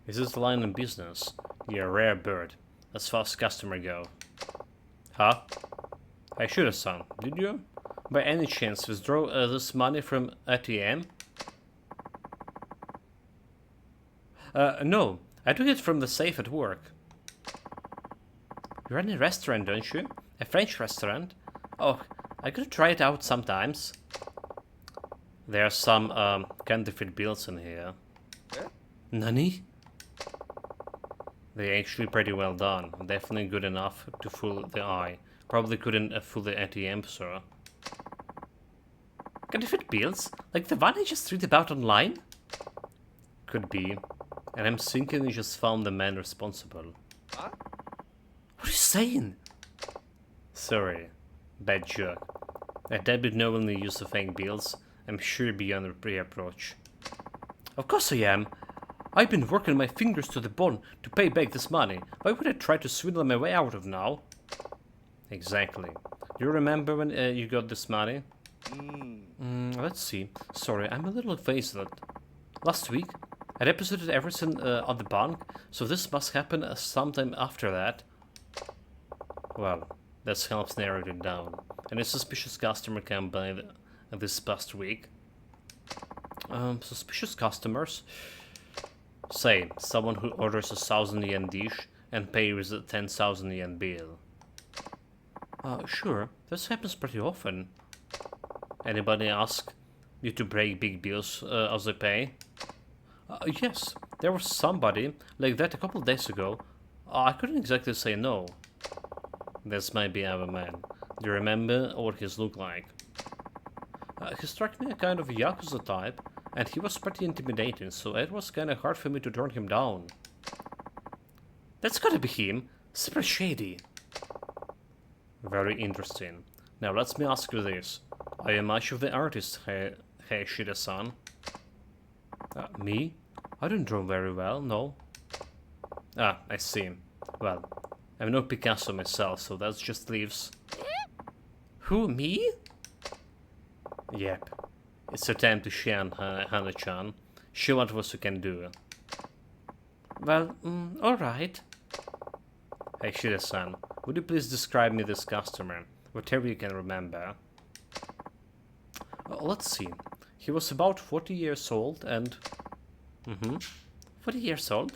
this is the line in business. You're a rare bird, as far as customers go. Huh? I should have son. Did you, by any chance, withdraw this money from ATM? No. I took it from the safe at work. You run a restaurant, don't you? A French restaurant? Oh, I could try it out sometimes. There are some counterfeit bills in here. Nani? They're actually pretty well done. Definitely good enough to fool the eye. Probably couldn't fool the ATM, sir. Counterfeit bills? Like the one I just read about online? Could be. And I'm thinking we just found the man responsible. Huh? What are you saying? Sorry. Bad joke. A debit knowingly use of fake bills. I'm sure beyond reapproach. Of course I am. I've been working my fingers to the bone to pay back this money. Why would I try to swindle my way out of now? Exactly. Do you remember when you got this money? Let's see. Sorry, I'm a little phased. Last week, I deposited everything on the bank, so this must happen sometime after that. Well, that helps narrow it down. Any suspicious customer came by this past week? Suspicious customers? Say, someone who orders a 1,000 yen dish and pays a 10,000 yen bill. Sure, this happens pretty often. Anybody ask you to break big bills as they pay? Yes, there was somebody like that a couple days ago. I couldn't exactly say no. This might be our man. Do you remember what he looked like? He struck me a kind of Yakuza type, and he was pretty intimidating, so it was kinda hard for me to turn him down. That's gotta be him. Super shady. Very interesting. Now let me ask you this. Are you much of the artist, Shida-san? Me? I don't draw very well, no. Ah, I see. Well, I'm no Picasso myself, so that just leaves... Who, me? Yep. It's your time to shine, Hana-chan. Show what else you can do. Well, alright. Hey, Shida-san, would you please describe me this customer? Whatever you can remember. Let's see. He was about 40 years old and... 40 years old?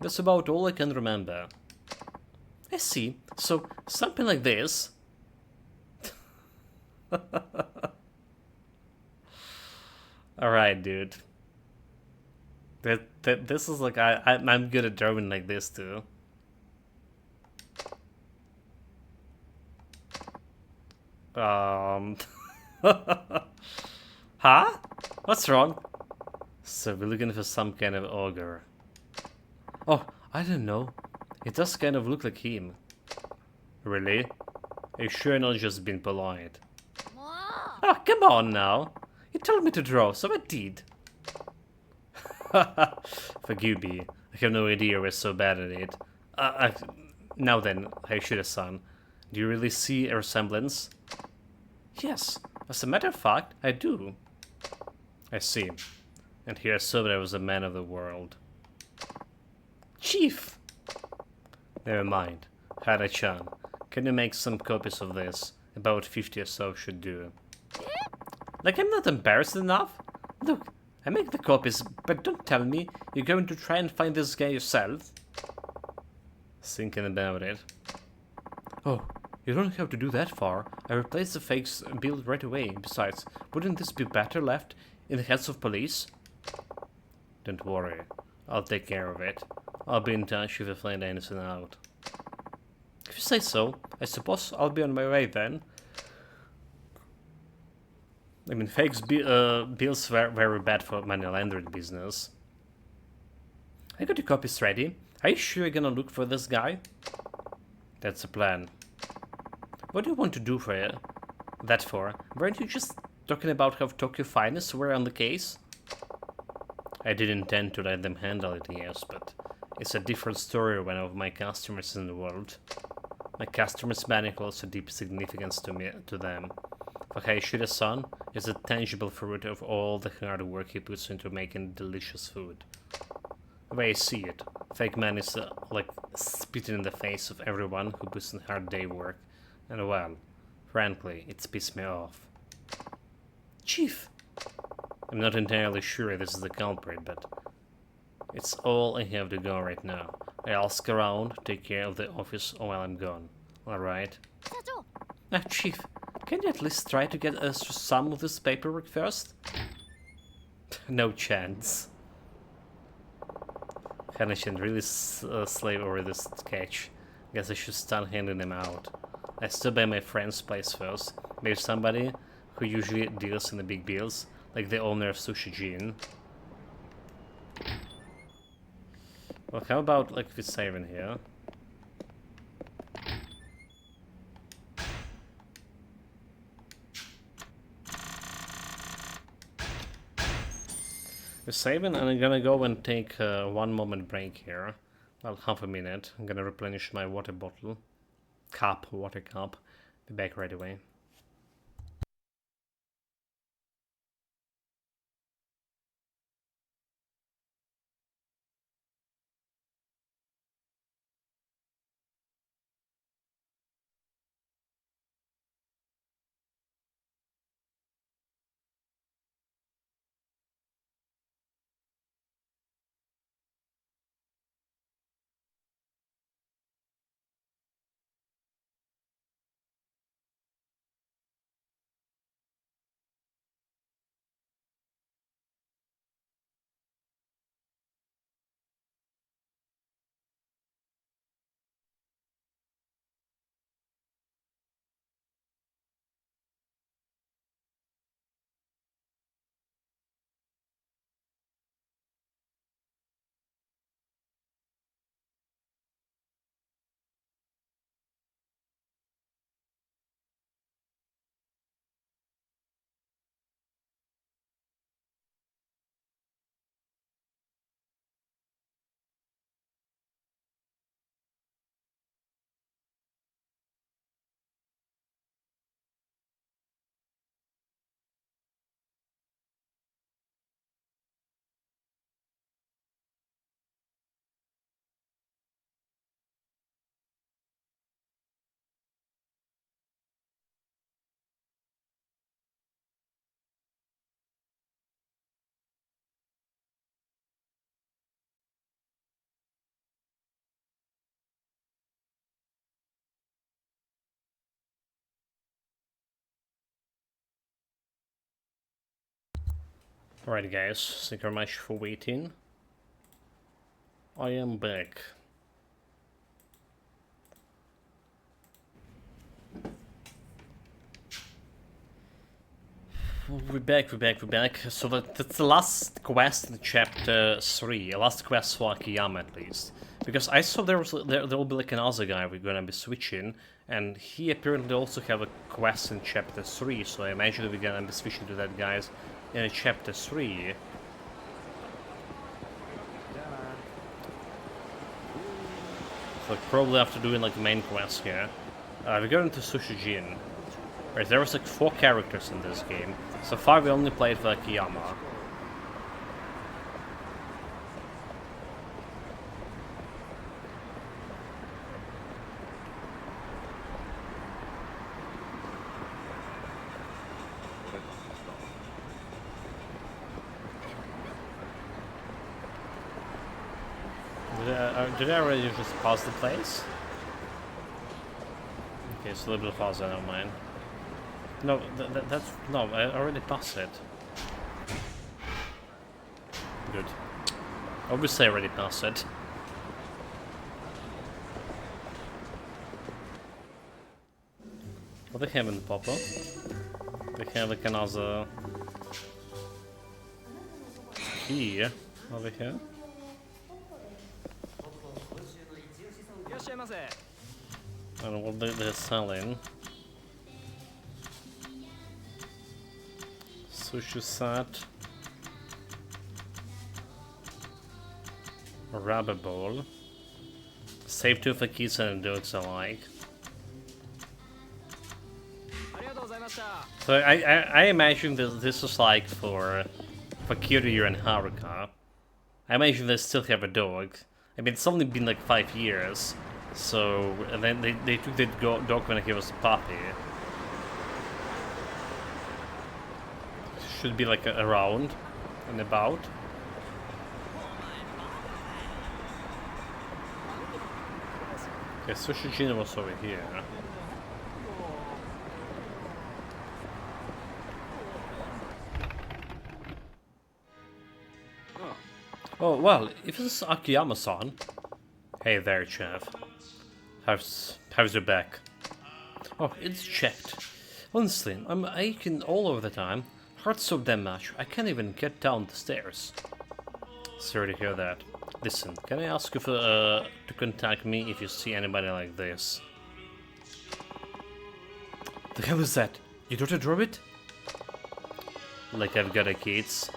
That's about all I can remember. I see. So, something like this. Alright, dude. This is like... I'm good at drawing like this, too. Huh? What's wrong? So we're looking for some kind of ogre. Oh, I don't know. It does kind of look like him. Really? Are you sure not just being polite? Wow. Oh, come on now. You told me to draw, so I did. Forgive me. I have no idea we're so bad at it. Now then, Hayashida-san, do you really see a resemblance? Yes, as a matter of fact, I do. I see. And here I saw that I was a man of the world. Chief! Never mind. Hana-chan, can you make some copies of this? About 50 or so should do. Like I'm not embarrassed enough? Look, I make the copies, but don't tell me you're going to try and find this guy yourself. Thinking about it. Oh, you don't have to do that far. I replaced the fakes build right away. Besides, wouldn't this be better left in the hands of police? Don't worry. I'll take care of it. I'll be in touch if I find anything out. If you say so, I suppose I'll be on my way then. I mean, fakes bills were very bad for money laundering business. I got your copies ready. Are you sure you're gonna look for this guy? That's the plan. What do you want to do for it? That for? Weren't you just talking about how Tokyo Finest were on the case? I didn't intend to let them handle it, yes, but it's a different story when one of my customers is in the world. My customer's manic holds a deep significance to them. For Hayashida-san is a tangible fruit of all the hard work he puts into making delicious food. The way I see it, fake man is like spitting in the face of everyone who puts in hard day work, and well, frankly, it's pissed me off. Chief! I'm not entirely sure this is the culprit, but it's all I have to go right now. I'll ask around, take care of the office while I'm gone. Alright? Chief, can you at least try to get us some of this paperwork first? No chance. Hana-chan really slave over this sketch. Guess I should start handing them out. I stop by my friend's place first. Maybe somebody who usually deals in the big bills, like the owner of Sushi Jin. Well, how about like we save in here? We're saving, and I'm gonna go and take a 1 moment break here. Well, half a minute. I'm gonna replenish my water bottle. Water cup. Be back right away. Alright guys, thank you very much for waiting. I am back. We're back. So that's the last quest in chapter 3. Last quest for Akiyama at least. Because I saw there will be like another guy we're gonna be switching, and he apparently also have a quest in chapter 3, so I imagine we're gonna be switching to that guys in chapter 3. So probably after doing like the main quest here. We're going to Sushijin. Right, there was like 4 characters in this game. So far we only played with Akiyama. Did I already just pause the place? Okay, it's a little bit faster, never mind. No, that's... No, I already passed it. Good. Obviously I already passed it. What do they have in the pop-up? They have like another... key over here. I don't know what they're selling. Sushi set. A rubber ball. Save two for keys and dogs alike. So I imagine that this is like for Kiryu and Haruka. I imagine they still have a dog. I mean, it's only been like 5 years. So, and then they took the dog when he was a puppy. Should be like around and about. Okay, Sushijin was over here. Oh, well, if this is Akiyama-san. Hey there, chef. How's your back? Oh, it's checked. Honestly, I'm aching all over the time. Hurts so damn much, I can't even get down the stairs. Sorry to hear that. Listen, can I ask you to contact me if you see anybody like this? The hell is that? You don't drop it? Like I've got a kids.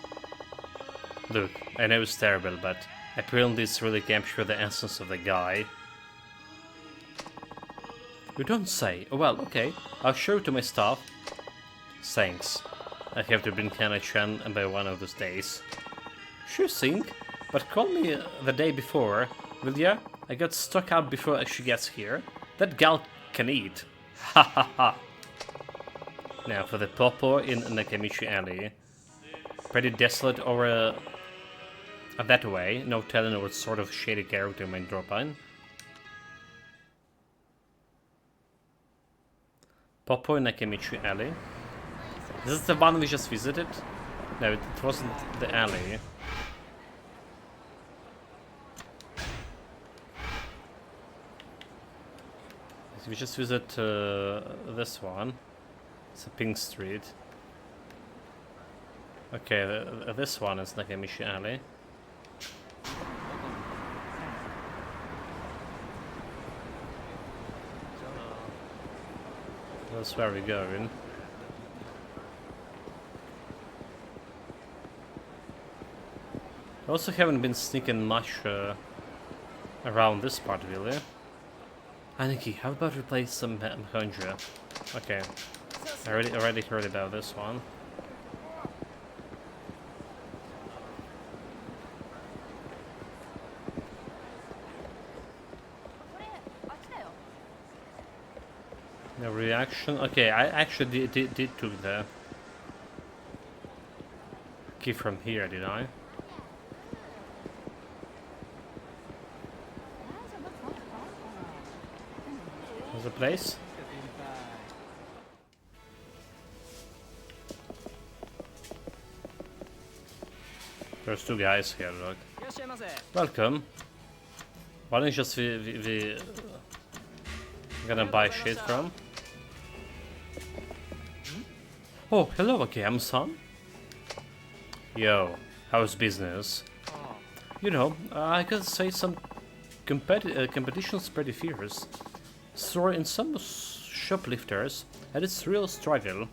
Look, I know it's terrible, but apparently it's really captured the essence of the guy. You don't say. Oh, well, okay. I'll show it to my staff. Thanks. I have to bring Hana-chan by one of those days. Sure thing, but call me the day before, will ya? I got stuck out before she gets here. That gal can eat. Ha ha ha. Now for the Popo in Nakamichi Alley. Pretty desolate or that way. No telling what sort of shady character might drop in. Popo in Nakamichi Alley. Is this the one we just visited? No, it wasn't the alley. We just visit this one. It's a pink street. Okay, this one is Nakamichi Alley. That's where we're going. I also haven't been sneaking much around this part, really. Aniki, how about we play some Mahondra? Okay, I already heard about this one. No reaction. Okay, I actually did took the key from here, did I? There's a place. There's two guys here, look. Welcome. Why don't you just we gonna buy shit from? Oh, hello again, son. Yo, how's business? You know, I gotta say some competition's pretty fierce. So in some shoplifters, and it's real struggle.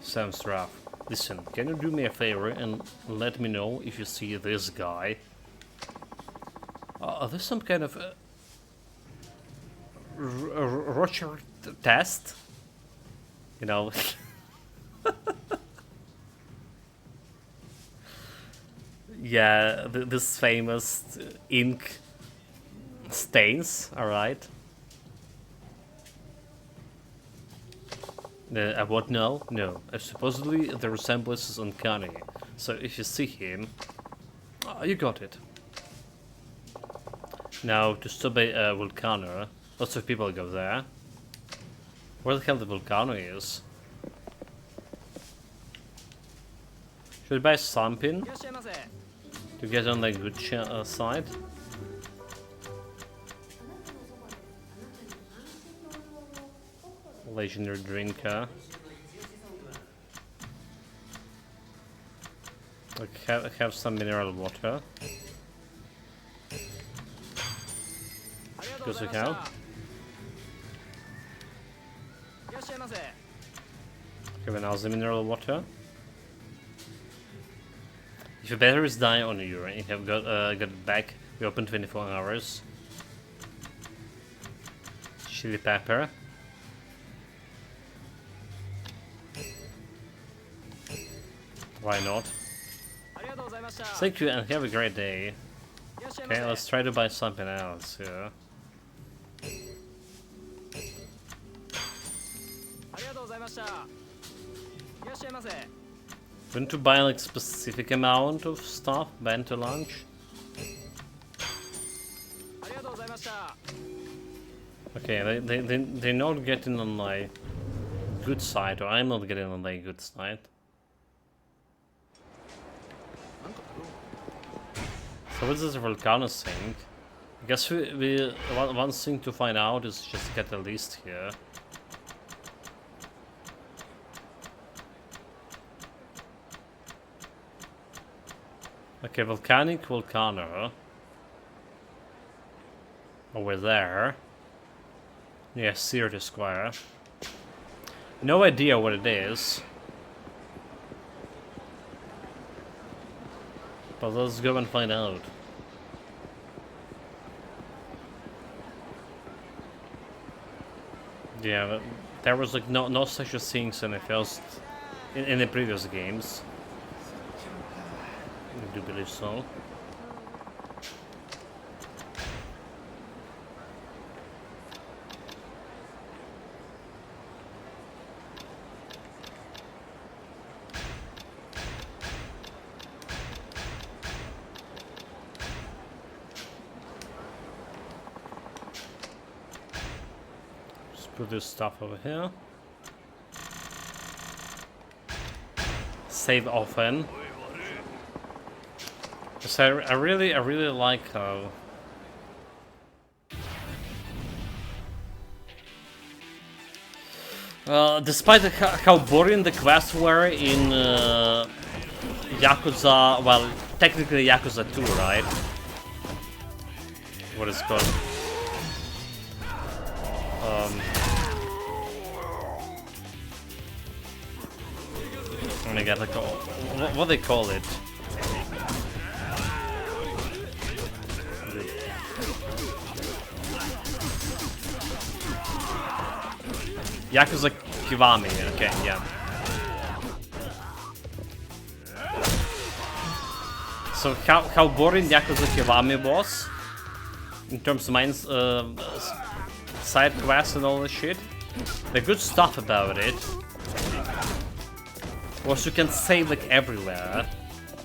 Sounds rough. Listen, can you do me a favor and let me know if you see this guy? Are there some kind of Roger test? You know. Yeah, this famous ink stains, alright. What? No? No. Supposedly the resemblance is uncanny. So if you see him, you got it. Now, to stop a volcano, lots of people go there. Where the hell the volcano is? Should I buy something to get on the good side? Legendary drinker. Have some mineral water. Because we can. Have another mineral water. If your batteries die on you and you have got it back, we open 24 hours. Chili pepper. Why not? Thank you and have a great day. Okay, let's try to buy something else here. Wouldn't to buy like specific amount of stuff banned to lunch? Okay, they're not getting on my good side, or I'm not getting on my good side. So what's this volcano thing? I guess one thing to find out is just get a list here. Okay, volcanic volcano. Over there. Yeah, Sierra Square. No idea what it is. But let's go and find out. Yeah, there was like no such a things in the first in the previous games. I do believe so. Put this stuff over here. Save often. So I really like how despite how boring the quests were in Yakuza, well, technically Yakuza 2, right? What is it called? I'm gonna get like what they call it. Yakuza Kiwami, okay, yeah. So how boring Yakuza Kiwami was in terms of mines, side quests and all this shit. The good stuff about it was you can save like everywhere,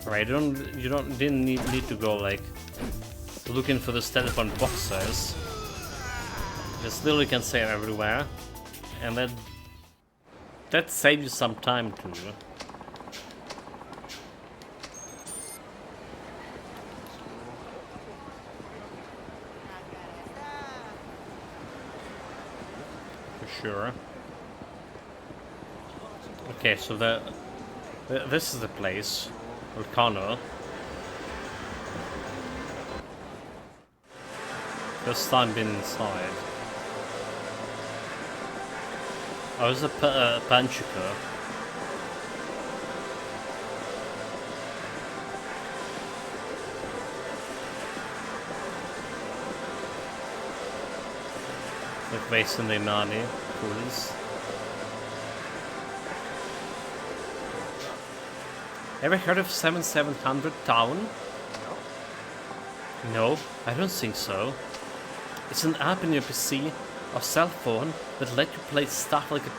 right? You didn't need to go like looking for the telephone boxes. Just literally can save everywhere, and that saves you some time too. for sure. Okay, so this is the place. Volcano. First time been inside. Oh, it's a Panchika. Like wasting the money, fools. Ever heard of 7700 Town? No, I don't think so. It's an app in your PC or cell phone that let you play stuff like a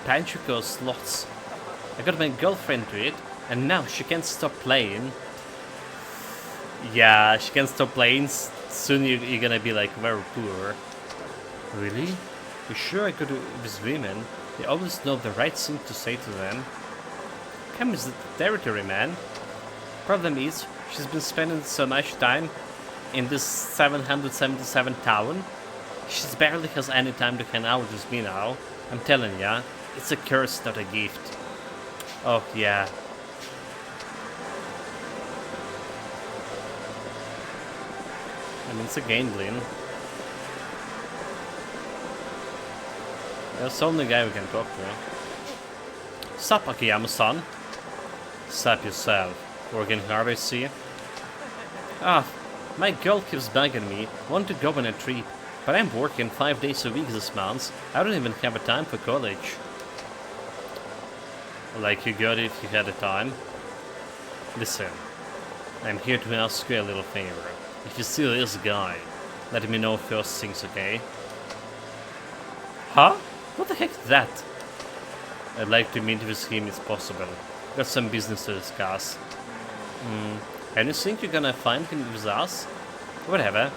Panchiko slots. I got my girlfriend to it, and now she can't stop playing. Yeah, she can't stop playing. Soon you're gonna be like very poor. Really? You sure I could with women? They always know the right thing to say to them. Come is the territory, man. Problem is, she's been spending so much time in this 777 town. She barely has any time to hang out with me now. I'm telling ya, it's a curse, not a gift. Oh, yeah. I mean, it's a gambling. That's the only guy we can talk to. Sup, Akiyama-san? Sup yourself. Working hard, I see. Ah, my girl keeps begging me, want to go on a trip, but I'm working 5 days a week this month. I don't even have a time for college. Like you got it if you had the time. Listen, I'm here to ask you a little favor. If you see this guy, let me know first things, okay? Huh? What the heck is that? I'd like to meet with him if possible. Got some business to discuss. And you think you're gonna find him with us? Whatever.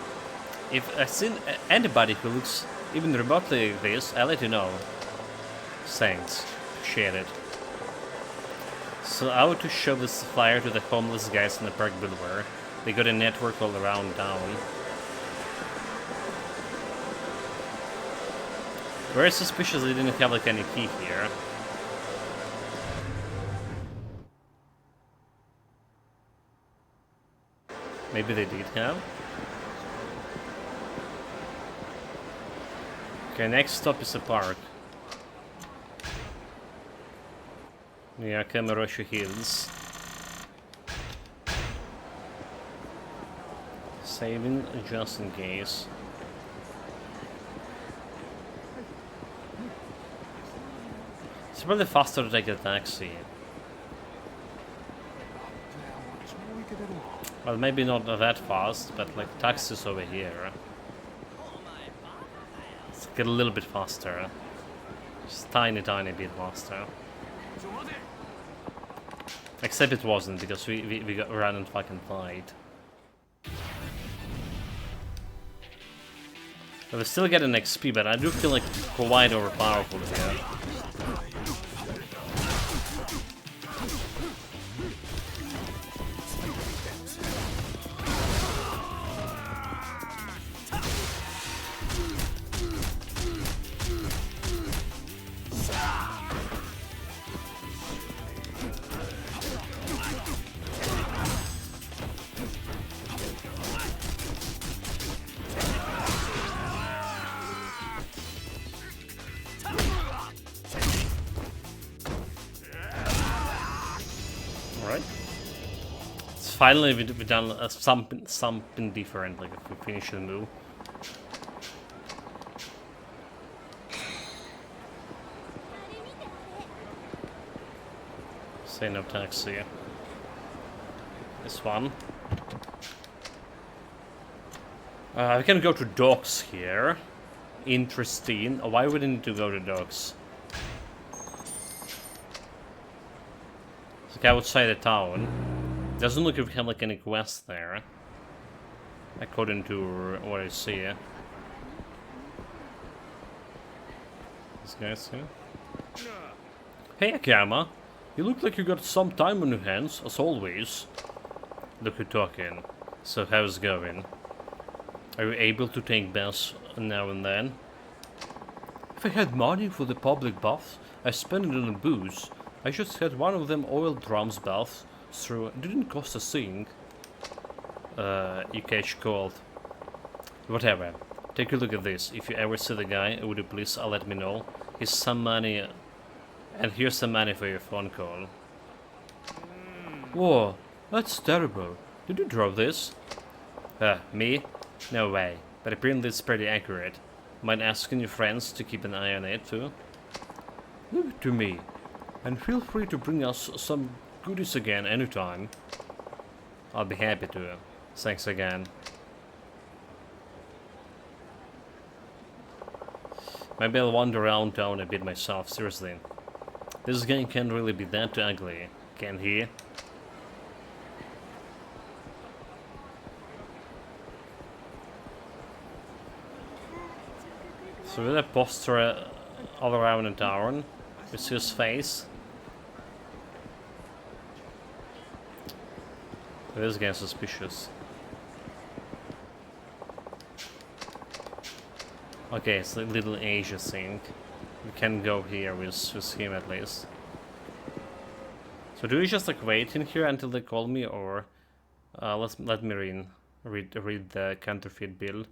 If I see anybody who looks even remotely like this, I'll let you know. Thanks. Appreciate it. So I want to show this flyer to the homeless guys in the Park Boulevard. They got a network all around town. Very suspicious they didn't have like any key here. Maybe they did have. Okay, next stop is a park. Yeah, Kamarosha Hills. Saving just in case. It's probably faster to take a taxi. Well, maybe not that fast, but like taxis over here. Let's get a little bit faster. Just tiny bit faster. Except it wasn't, because we got ran and fucking fight. But we still get an XP, but I do feel like quite overpowerful here. Finally, we've done something different, like if we finish the move. Say no taxi. This one. We can go to docks here. Interesting. Oh, why would we need to go to docks? It's like outside the town. Doesn't look like we have like any quests there, according to what I see. This guy's here. Hey Akiyama, you look like you got some time on your hands, as always. Look who's talking. So how's it going? Are you able to take baths now and then? If I had money for the public baths, I spent it on booze. I just had one of them oil drums baths through. It didn't cost a thing. You catch cold. Whatever. Take a look at this. If you ever see the guy, would you please let me know? Here's some money. And here's some money for your phone call. Whoa, that's terrible. Did you draw this? Me? No way. But apparently it's pretty accurate. Mind asking your friends to keep an eye on it too? Leave it to me. And feel free to bring us some goodies again anytime. I'll be happy to. Thanks again. Maybe I'll wander around town a bit myself, seriously. This game can't really be that ugly, can he? So with a poster all around the town, with his face. This guy's suspicious. Okay, it's a little Asia thing. We can go here with him at least. So do we just like wait in here until they call me, or let me read the counterfeit bill.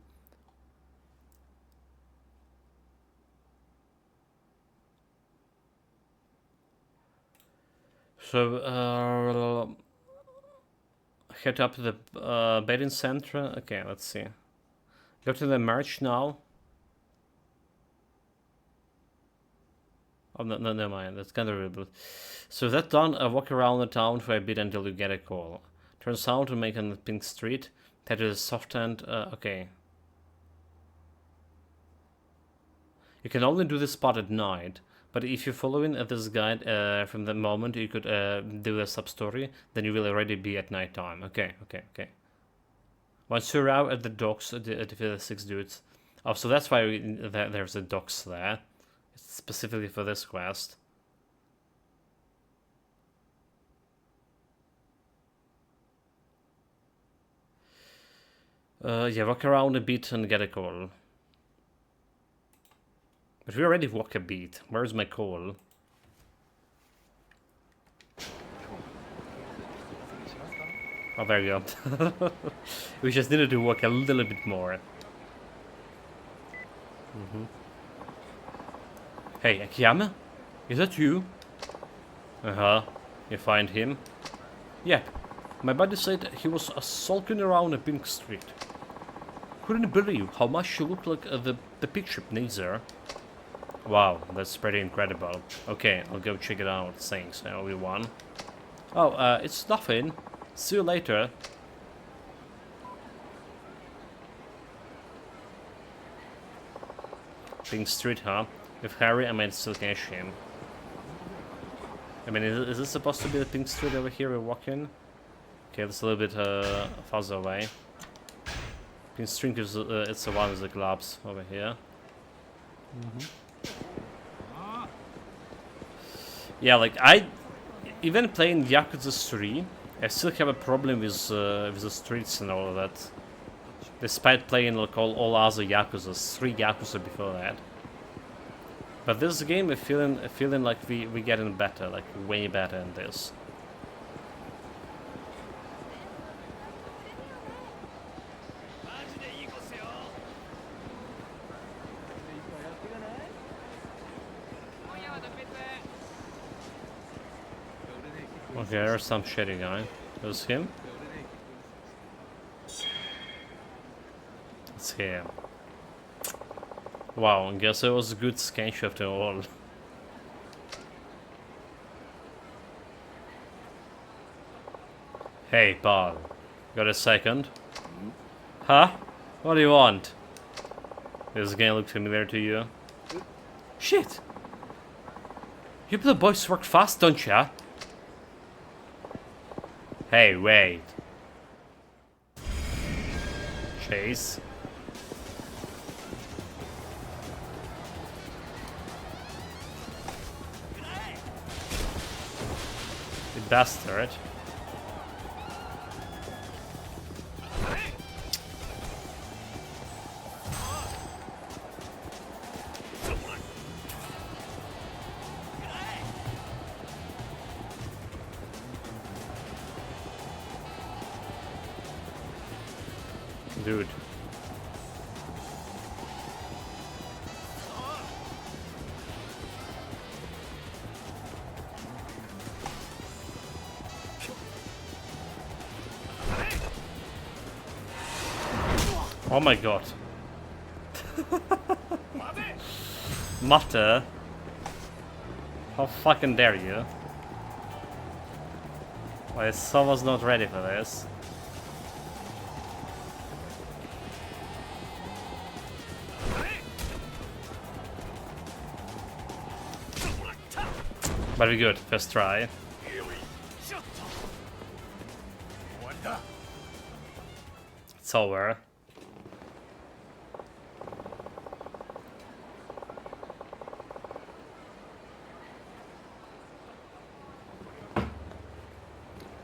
So head up to the betting center. Okay, let's see. Go to the merch now. Oh, no, never mind. That's kind of rude. So that done, walk around the town for a bit until you get a call. Turn south to make on the pink street. Head to the soft end. Okay. You can only do this spot at night, but if you follow in this guide from the moment you could do the sub-story, then you will already be at night time. Okay. Once you arrive at the docks, the 6 dudes. Oh, so that's why there's the docks there. Specifically for this quest. Yeah, walk around a bit and get a call. But we already walk a bit. Where's my call? Oh, there you go. We just needed to walk a little bit more. Hey, Akiyama? Is that you? Uh-huh. You find him? Yep. My buddy said he was sulking around a pink street. Couldn't believe how much you look like the picture neither. Wow, that's pretty incredible. Okay, I'll go check it out. Thanks, I owe you one. Oh, it's nothing. See you later. Pink street, huh? With Harry, I might still catch him. I mean, is this supposed to be the pink street over here we're walking? Okay, that's a little bit farther away. Pink street is it's the one with the gloves over here. Yeah, like even playing Yakuza 3, I still have a problem with the streets and all of that. Despite playing like all other Yakuzas, 3 Yakuza before that. But this game, I'm feeling like we getting better, like way better in this. Okay, there's some shitty guy. There's him. It's him. Wow, I guess it was a good sketch after all. Hey, Paul. Got a second? Huh? What do you want? Does this game look familiar to you? Shit! You the boys work fast, don't ya? Hey, wait. Chase. You bastard. Dude. Oh my god. Matte. How fucking dare you? Why, someone's not ready for this. But we're good, first try. It's over.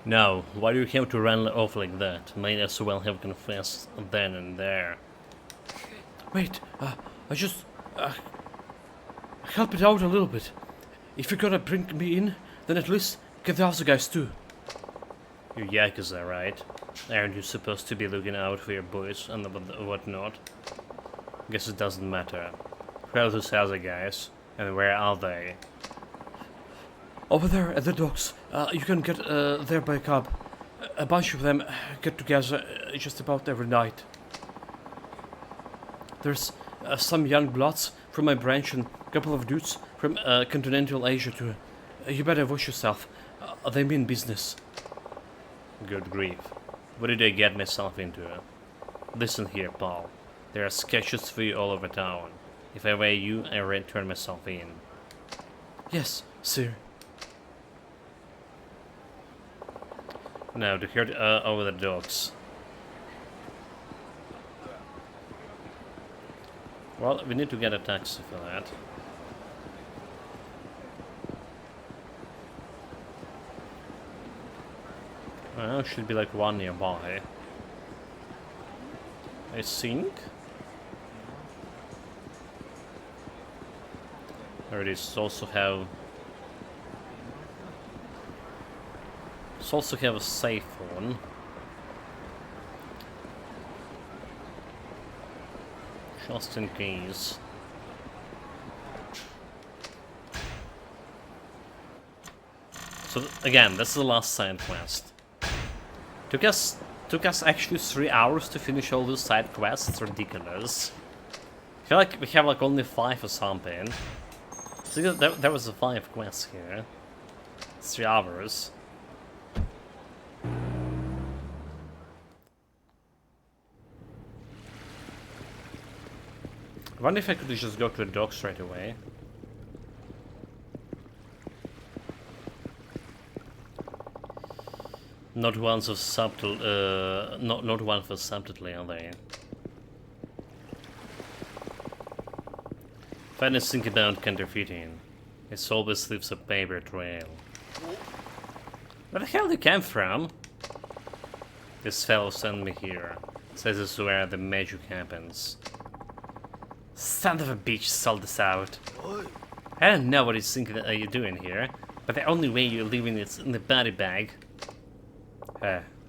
No, why do you have to run off like that? Might as well have confessed then and there. Wait, I just... help it out a little bit. If you're gonna bring me in, then at least get the other guys too. You're Yakuza, right? Aren't you supposed to be looking out for your boys and whatnot? Guess it doesn't matter. Who are those other guys? And where are they? Over there at the docks. You can get there by cab. A bunch of them get together just about every night. There's some young bloods from my branch and a couple of dudes from continental Asia too. You better watch yourself. They mean business. Good grief. What did I get myself into? Listen here, Paul. There are sketches for you all over town. If I were you, I'd turn myself in. Yes, sir. Now, to head over the docks. Well, we need to get a taxi for that. Well, should be like one nearby. I think. There it is. Also have a safe one. Just in case. So again, this is the last side quest. Took us actually 3 hours to finish all those side quests. It's ridiculous. I feel like we have like only 5 or something. So there was a 5 quests here. 3 hours. I wonder if I could just go to the dock straight away. Not one for subtle, not one for subtly, are they? Finally think about counterfeiting. It always leaves a paper trail. Where the hell you came from? This fellow sent me here. Says it's where the magic happens. Son of a bitch sold this out. I don't know what he's thinking you're doing here, but the only way you're leaving is in the body bag.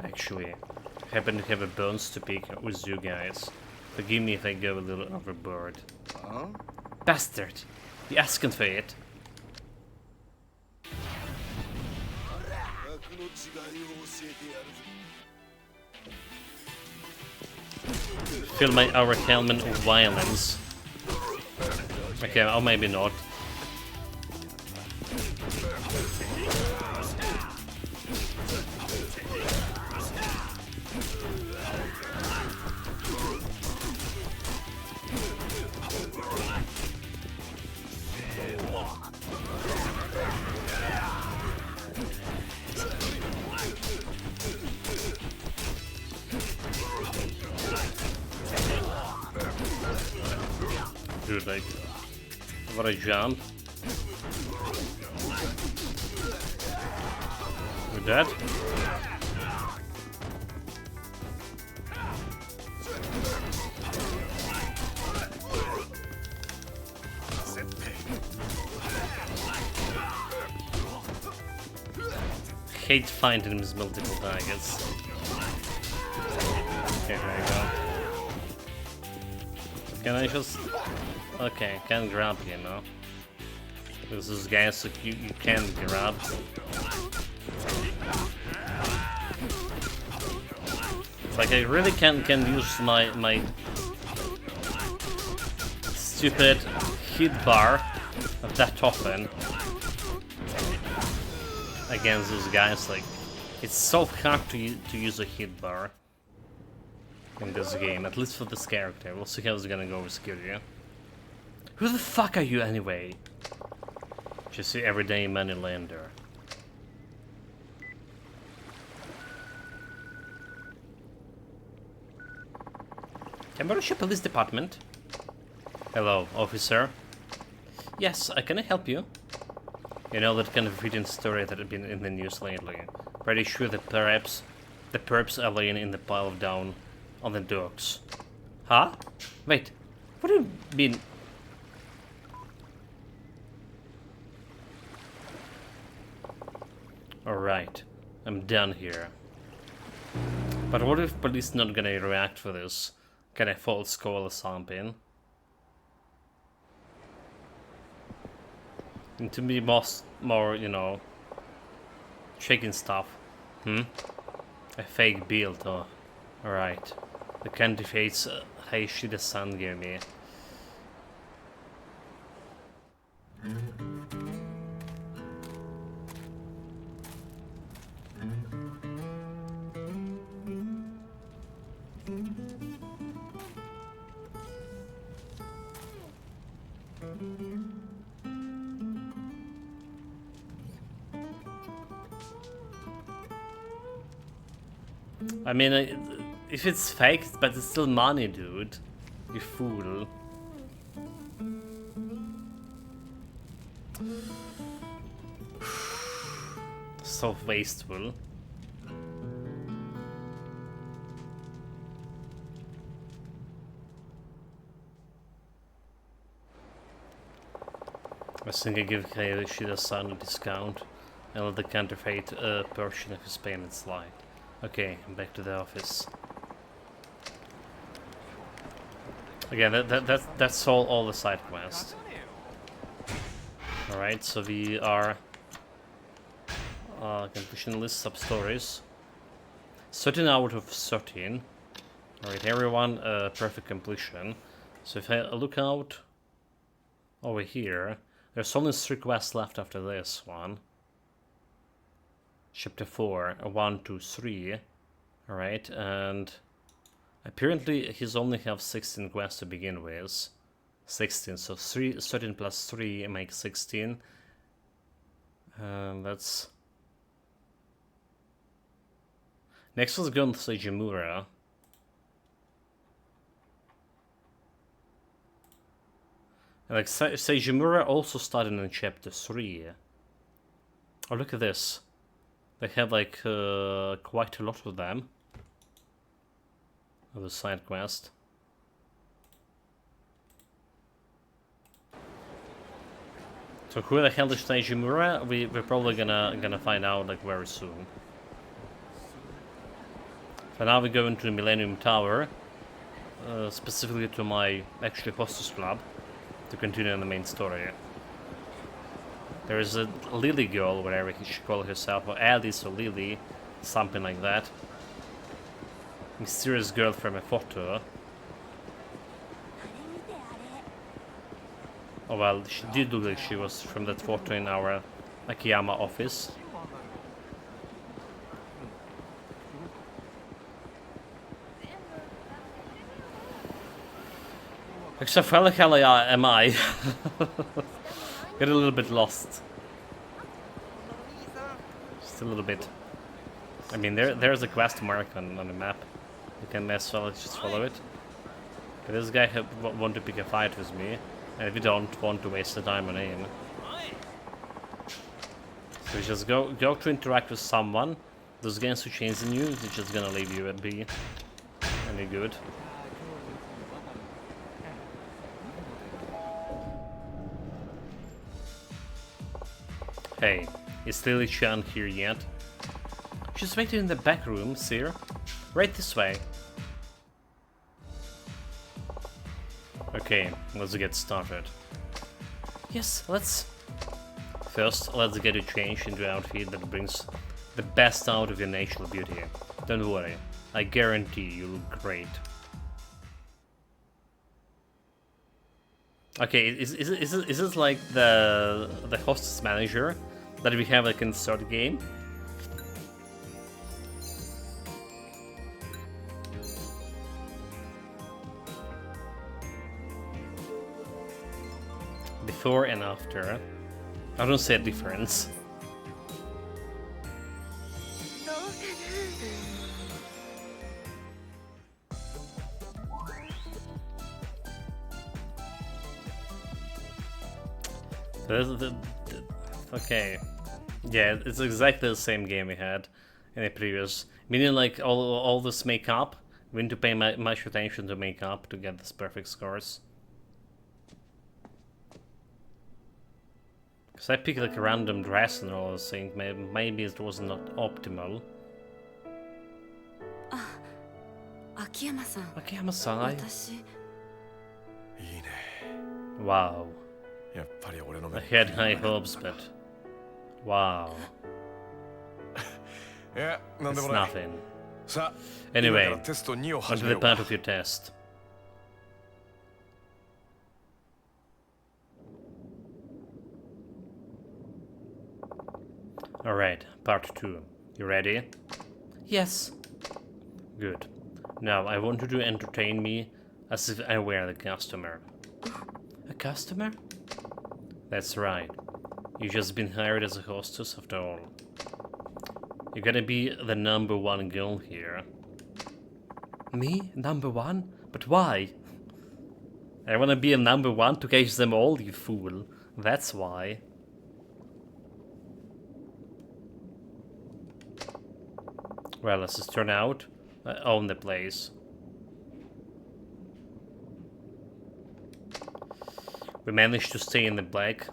Actually, I happen to have a bones to pick with you guys. Forgive me if I go a little overboard. Huh? Bastard! You asking for it? Feel my overwhelming of violence. Okay, or maybe not. Dude, like, what a jump. We're dead? Hate finding these multiple targets. Okay, there you go. Can I just... Okay, can't grab you now. This is guys that you can grab. Like I really can use my stupid hit bar that often against those guys. Like it's so hard to use a hit bar in this game, at least for this character. We'll see how it's gonna go with Kiryu. Who the fuck are you anyway? Just the everyday moneylender. Cambodia Police Department. Hello, officer. Yes, can I help you? You know that kind of hidden story that had been in the news lately. Pretty sure that perhaps the perps are laying in the pile down on the docks. Huh? Wait, what do you mean? Alright, I'm done here. But what if police not gonna react for this? Can I false call or something? And to be more, you know, shaking stuff. A fake build, oh. Alright. The candidates Heishi-san gave me. I mean, if it's fake, but it's still money, dude. You fool. So wasteful. I think I give Heishi-san a discount and let the counterfeit portion of his payment slide. Okay, I'm back to the office. Again, that's all the side quests. Alright, so we are completion list sub-stories. 13 out of 13. Alright, everyone, perfect completion. So if I look out over here, there's only 3 quests left after this one. Chapter 4, 1, 2, 3. Alright, and apparently he's only have 16 quests to begin with. 16, so 13 plus 3 makes 16. That's... Next was going to Seijimura. And like Seijimura also started in chapter 3. Oh, look at this. They have like quite a lot of them. Of the side quest. So who the hell is Seijimura? We're probably gonna find out like very soon. So now we go into the Millennium Tower, specifically to my actually hostess club, to continue in the main story. There is a Lily girl, whatever she calls herself, or Alice or Lily, something like that. Mysterious girl from a photo. Oh well, she did look like she was from that photo in our Akiyama office. Except where the hell am I? Get a little bit lost. Just a little bit. I mean, there's a quest mark on the map. You can as well just follow it. But this guy want to pick a fight with me, and we don't want to waste the time on him. So you just go to interact with someone. Those guys who chasing you, they're just gonna leave you and be any good. Hey, is Lily-chan here yet? She's waiting in the back room, sir. Right this way. Okay, let's get started. Yes, let's. First, let's get you changed into an outfit that brings the best out of your natural beauty. Don't worry, I guarantee you look great. Okay, is this like the hostess manager that we have like in the third game? Before and after. I don't see a difference. Okay. Yeah, it's exactly the same game we had in the previous. Meaning, like, all this makeup, we need to pay much attention to makeup to get this perfect scores. Because I picked like a random dress and all those things, maybe it was not optimal. Akiyama-san. Akiyama-san, 私 Wow. やっぱり俺の I 目 had high hopes, but wow, いや、なんで it's もない nothing. さあ、 Anyway, 今からテスト2を on 始 to め the ようか part of your test. Alright, part 2. You ready? yes. Good. Now, I want you to entertain me as if I were the customer. A customer? That's right. You've just been hired as a hostess after all. You're gonna be the #1 girl here. Me? Number one? But why? I wanna be a #1 to catch them all, you fool. That's why. Well, as it turned out, I own the place. We managed to stay in the black,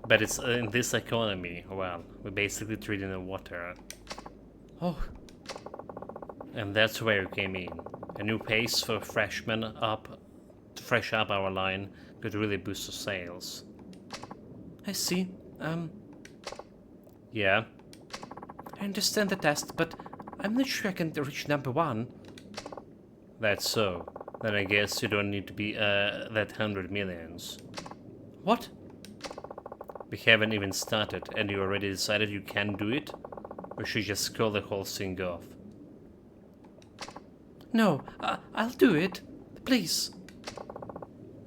but it's in this economy, well, we basically treat in the water. Oh, And that's where you came in. A new pace for freshmen up to fresh up our line could really boost the sales. I see. Yeah, I understand the test, but I'm not sure I can reach number one. that's so. Then I guess you don't need to be that 100 millions. What? We haven't even started, and you already decided you can't do it? We should just call the whole thing off. No, I'll do it. Please.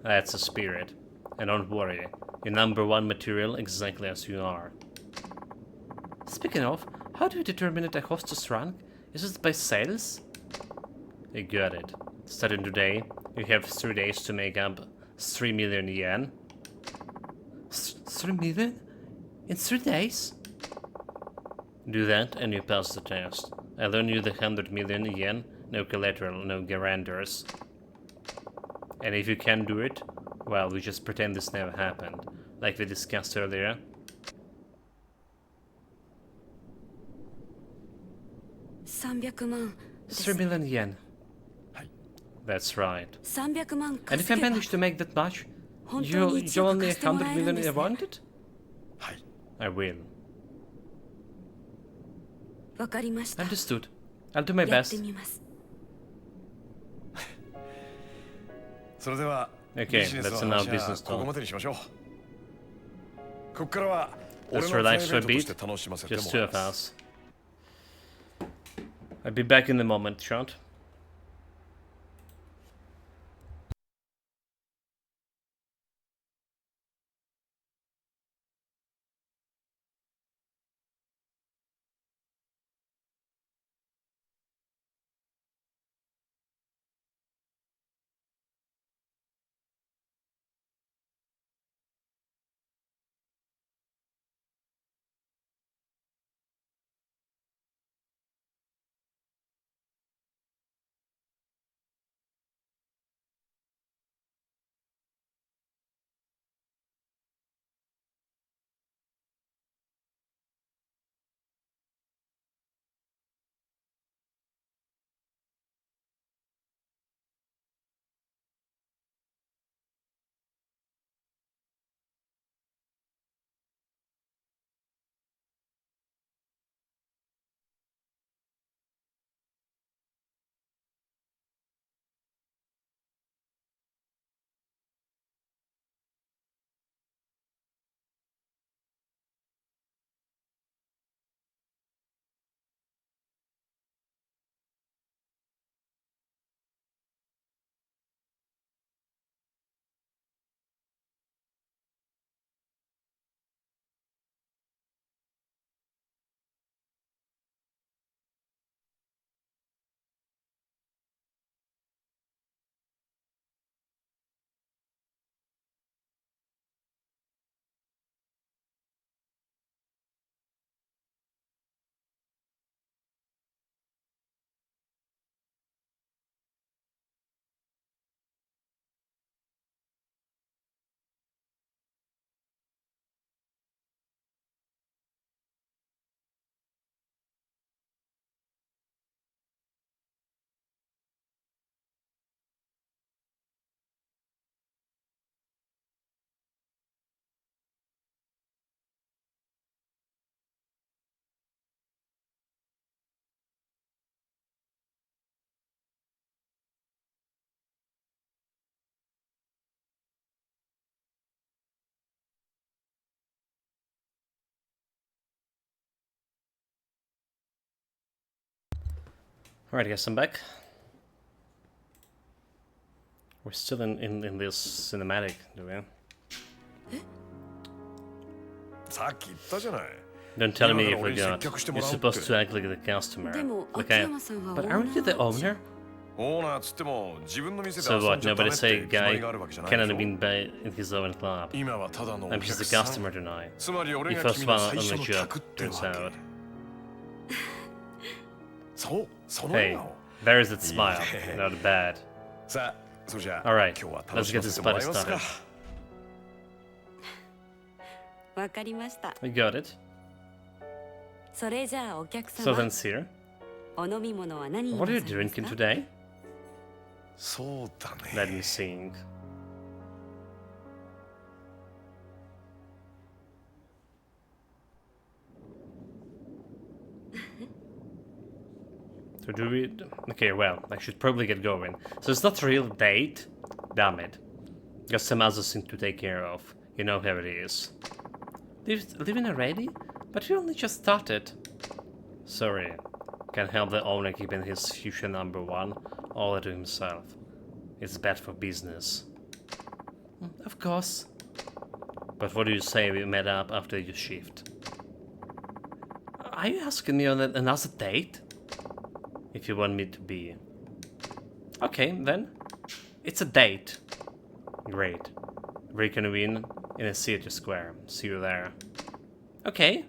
That's the spirit. And don't worry, you're #1 material exactly as you are. Speaking of, how do you determine a hostess rank? Is it by sales? You got it. Starting today, you have 3 days to make up 3 million yen. 3 million? In 3 days? Do that and you pass the test. I loan you the 100 million yen, no collateral, no guarantors. And if you can't do it, well, we just pretend this never happened, like we discussed earlier. 300万で 3 す million yen. That's right. 300万 And 稼 if I げば manage to make that much, 本当 you に1 you 億 only 貸しても 100らえるん million です you ね wanted? はい I will. わかりました Understood. I'll do my やって best. みます それでは Okay, ビジネス that's の enough 話は business ここ talk. までにしましょうここからは Let's 俺の relax プライ for a ベートとして bit. 楽しませても Just ら two い of ます us. I'll be back in a moment, Shant. Alright, guys, I'm back. We're still in this cinematic, do we? さっき言ったじゃない。 Don't tell me if 今から俺 we're に接 gonna. 客しても You're らおうって。 supposed to act like the customer. でも Like 秋 I am. 山さんは But オー aren't you the ナーじゃ owner? オーナーつっても自分の店で So 遊ん what? じゃダメ Nobody って say 決まり guy があるわけじゃない cannot で have し been by in his own club. ょ。今はただのお I'm 客 just the さん。 customer tonight. つまり俺 He が first 君の one 最 on 初 the の job, 客って turns わけ。 out. そう、その笑 Hey, 顔。 there is that smile. Yeah. Not bad. さあ、それじゃあ Alright, 今日は let's 楽し get ませ this てもら party いますか。 started. わかりました。 We got it. それじゃあお客 So 様 then, Seer, お飲み物は何に what are you なさいます drinking か？ today? そうだ Let ね。 me sing. So do we... Okay, well, I should probably get going. So it's not a real date? Damn it. Got some other thing to take care of. You know how it is. Leaving already? But we only just started. Sorry. Can't help the owner keeping his future number one all to himself. It's bad for business. Of course. But what do you say we met up after your shift? Are you asking me on another date? If you want me to be. Okay, then. It's a date. Great. Reconvene in a theater square. See you there. Okay.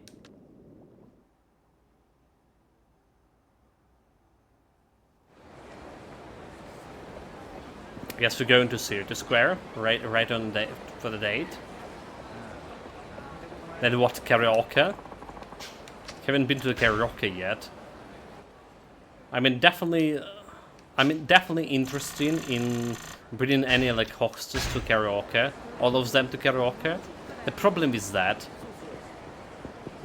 I guess we're going to Theater Square, right on the for the date. Then what, karaoke? Haven't been to the karaoke yet. I mean, definitely interested in bringing any like hostess to karaoke, all of them to karaoke. The problem is that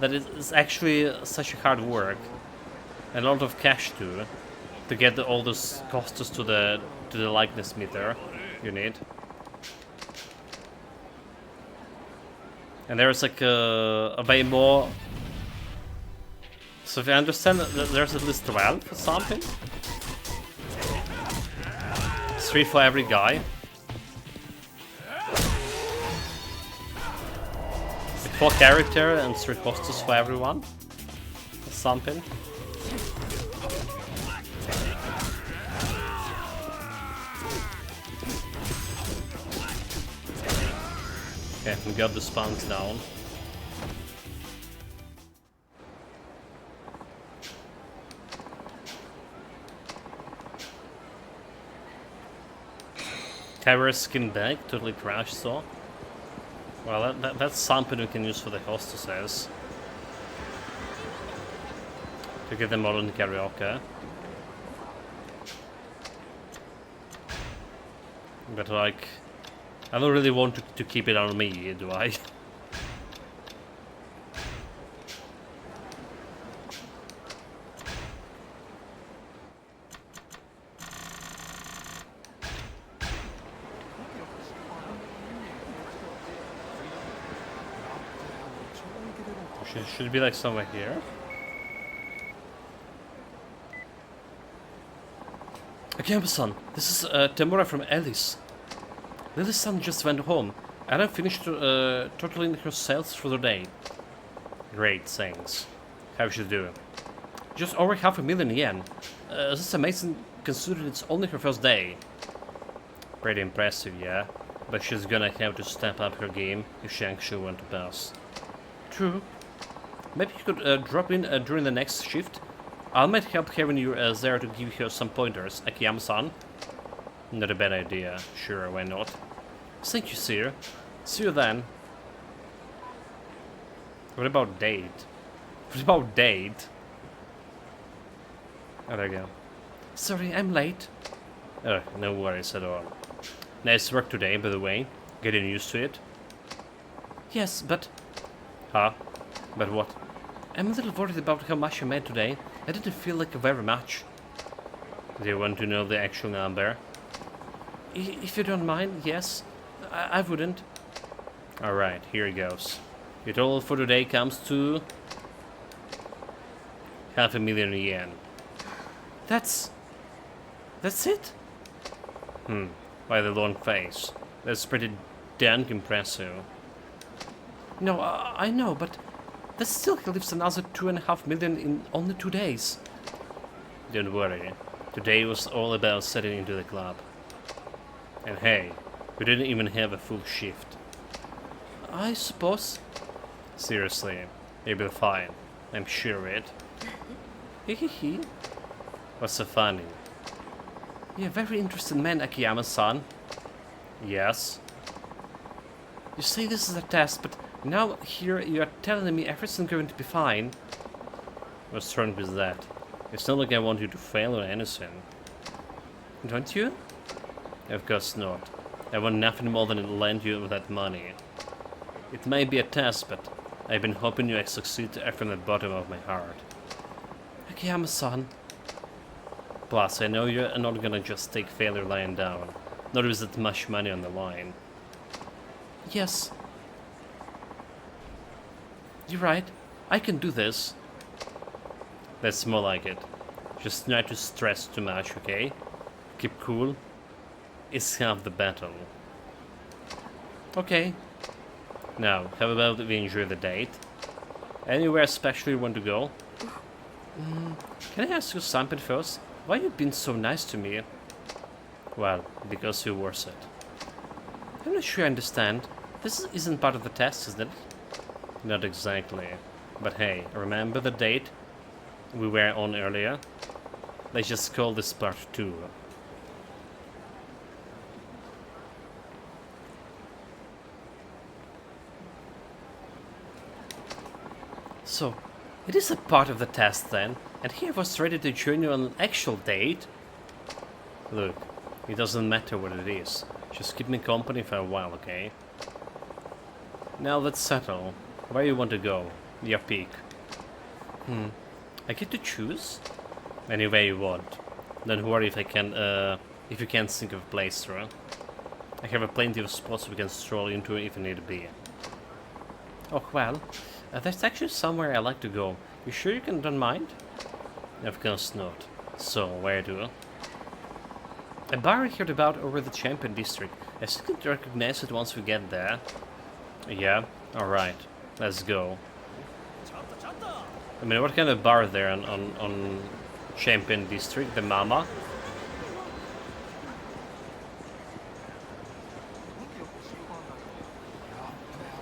it's actually such a hard work, and a lot of cash too, to get all those hostess to the likeness meter you need. And there's like a way more. So if I understand, there's at least 12 or something. 3 for every guy. 4 character and 3 hostess for everyone. Or something. Okay, we got the spawns down. Terror skin bag, totally crashed so. Well, that's something we can use for the hostesses. To get them all in karaoke. But like, I don't really want to keep it on me, do I? Should be like somewhere here. Akiyama-san, this is Tamura from Alice. Lily's son just went home, and I finished totaling her sales for the day. Great, thanks. How should do? Just over 500,000 yen. That's amazing considering it's only her first day. Pretty impressive, yeah. But she's gonna have to step up her game if she actually wants to pass. True. Maybe you could drop in during the next shift. I might help having you there to give her some pointers, Akiyama-san. Not a bad idea. Sure, why not? Thank you, sir. See you then. What about date? What about date? Oh, there you go. Sorry, I'm late. Oh, no worries at all. Nice work today, by the way. Getting used to it. Yes, but... Huh? But what? I'm a little worried about how much I made today. I didn't feel like very much. Do you want to know the actual number? If you don't mind, yes. I wouldn't. Alright, here it goes. Your total for today comes to... 500,000 yen. That's it? By the long face. That's pretty damn impressive. No, I know, but that still leaves another 2.5 million in only 2 days. Don't worry. Today was all about setting into the club. And hey, we didn't even have a full shift. I suppose. Seriously, you'll be fine. I'm sure it. Hehehe. What's so funny? You're a very interesting man, Akiyama-san. Yes? You say this is a test, but now here you are telling me everything's going to be fine. What's wrong with that? It's not like I want you to fail or anything. Don't you? Of course not. I want nothing more than to lend you that money. It may be a test, but I've been hoping you succeed from the bottom of my heart. Akiyama-san. Plus, I know you're not gonna just take failure lying down. Not with that much money on the line. Yes. You're right. I can do this. That's more like it. Just not to stress too much, okay? Keep cool. It's half the battle. Okay. Now, how about we enjoy the date? Anywhere special you want to go? Can I ask you something first? Why you been so nice to me? Well, because you're worth it. I'm not sure I understand. This isn't part of the test, isn't it? Not exactly. But hey, remember the date we were on earlier? Let's just call this part 2. So, it is a part of the test then, and here I was ready to join you on an actual date. Look, it doesn't matter what it is. Just keep me company for a while, okay? Now let's settle. Where you want to go? Your peak. I get to choose? Anywhere you want. Don't worry if you can't think of a place through. I have plenty of spots we can stroll into if need be. Oh, well, there's actually somewhere I like to go. You sure you don't mind? Of course not. So, where to? A bar I heard about over the Champion District. I still can recognize it once we get there. Yeah? Alright. Let's go. I mean, what kind of bar there on Champion District? The Mama?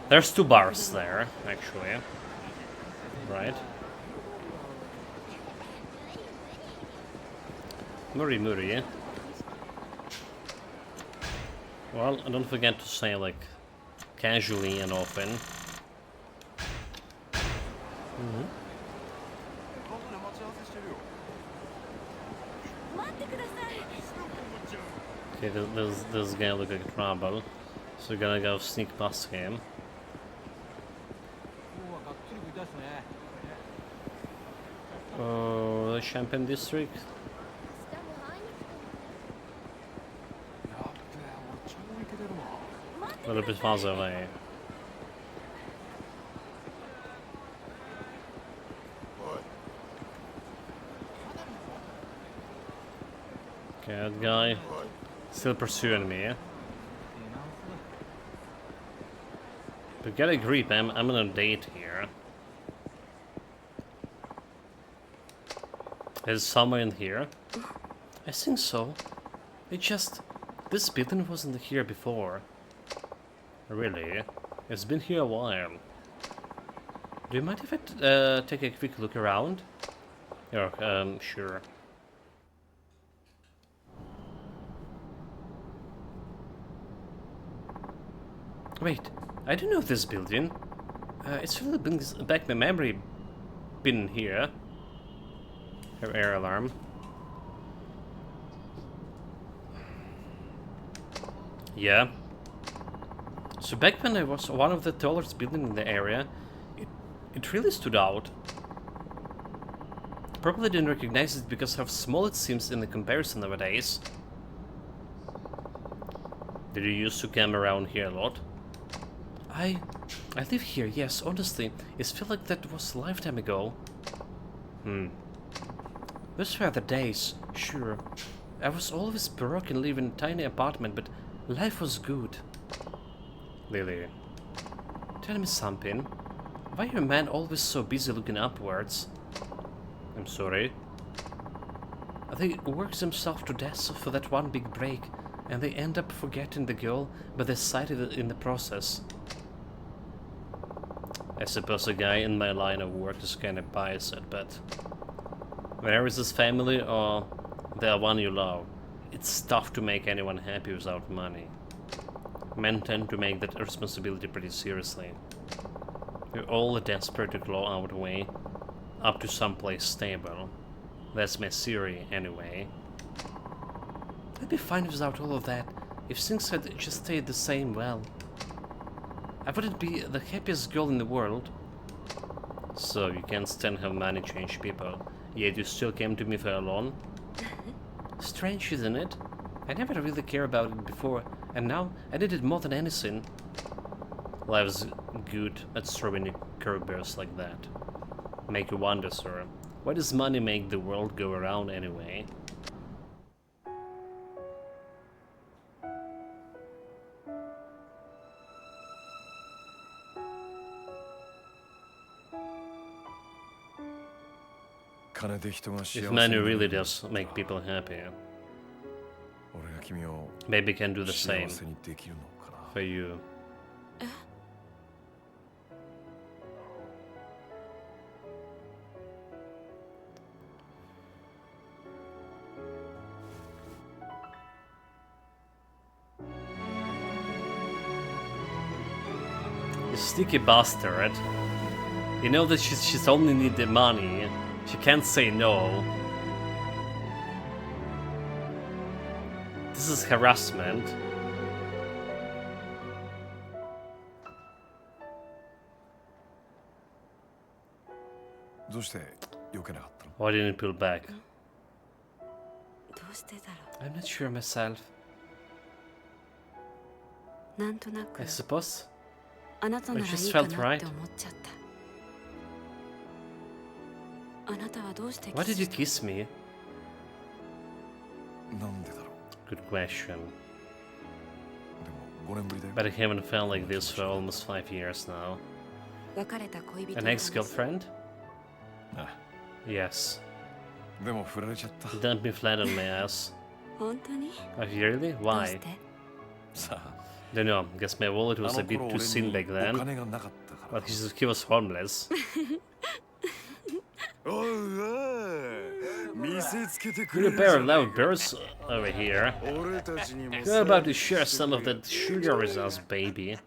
There's 2 bars there, actually. Right? Muri. Well, don't forget to say, like, casually and often. Okay, this guy looks like trouble, so we're gonna go sneak past him. Oh, the Champion District? A little bit farther away. Okay, that guy still pursuing me. But get a grip, I'm on a date here. Is someone in here? I think so. This building wasn't here before. Really? It's been here a while. Do you mind if I take a quick look around? Yeah, sure. Wait, I don't know this building. It's really brings back my memory. Been here. Her air alarm. Yeah. So back when I was one of the tallest buildings in the area, it really stood out. Probably didn't recognize it because how small it seems in the comparison nowadays. Did you used to come around here a lot? I live here, yes, honestly. It feels like that was a lifetime ago. Then Those were the days, sure. I was always broke and live in a tiny apartment, but life was good. Lily. Tell me something. Why are men always so busy looking upwards? I'm sorry. They work themselves to death for that one big break, and they end up forgetting the girl, but they side in the process. I suppose a guy in my line of work is kind of biased, but where is his family or the one you love? It's tough to make anyone happy without money. Men tend to make that responsibility pretty seriously. We're all desperate to claw our way up to someplace stable. That's my theory, anyway. I'd be fine without all of that, if things had just stayed the same. Well, I wouldn't be the happiest girl in the world. So you can't stand how money change people, yet you still came to me for a loan? Strange, isn't it? I never really cared about it before, and now I need it more than anything. Life's good at throwing you curveballs like that. Make you wonder, sir, why does money make the world go around anyway? If money really does make people happy, maybe can do the same for you. You sneaky bastard. You know that she's only need the money. She can't say no. This is harassment. Why didn't you pull back? どうしてだろ I'm not sure myself. う。なんとなく I suppose あなたならい It just いか felt な right. って思っちゃった。あなたはどうして Why キ did ス you した kiss me? Good question. But I haven't felt like this for almost 5 years now. 別れた恋人 An の話 ex-girlfriend? Yes. でも振られちゃった Don't be flat on my ass. 本当に Oh, really? どうし Why? て さあ Don't know. Guess my wallet あ was の a bit 頃 too 俺 thin に back お then. 金がなかったから But he was homeless. おいおい見せつけてく You れ a る pair じゃ of ねえ loud birds over here. 俺たちにも You're about to share some of that sugar with us, baby.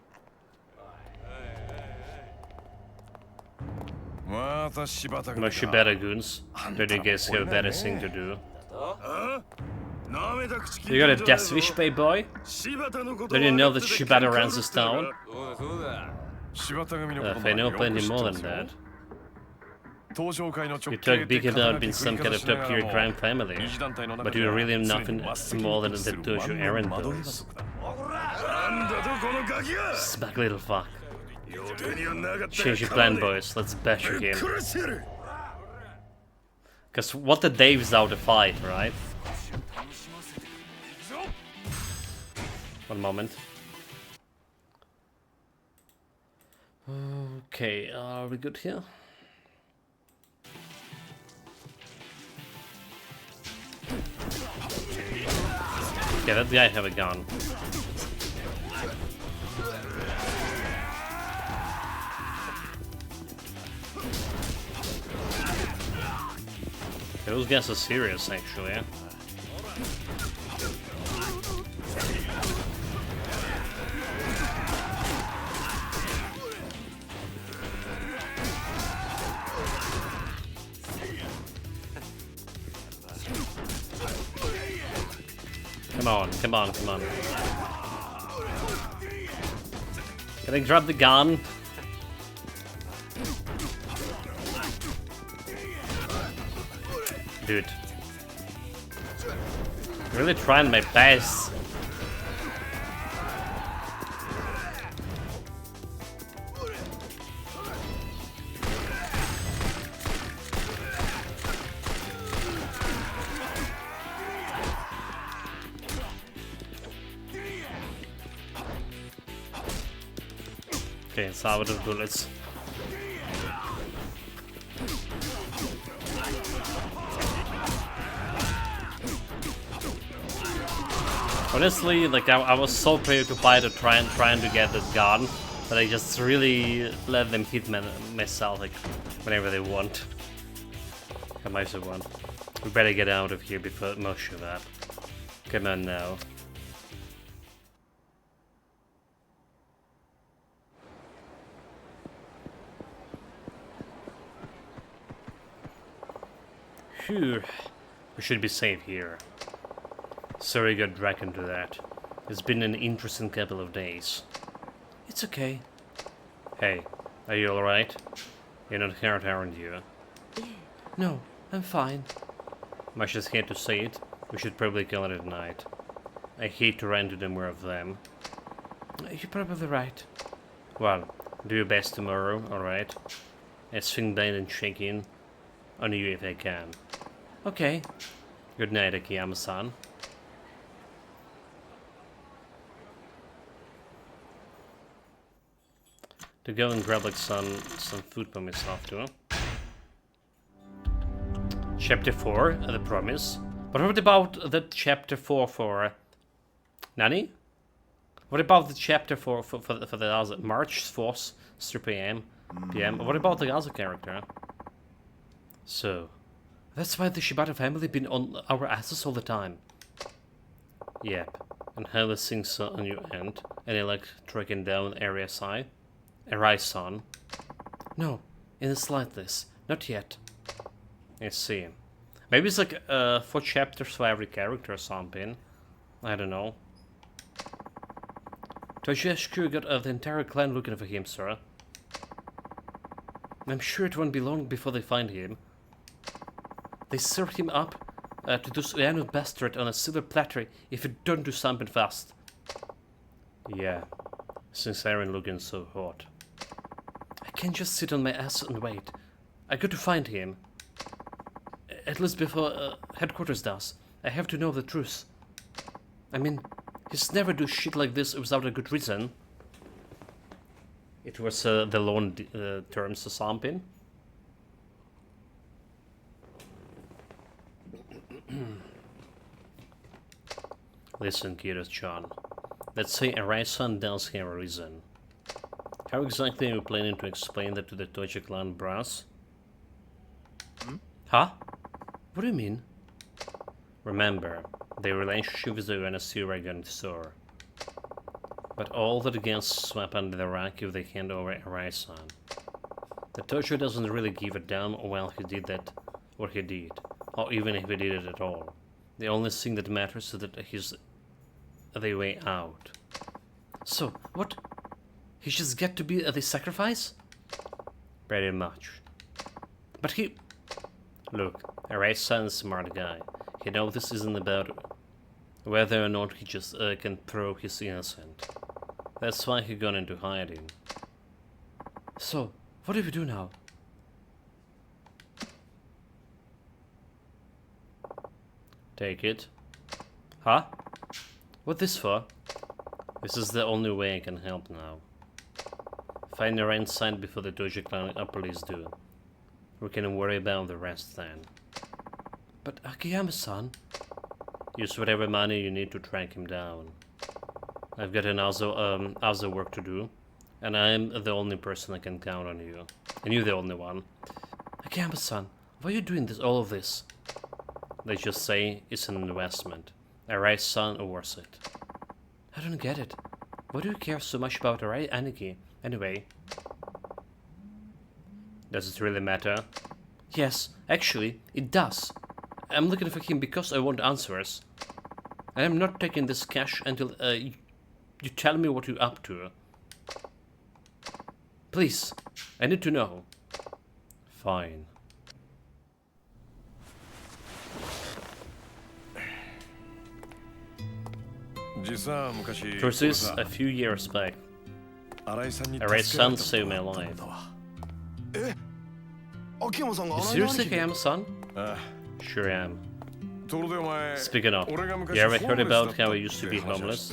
また柴田君 Much better goons. Don't you guys have better thing to do? なめた口聞 You い got a てんじゃね death え wish, payboy? 柴田のこと Don't you know 分 that かってて Shibata 喧嘩 runs 売 this ってた town? から柴田組のこ If と I な know ら plenty よく知って more ま than すよ that. 東証会の直 You 系 talk で big 肩 about 書き being 振り some か kind ざ of しな top が tier らも crime family. 二次団体の中 But で you're は really 常 nothing に真っ先に more than 立つ that dojo ワン errand マンの間取り boys. 族だなんだとこのガキが Smug little fuck. 予定にはなかった Change your plan, boys. Let's bash ぶっ again. 殺してやる Cause what the day without a fight, right? One moment. Okay, are we good here? Okay, that guy have a gun. Okay, those guys are serious, actually. Come on, come on, come on. Can I grab the gun? Dude. Really trying my best. Okay, it's out of bullets. Honestly, like I was so preoccupied with trying to get that gun that I just really let them hit myself like whenever they want. I might have won. We better get out of here before most show up. Come on now. Phew. We should be safe here. Sorry I got dragged into that. It's been an interesting couple of days. It's okay. Hey, are you alright? You're not hurt, aren't you? No, I'm fine. Much as hate to say it, we should probably call it a night. I hate to run into more of them. You're probably right. Well, do your best tomorrow, alright? I swing down and check in on you if I can. Okay. Good night, Akiyama-san. To go and grab like some food for myself too. Chapter 4, The Promise. But what about the chapter 4 for Nani? What about the chapter for the other March 4th, 3 p.m. What about the other character? So That's why the Shibata family been on our asses all the time. yep. And how the things on your end? Any like tracking down area side? Arai-san. No, in the slightest. Not yet. I see. Maybe it's like 4 chapters for every character or something. I don't know. Toshiyashku got the entire clan looking for him, sir. I'm sure it won't be long before they find him. They served him up to this Uyano bastard on a silver platter if you don't do something fast. Yeah, since Aaron looking so hot. I can't just sit on my ass and wait. I got to find him. At least before headquarters does. I have to know the truth. I mean, he's never do shit like this without a good reason. It was the loan terms or something. Listen, Kira-chan. Let's say Arai-san does have a reason. How exactly are you planning to explain that to the Toji clan brass? Huh? What do you mean? Remember, their relationship with the UNSC are going to soar. But all that gets swept under the rug if they hand over Arai-san. The Tojo doesn't really give a damn while he did that, or he did, or even if he did it at all. The only thing that matters is that he's the way out. So, what? He just get to be the sacrifice? Pretty much. But he... Look, Arai-san's a smart guy. He knows this isn't about whether or not he just can prove he's innocent. That's why he gone into hiding. So, what do we do now? Take it. Huh? What this for? This is the only way I can help now. Find the right side before the Doji clan police do. We can worry about the rest then. But Akiyama-san... Use whatever money you need to track him down. I've got other work to do, and I'm the only person that can count on you. And you're the only one. Akiyama-san, why are you doing all of this? They just say it's an investment. Arai-san worth it. I don't get it. Why do you care so much about Arai Aniki, anyway? Does it really matter? Yes, actually, it does. I'm looking for him because I want answers. And I'm not taking this cash until you tell me what you're up to. Please, I need to know. Fine. Truth is, a few years back, Arai-san saved my life. Seriously, Akiyama-san? Sure am. Speaking of, you ever heard about how I used to be homeless?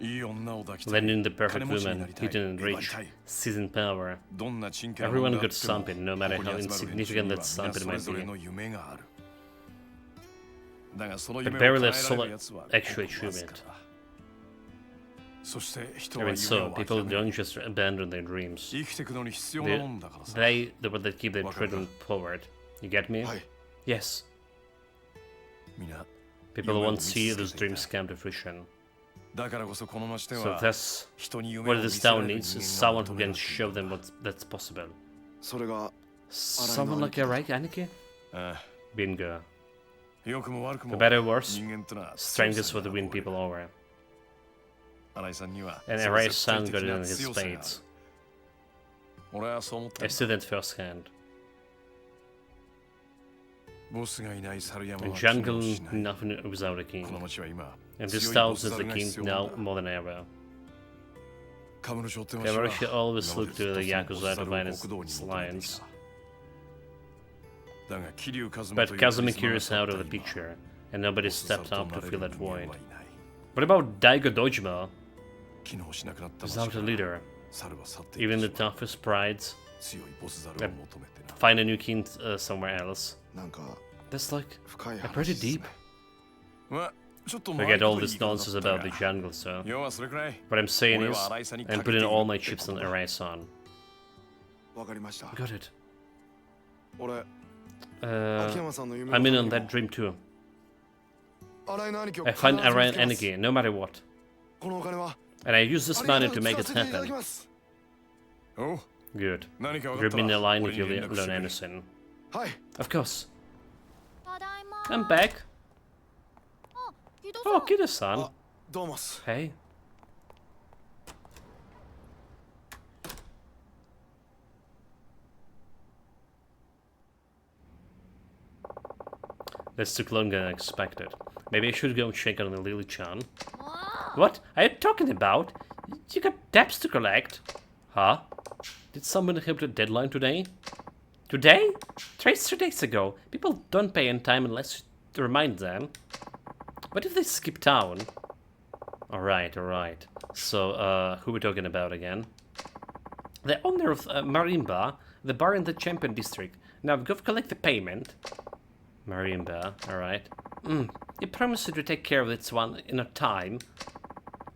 Landing the perfect woman, hidden and rich, seizing power. Everyone got something, no matter how insignificant that something might be. But barely a soul actually achieve it. Even so, people don't just abandon their dreams. They the one that keep their children forward. You get me? Yes. People won't see those dreams come to fruition. So that's what this town needs, is someone who can show them that's possible. Someone like Aniki? Bingo. For better or worse, strength is what to win people over. And Arai's son got it in his spades. I see that firsthand. In jungle, nothing without a king. And this town is the king now more than ever. Kamuroshi always looked to the Yakuza to find its alliance. But Kazumi Kiryu is out of the picture, and nobody stepped up to fill that void. What about Daigo Dojima? Without a leader, even the toughest prides find a new king somewhere else. That's like pretty deep. Forget all this nonsense about the jungle, so what I'm saying is, I'm putting all my chips on Arai-san. Got it. I'm in on that dream too. I find Arai and Energy, no matter what. And I use this money to make it happen. Good. Drop me in the line if you learn anything. Of course. I'm back. Oh, Kida-san. Hey. This took longer than expected. Maybe I should go check on the Lily-chan. What are you talking about? You got debts to collect? Huh? Did someone have the deadline today? Today? 3 days ago. People don't pay in time unless you remind them. What if they skip town? Alright. So, who are we talking about again? The owner of Marimba, the bar in the Champion District. Now go collect the payment. Marimba, alright. You promised to take care of this one in a time.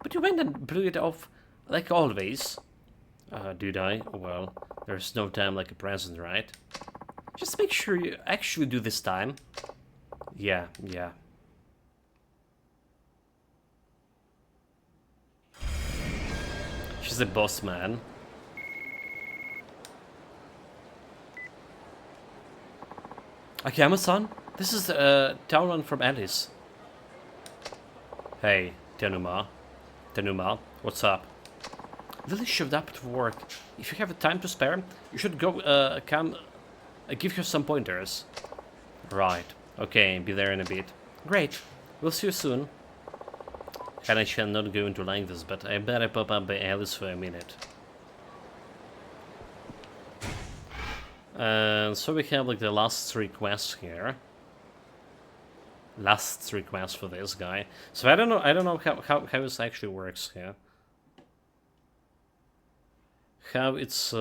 But you went and blew it off like always. Did I? Well, there's no time like a present, right? Just make sure you actually do this time. Yeah. She's a boss, man. Akiyama-san, this is town run from Alice. Hey, Tenuma, what's up? Lily showed up to work. If you have the time to spare, you should go give her some pointers. Right. Okay, be there in a bit. Great. We'll see you soon. And I shall not go into like this, but I better pop up by Alice for a minute. So we have like the last 3 quests here. Last 3 quests for this guy. So I don't know how this actually works here. How it's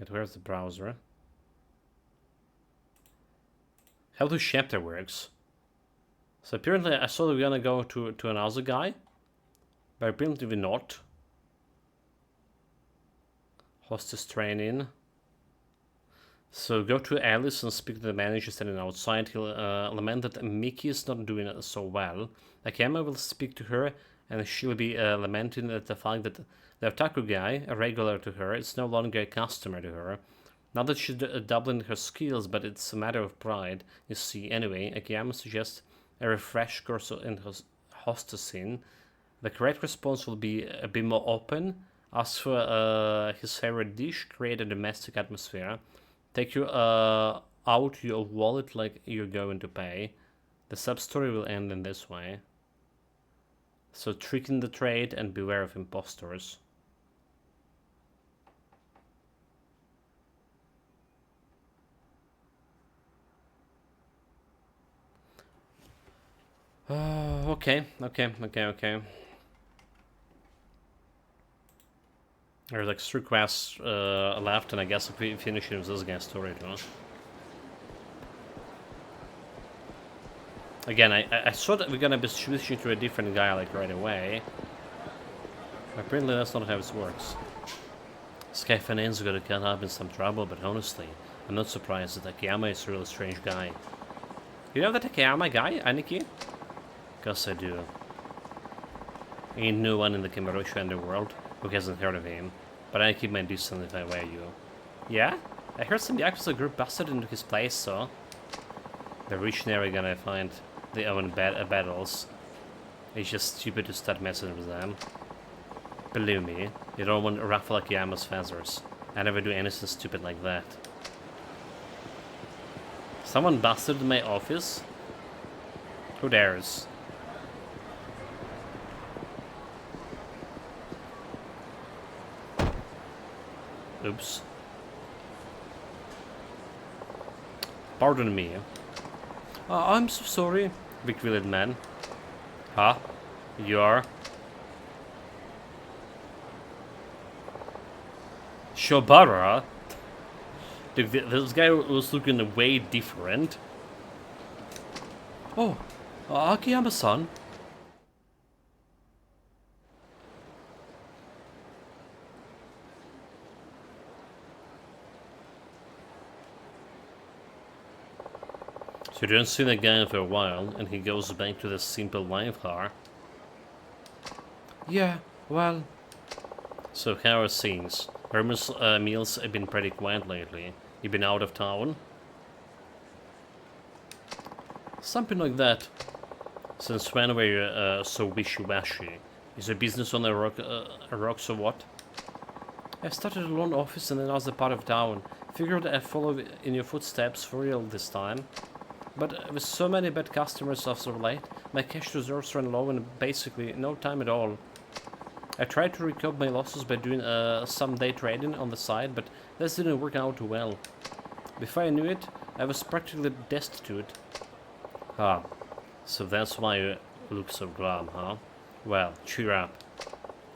where's the browser? How the chapter works. So apparently I thought we were gonna go to another guy, but apparently we're not. Hostess training. So go to Alice and speak to the manager standing outside. He'll lament that Miki is not doing so well. Akiyama will speak to her, and she'll be lamenting at the fact that the otaku guy, a regular to her, is no longer a customer to her. Not that she's doubling her skills, but it's a matter of pride, you see. Anyway, Akiyama suggests a refresh course in hostessing. The correct response will be a bit more open. Ask for his favorite dish, create a domestic atmosphere. Take you out your wallet like you're going to pay. The sub-story will end in this way. So tricking the trade and beware of impostors. Okay. There's like 3 quests left, and I guess if we finish it with this guy's story too. Again, I thought that we're gonna be switching to a different guy like right away. Apparently that's not how it works. Skyfanen's gonna get up in some trouble, but honestly, I'm not surprised that Akiyama is a really strange guy. You know that Akiyama guy, Aniki? Cause I do. Ain't no one in the Kamurocho underworld who hasn't heard of him, but I keep my distance if I were you. Yeah? I heard some Yakuza group busted into his place, so... The rich never gonna find their own battles. It's just stupid to start messing with them. Believe me, you don't want to ruffle Akiyama's feathers. I never do anything stupid like that. Someone busted my office? Who dares? Oops. Pardon me. I'm so sorry, big-wheeled man. Huh? You are? Shobara? Dude, this guy was looking way different. Oh, Akiyama-san. So you don't see the guy for a while, and he goes back to the simple life, huh? Yeah, well... So how are things? Herman's meals have been pretty quiet lately. You been out of town? Something like that. Since when were you so wishy-washy? Is your business on the rocks or what? I started a loan office in another part of town. Figured I'd follow in your footsteps for real this time. But with so many bad customers as of late, my cash reserves ran low and basically no time at all. I tried to recoup my losses by doing some day trading on the side, but this didn't work out too well. Before I knew it, I was practically destitute. Ah, so that's why you look so glum, huh? Well, cheer up.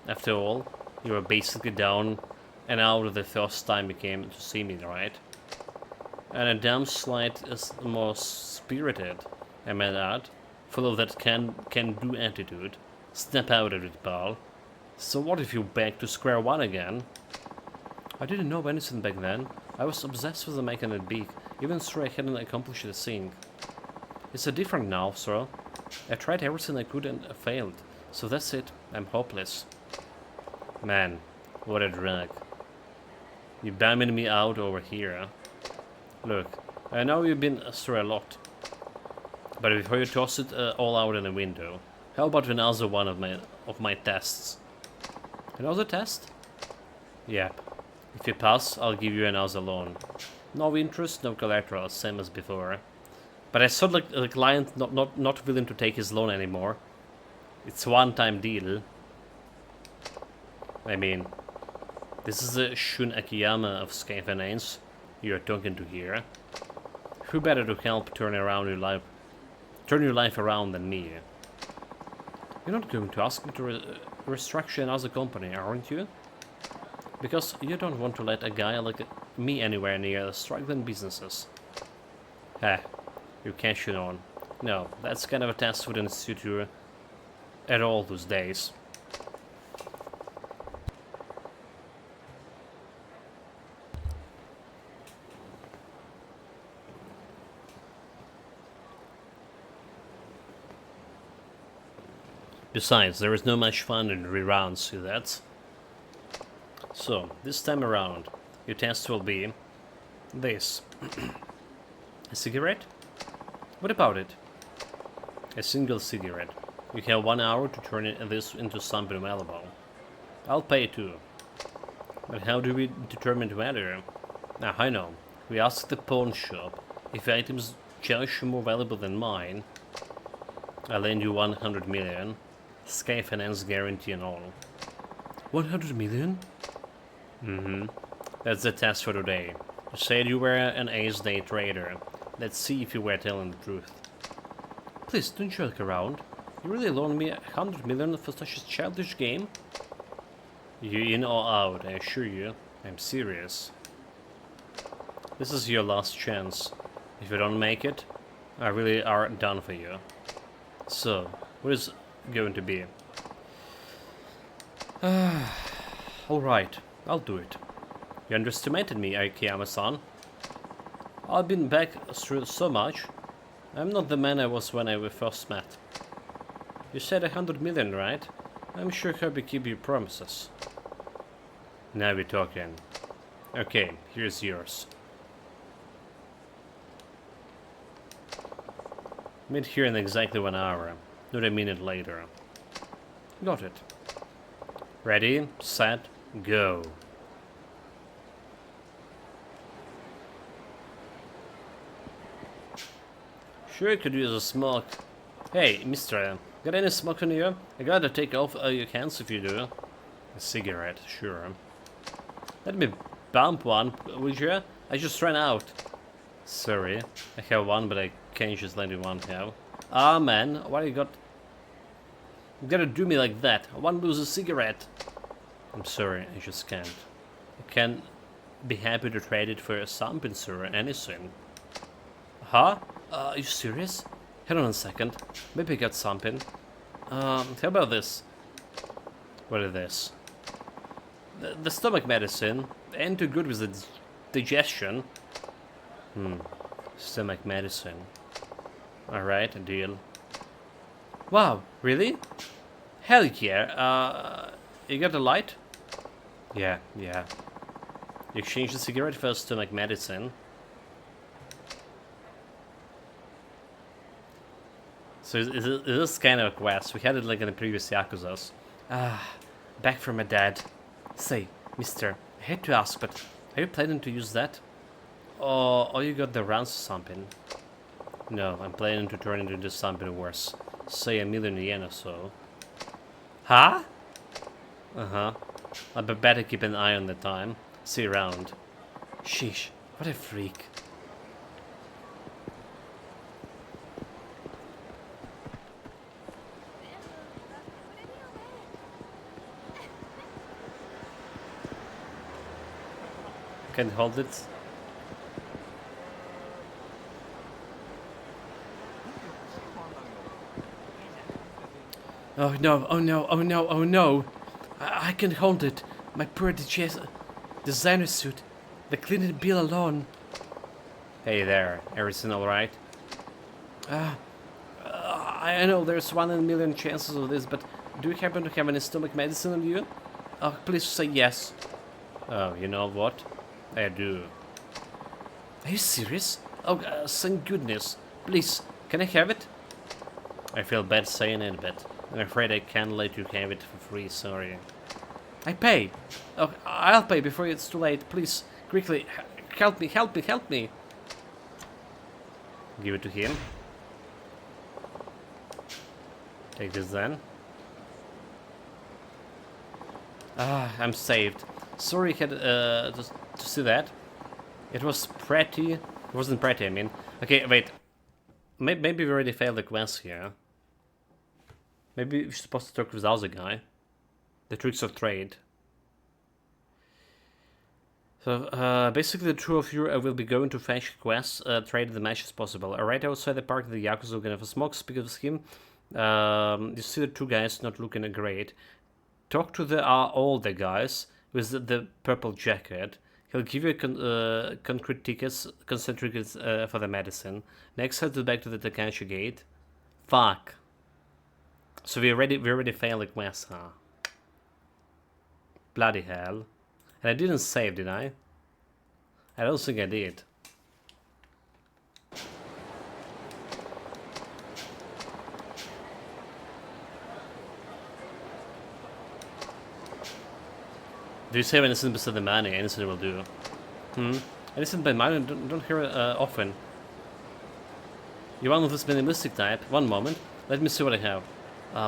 After all, you were basically down and out the first time you came to see me, right? And a damn sight is more spirited, I might add, full of that can-do attitude. Snap out of it, pal. So what if you back to square one again? I didn't know anything back then. I was obsessed with the mechanic beak, even though I hadn't accomplished a thing. It's different now, sir. I tried everything I could and failed, so that's it. I'm hopeless. Man, what a drag. You bumming me out over here. Look, I know you've been through a lot, but before you toss it all out in the window, how about another one of my tests? Another test? Yep. If you pass, I'll give you another loan. No interest, no collateral, same as before. But I saw like the client not willing to take his loan anymore. It's a one-time deal. I mean, this is the Shun Akiyama of Skyfanens you're talking to here. Who better to help turn your life around than me? You're not going to ask me to restructure another company, aren't you? Because you don't want to let a guy like me anywhere near the struggling businesses. Heh, you're cashing on. No, that's kind of a test wouldn't suit you at all those days. Besides, there is no much fun in reruns, see that? So, this time around, your test will be this. A cigarette? What about it? A single cigarette. You have 1 hour to turn this into something valuable. I'll pay too. But how do we determine whether? Now, I know. We ask the pawn shop. If items judge more valuable than mine, I'll lend you 100 million. Sky Finance guarantee and all. 100 million? Mm-hmm. That's the test for today. You said you were an ace day trader. Let's see if you were telling the truth. Please, don't joke around. You really loaned me 100 million for such a childish game? You in or out, I assure you. I'm serious. This is your last chance. If you don't make it, I really are done for you. So, what is it going to be? Alright, I'll do it. You underestimated me, Akiyama-san. I've been back through so much. I'm not the man I was when we first met. You said 100 million, right? I'm sure hope you keep your promises. Now we're talking. Okay, here's yours. Meet here in exactly 1 hour, not a minute later. Got it. Ready, set, go. Sure could use a smoke. Hey, mister, got any smoke on you? I gotta take off your hands if you do. A cigarette, sure. Let me bump one, would you? I just ran out. Sorry, I have one, but I can't just let you one have. Ah, man, why you gotta do me like that? I want to lose a cigarette. I'm sorry, I just can't. I can be happy to trade it for something, sir, anything. Huh? Are you serious? Hold on a second. Maybe I got something. How about this? What is this? The stomach medicine. Ain't too good with the digestion. Stomach medicine. Alright, a deal. Wow, really? Hell yeah. You got a light? Yeah. You exchanged the cigarette for stomach medicine. So is this kind of a quest? We had it like in the previous Yakuzas. Back from my dad. Say, mister, I hate to ask, but are you planning to use that? Or you got the rounds or something? No, I'm planning to turn it into something worse. Say 1,000,000 yen or so. Huh? Uh-huh. I better keep an eye on the time. See you around. Sheesh, what a freak. Can hold it. Oh no, oh no, oh no, oh no! I can hold it. My poor designer suit. The cleaning bill alone. Hey there, everything alright? I know there's 1 in a million chances of this, but do you happen to have any stomach medicine on you? Oh, please say yes. Oh, you know what? I do. Are you serious? Oh, thank goodness. Please, can I have it? I feel bad saying it, but I'm afraid I can't let you have it for free, sorry. I pay. Oh, I'll pay before it's too late. Please, quickly, help me, help me, help me. Give it to him. Take this then. I'm saved. Sorry, had to see that. It was pretty. It wasn't pretty, I mean. Okay, wait. Maybe we already failed the quest here. Maybe we're supposed to talk with the other guy. The tricks of trade. So, basically the two of you will be going to fetch quests, trade the match as possible. Right outside the park, the Yakuza are gonna have a smoke, speak with him. You see the two guys not looking great. Talk to the older guys with the purple jacket. He'll give you concrete tickets, consent tickets for the medicine. Next, head back to the Takashi gate. Fuck. So we already failed the quest, huh? Bloody hell. And I didn't save, did I? I don't think I did. Do you save anything besides the money? Anything will do. Anything by money? Don't hear it often. You want this minimalistic type? One moment. Let me see what I have.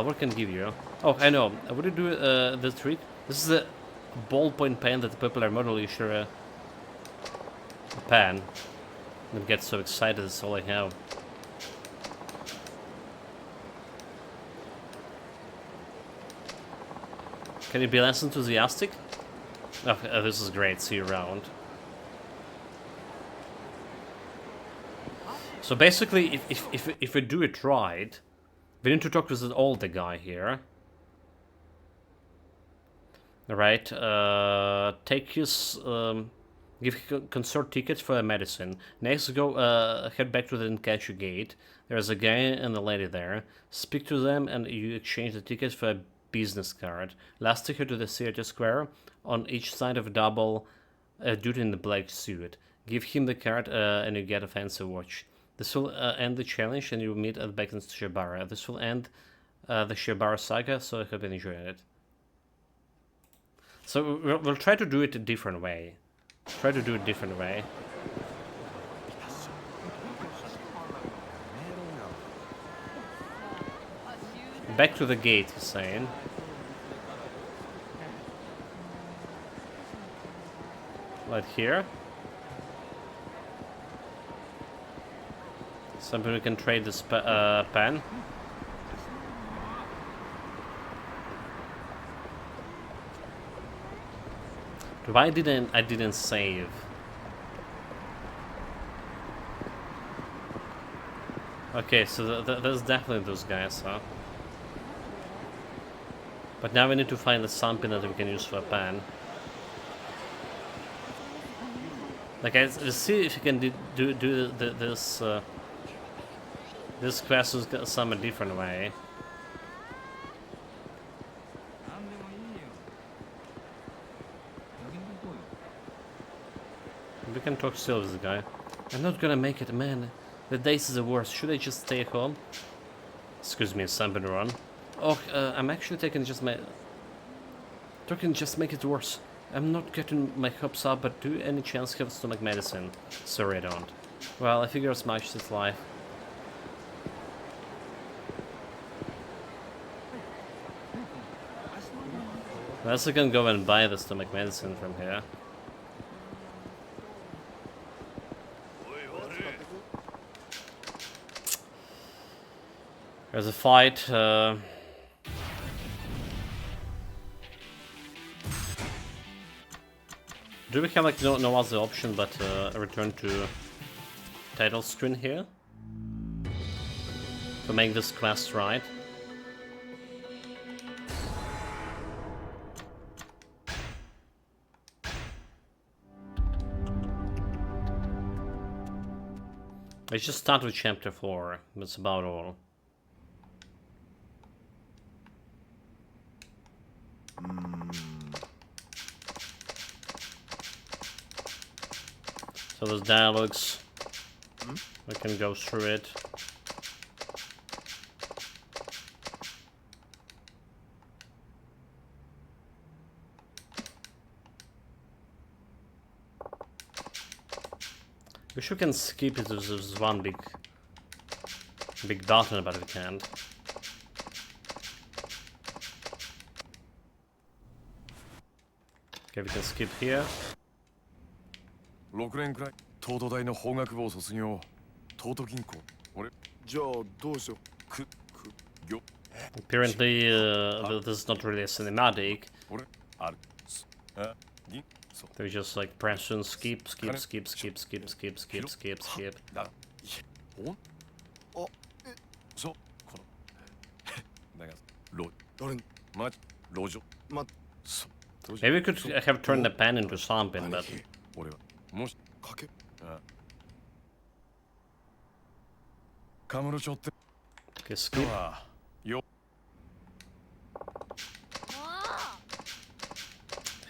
What can I give you? Oh, I know. Would you do the trick? This is a ballpoint pen that the people are model sure a pen. Don't get so excited, that's all I have. Can you be less enthusiastic? Oh, this is great. See you around. So basically, if we do it right, we need to talk to the older guy here. Right? Take his give concert tickets for a medicine. Next, go head back to the Nkatsu gate. There's a guy and a lady there. Speak to them, and you exchange the tickets for a business card. Last, take her to the theater square. On each side of a double dude in the black suit. Give him the card, and you get a fancy watch. This will end the challenge, and you meet at back in Shibara. This will end the Shibara saga, so I hope you enjoyed it. So we'll try to do it a different way. Back to the gate, he's saying. Right here. Somebody can trade this pen. Why didn't I save? Okay, so there's definitely those guys, huh? But now we need to find something that we can use for a pen. Like, let's see if you can do this quest some different way. We can talk still with the guy. I'm not gonna make it, man. The days is the worst. Should I just stay home? Excuse me, something wrong. Oh, I'm actually taking just my... Talking just make it worse. I'm not getting my hopes up, but do any chance have stomach medicine? Sorry, I don't. Well, I figure as much, it's life. Unless I can go and buy the stomach medicine from here. There's a fight. Do we have like no other option but return to title screen here to make this quest right? Let's just start with chapter 4. That's about all. So there's dialogues. We can go through it. Wish we can skip it. There's one big button, but we can't. Okay, we can skip here. 6年くらい東都大の法学部を卒業東都銀行俺じゃあどうしよう業 Apparently, this is not really a cinematic. 俺あるあ銀そう They just like press and skip.だほんあそうこのだが誰ま路上まそう Maybe we could have turned the pen into something, but 俺はもしかけカムロ町って okay, skip. はよ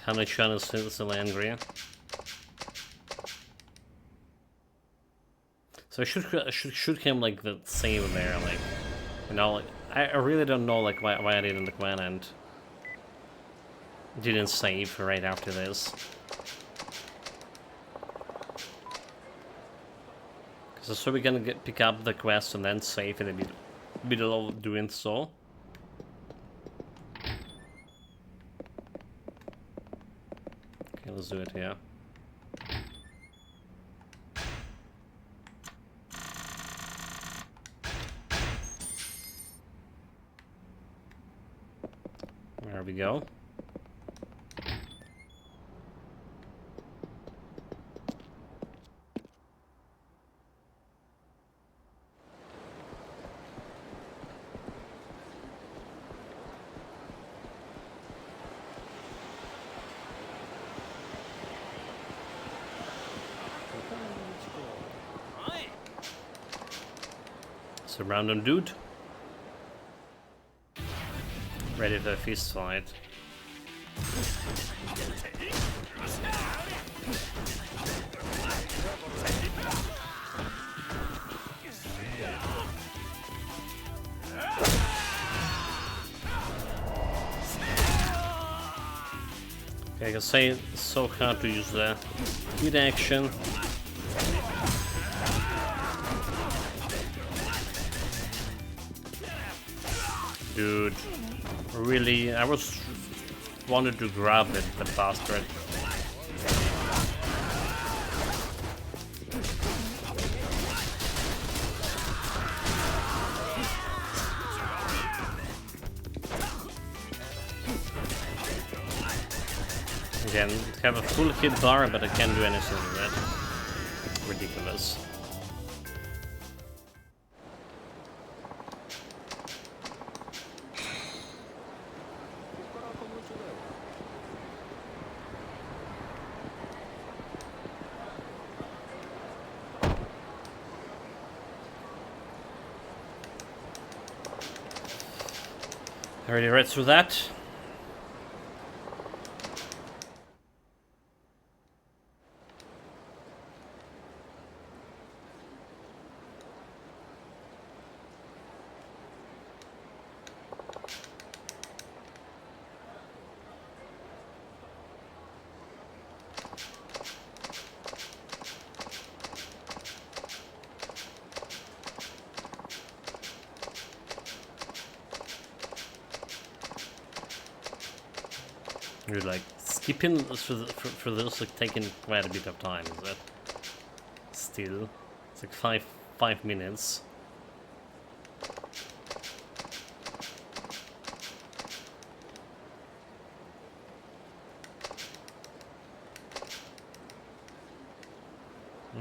Hana-chan is still angry. So I should him like the save there, like, you know, like I really don't know like why I didn't like went and didn't save right after this. So we're gonna pick up the quest and then save in the middle of doing so. Okay, let's do it here. There we go. It's a random dude. Ready for a fist fight. Okay, I can say it's so hard to use the hit action. Dude, really? I was wanted to grab it, the bastard. Again, have a full hit bar, but I can't do anything with it. Ridiculous. Already read through that. You're like skipping for those like taking quite a bit of time, is it? Still, it's like five minutes.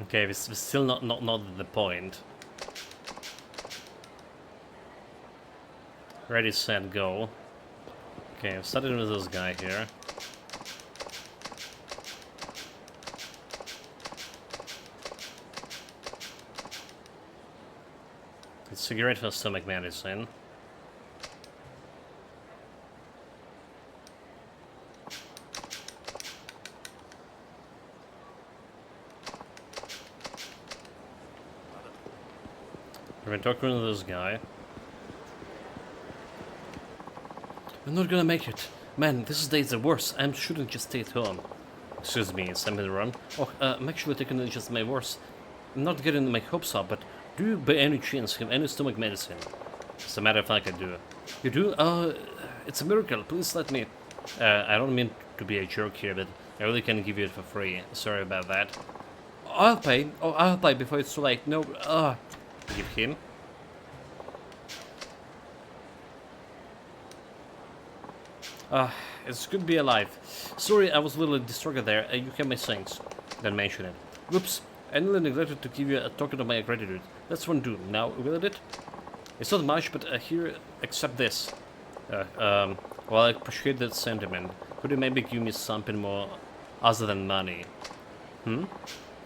Okay, we're still not at the point. Ready, set, go. Okay, I've started with this guy here. It's cigarette for stomach medicine. We're talking to this guy. I'm not gonna make it. Man, this day is the worst. I shouldn't just stay at home. Excuse me, is something wrong? Oh, I'm actually taking just my worst. I'm not getting my hopes up, but do you by any chance have any stomach medicine? As a matter of fact, I do. You do? It's a miracle. Please let me. I don't mean to be a jerk here, but I really can't give you it for free. Sorry about that. I'll pay. Oh, I'll pay before it's too late. No, Give him. It's good to be alive. Sorry, I was a little distracted there. You have my thanks. Don't mention it. Whoops. I nearly neglected to give you a token of my gratitude. That's one do. Now, will it? It's not much, but here, accept this. Well, I appreciate that sentiment. Could you maybe give me something more other than money?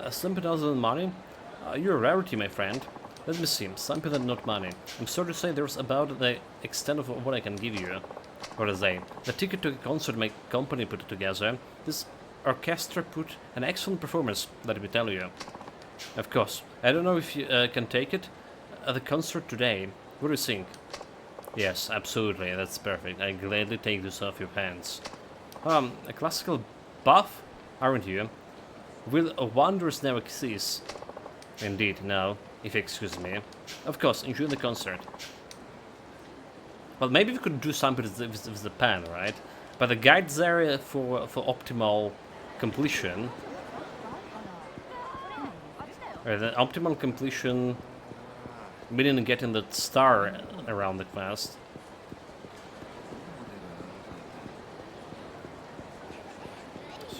Something other than money? You're a rarity, my friend. Let me see. Something that not money. I'm sorry to say there's about the extent of what I can give you. What is that? The ticket to a concert my company put together. This orchestra put an excellent performance, let me tell you. Of course. I don't know if you can take it. The concert today. What do you think? Yes, absolutely. That's perfect. I gladly take this off your hands. A classical buff, aren't you? Will wonders never cease? Indeed, now, if you excuse me. Of course, enjoy the concert. Well, maybe we could do something with the pen, right? But the guides there for optimal completion. The optimal completion meaning getting that star around the quest.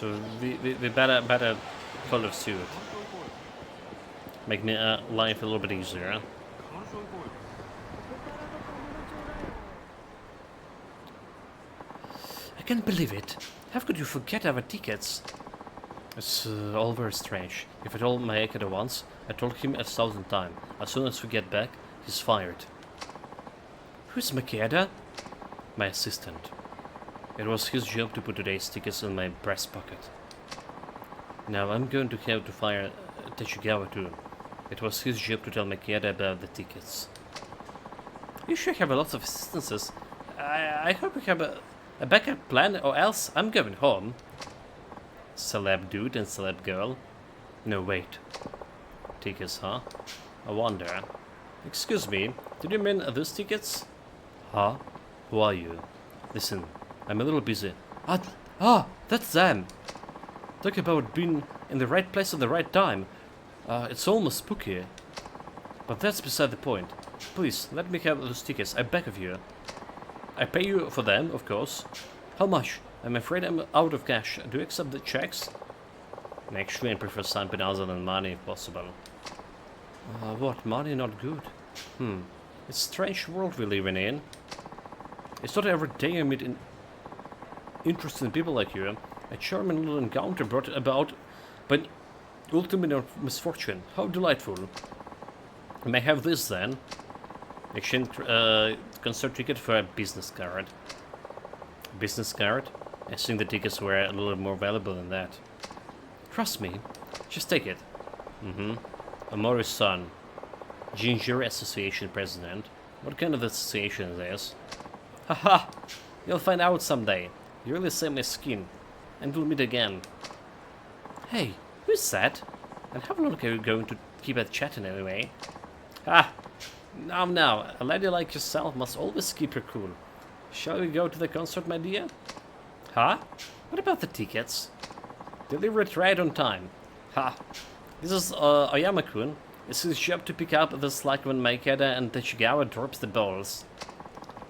So we better follow suit. Make me life a little bit easier. I can't believe it. How could you forget our tickets? It's all very strange. If it all my head at once, I told him 1,000 times. As soon as we get back, He's fired. Who's Makeda? My assistant. It was his job to put today's tickets in my breast pocket. Now I'm going to have to fire Tetshigawa too. It was his job to tell Makeda about the tickets. You sure have a lot of assistances. I hope you have a backup plan, or else I'm going home. Celeb dude and celeb girl. No, wait. Tickets, huh? I wonder. Excuse me, did you mean those tickets? Huh? Who are you? Listen, I'm a little busy. That's them! Talk about being in the right place at the right time. It's almost spooky. But that's beside the point. Please, let me have those tickets, I beg of you. I pay you for them, of course. How much? I'm afraid I'm out of cash. Do you accept the checks? Actually, I prefer something other than money, if possible. What? Money not good? It's a strange world we're living in. It's not every day I meet interesting people like you. A charming little encounter brought about by ultimate misfortune. How delightful. I may have this then. Exchange concert ticket for a business card. Business card? I think the tickets were a little more valuable than that. Trust me. Just take it. Amori's son. Ginger Association president. What kind of association is this? Haha! You'll find out someday. You really saved my skin. And we'll meet again. Hey, who's that? And how long are you going to keep it chatting anyway? Now, a lady like yourself must always keep her cool. Shall we go to the concert, my dear? Huh? What about the tickets? Deliver it right on time. This is Oyama-kun. It's his job to pick up the slack when Maikeda and Tetshigawa drops the balls.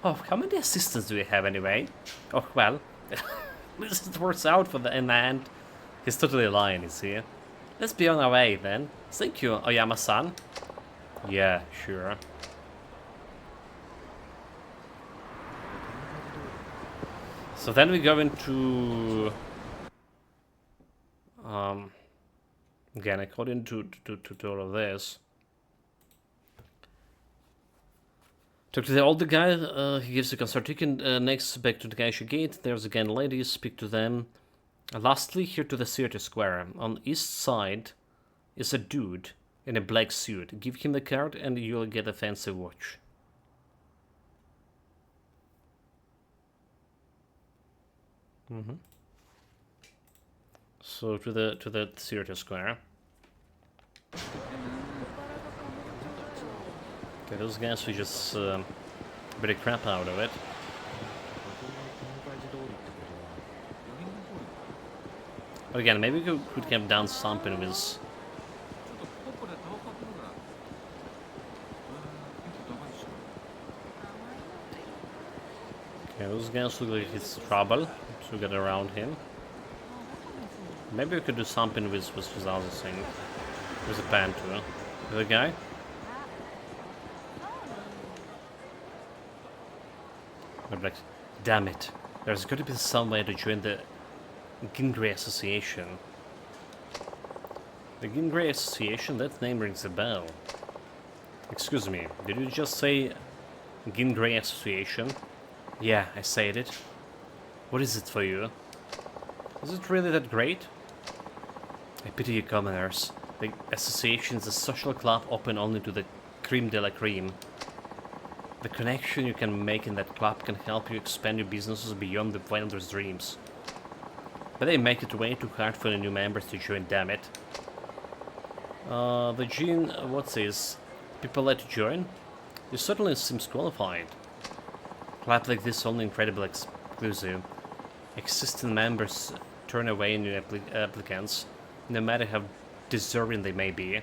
Oh, how many assistants do we have anyway? Oh, well, this works out for the in the end. He's totally lying, you see. Let's be on our way then. Thank you, Oyama-san. Yeah, sure. So then we go into again, according to all of this, talk to the older guy. He gives the concert ticket. Next, back to the Geisha Gate. There's again ladies. Speak to them. Lastly, here to the theater square. On east side is a dude in a black suit. Give him the card, and you'll get a fancy watch. So to the theater square. Okay, those guys we just beat the crap out of it. But again, maybe we could have done something with. Okay, those guys look like it's trouble to get around him. Maybe we could do something with this other thing. With a pen too. The guy? But like, damn it. There's got to be some way to join the Gingrey Association. The Gingrey Association? That name rings a bell. Excuse me, did you just say Gingrey Association? Yeah, I said it. What is it for you? Is it really that great? I pity you commoners. The association is a social club open only to the creme de la creme. The connection you can make in that club can help you expand your businesses beyond the wildest dreams. But they make it way too hard for the new members to join, damn it. The Gene, what's this? People like to join? You certainly seems qualified. Club like this only incredibly exclusive. Existing members turn away new applicants, no matter how deserving they may be.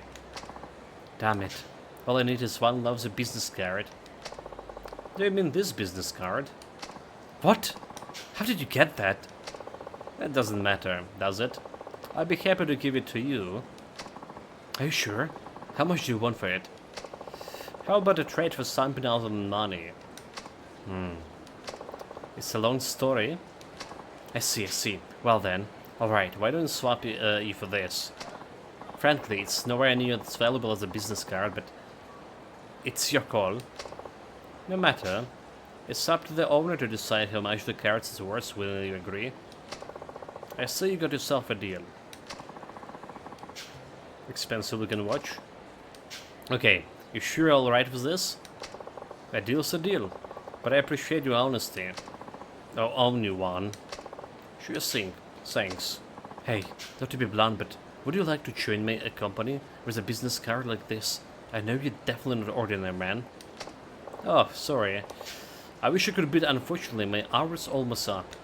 Damn it. All I need is one loves a business card. Do you mean this business card? What? How did you get that? That doesn't matter, does it? I'd be happy to give it to you. Are you sure? How much do you want for it? How about a trade for something other than money? It's a long story. I see. Well then. Alright, why don't you swap you for this? Frankly, it's nowhere near as valuable as a business card, but It's your call. No matter. It's up to the owner to decide how much the carrot is worth, will you agree? I see you got yourself a deal. Expensive looking watch. Okay, you sure alright with this? A deal's a deal, but I appreciate your honesty. Oh, only one. Sure thing, thanks. Hey, not to be blunt, but would you like to join me a company with a business card like this? I know you're definitely not an ordinary man. Oh, sorry. I wish I could, but unfortunately my hour's almost up.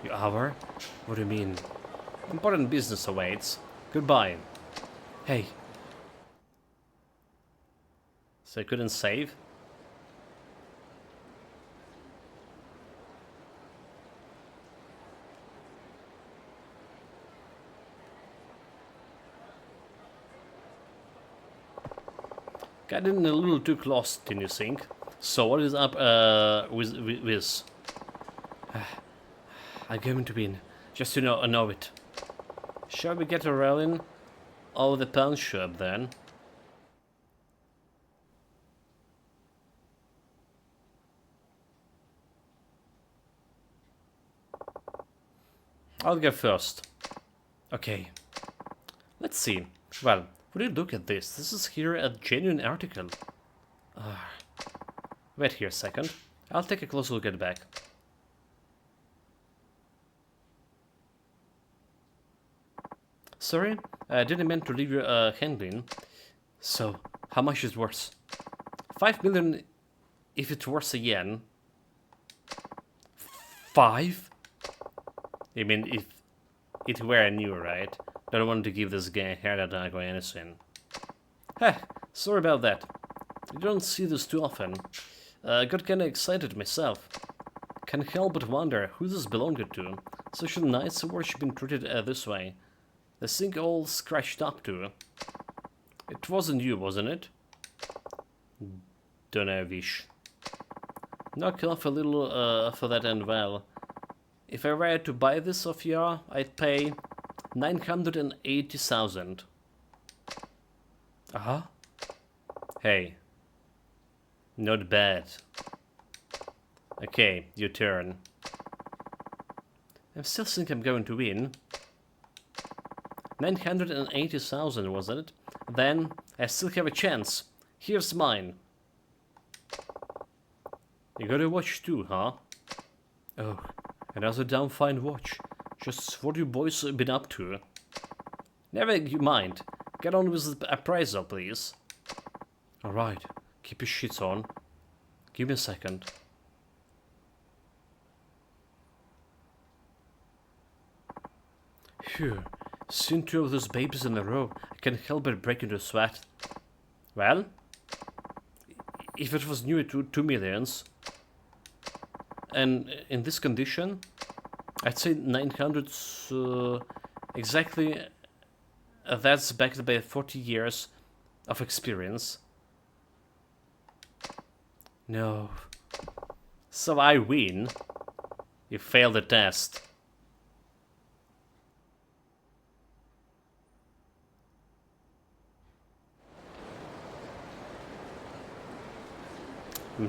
Your hour? What do you mean? Important business awaits. Goodbye. Hey. So I couldn't save? Got in a little too close, didn't you think? So what is up with this? I'm going to win, just to know it. Shall we get a rally over the pawn shop then? I'll go first. Okay. Let's see. Well, would you look at this? This is here a genuine article. Wait here a second. I'll take a closer look at the back. Sorry, I didn't mean to leave you hanging. So, how much is it worth? 5 million if it's worth a yen. 5? I mean, if it were new, right? Don't want to give this guy a heart attack or anything. Heh, sorry about that. You don't see this too often. Got kinda excited myself. Can't help but wonder who this belonged to. Such a nice watch been treated this way. The thing all scratched up too. It wasn't you, wasn't it? Don't know, Vish. Knock off a little for that and well. If I were to buy this off you, I'd pay 980,000. Uh-huh. Hey. Not bad. Okay, your turn. I still think I'm going to win. 980,000, wasn't it? Then I still have a chance. Here's mine. You got a watch too, huh? Oh, another damn fine watch. Just what you boys been up to. Never you mind. Get on with the appraisal, please. Alright, keep your shits on. Give me a second. Phew, seen 2 of those babies in a row. I can't help but break into a sweat. Well, if it was new at 2 millions, and in this condition, I'd say 900, exactly, that's backed by 40 years of experience. No. So I win. You failed the test.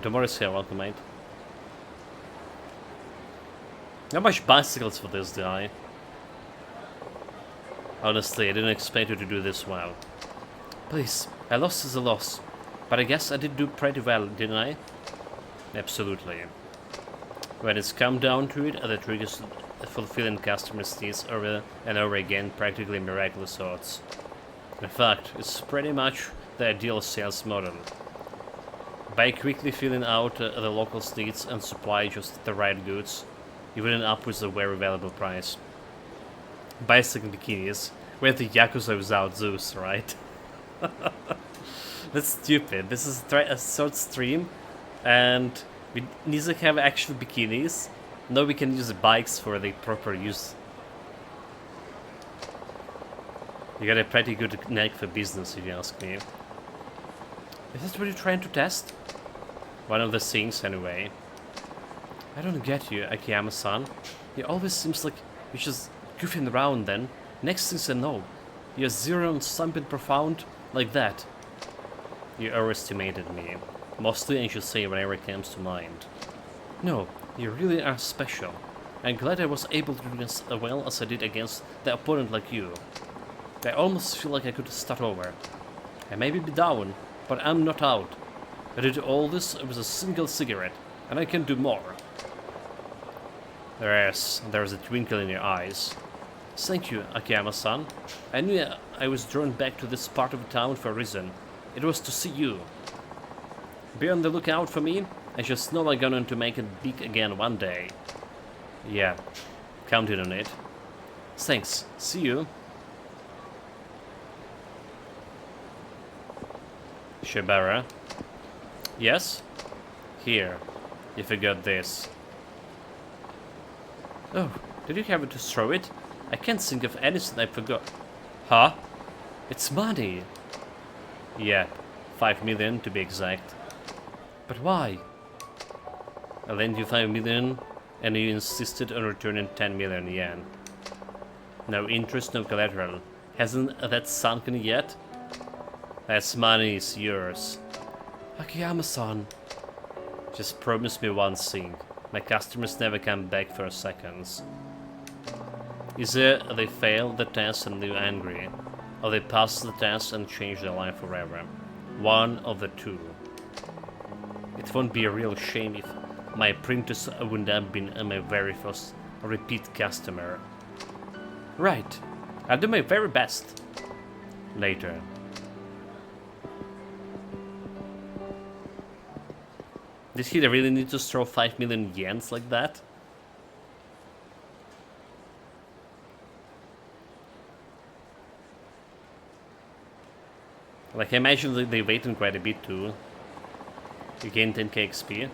Tomorrow's here, welcome mate. How much bicycles for this guy? Honestly, I didn't expect you to do this well. Please, a loss is a loss. But I guess I did do pretty well, didn't I? Absolutely. When it's come down to it, the trick is fulfilling customers' needs over and over again, practically miraculous sorts. In fact, it's pretty much the ideal sales model. By quickly filling out the local needs and supply just the right goods, you will end up with a very valuable price. Bicycle bikinis. We're the Yakuza without Zeus, right? That's stupid. This is a short stream, and we neither have actual bikinis, nor we can use bikes for the proper use. You got a pretty good knack for business, if you ask me. Is that what you're trying to test? One of the things, anyway. I don't get you, Akiyama-san. You always seems like you're just goofing around then. Next thing I know, you're zeroing on something profound like that. You overestimated me. Mostly I should say whenever it comes to mind. No, you really are special. I'm glad I was able to do as well as I did against the opponent like you. I almost feel like I could start over. I may be down, but I'm not out. I did all this with a single cigarette, and I can do more. There's a twinkle in your eyes. Thank you, Akiyama-san. I knew I was drawn back to this part of town for a reason. It was to see you. Be on the lookout for me. I just know I'm going to make it big again one day. Yeah, counted on it. Thanks. See you. Shibara. Yes? Here. You forgot this. Oh, did you have to throw it? I can't think of anything I forgot. Huh? It's money. Yeah, 5 million to be exact. But why? I lent you 5 million and you insisted on returning 10 million yen. No interest, no collateral. Hasn't that sunken yet? That money is yours. Akiyama-san. Just promise me one thing. My customers never come back for seconds. Either they fail the test and leave angry, or they pass the test and change their life forever. One of the two. It won't be a real shame if my printers wouldn't have been my very first repeat customer. Right. I'll do my very best. Later. Did he really need to throw 5 million yens like that? Like, I imagine that they waited quite a bit too. You gain 10k XP.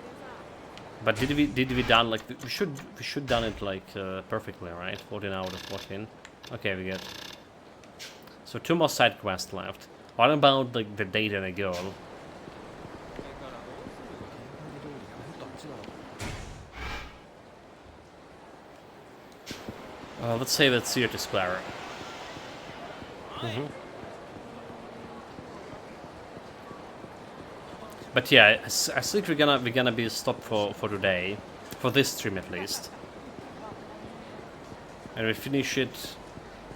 But did we done like we should done it like perfectly, right? 14 out of 14. Okay, we get. So 2 more side quests left. What about like the date and the goal? Let's say that's here to Square. But yeah, I think we're gonna be stopped for today, for this stream at least. And we finish it,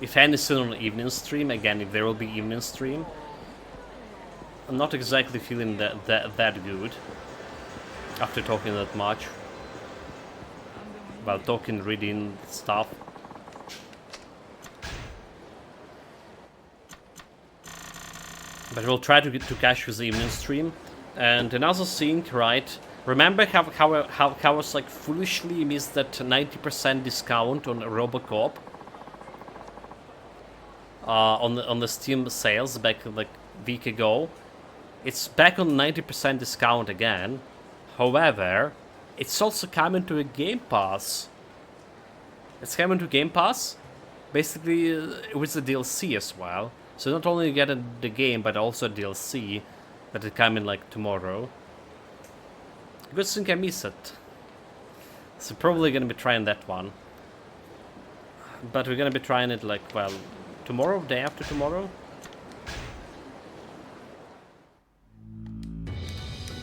if anything, on an evening stream. Again, if there will be evening stream. I'm not exactly feeling that good after talking that much. While talking, reading stuff. But we'll try to catch with the evening stream. And another thing, right? Remember how I was like foolishly missed that 90% discount on Robocop on the Steam sales back like a week ago. It's back on 90% discount again. However, it's also coming to a Game Pass. It's coming to Game Pass, basically with the DLC as well. So not only you get the game, but also a DLC that is coming like tomorrow. Good thing I missed it. So probably gonna be trying that one. But we're gonna be trying it like, well, tomorrow, day after tomorrow.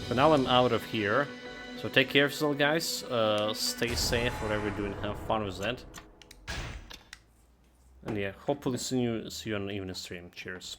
For now I'm out of here. So take care of yourself, guys. Stay safe, whatever you're doing, have fun with that. And yeah, hopefully see you on the evening stream. Cheers.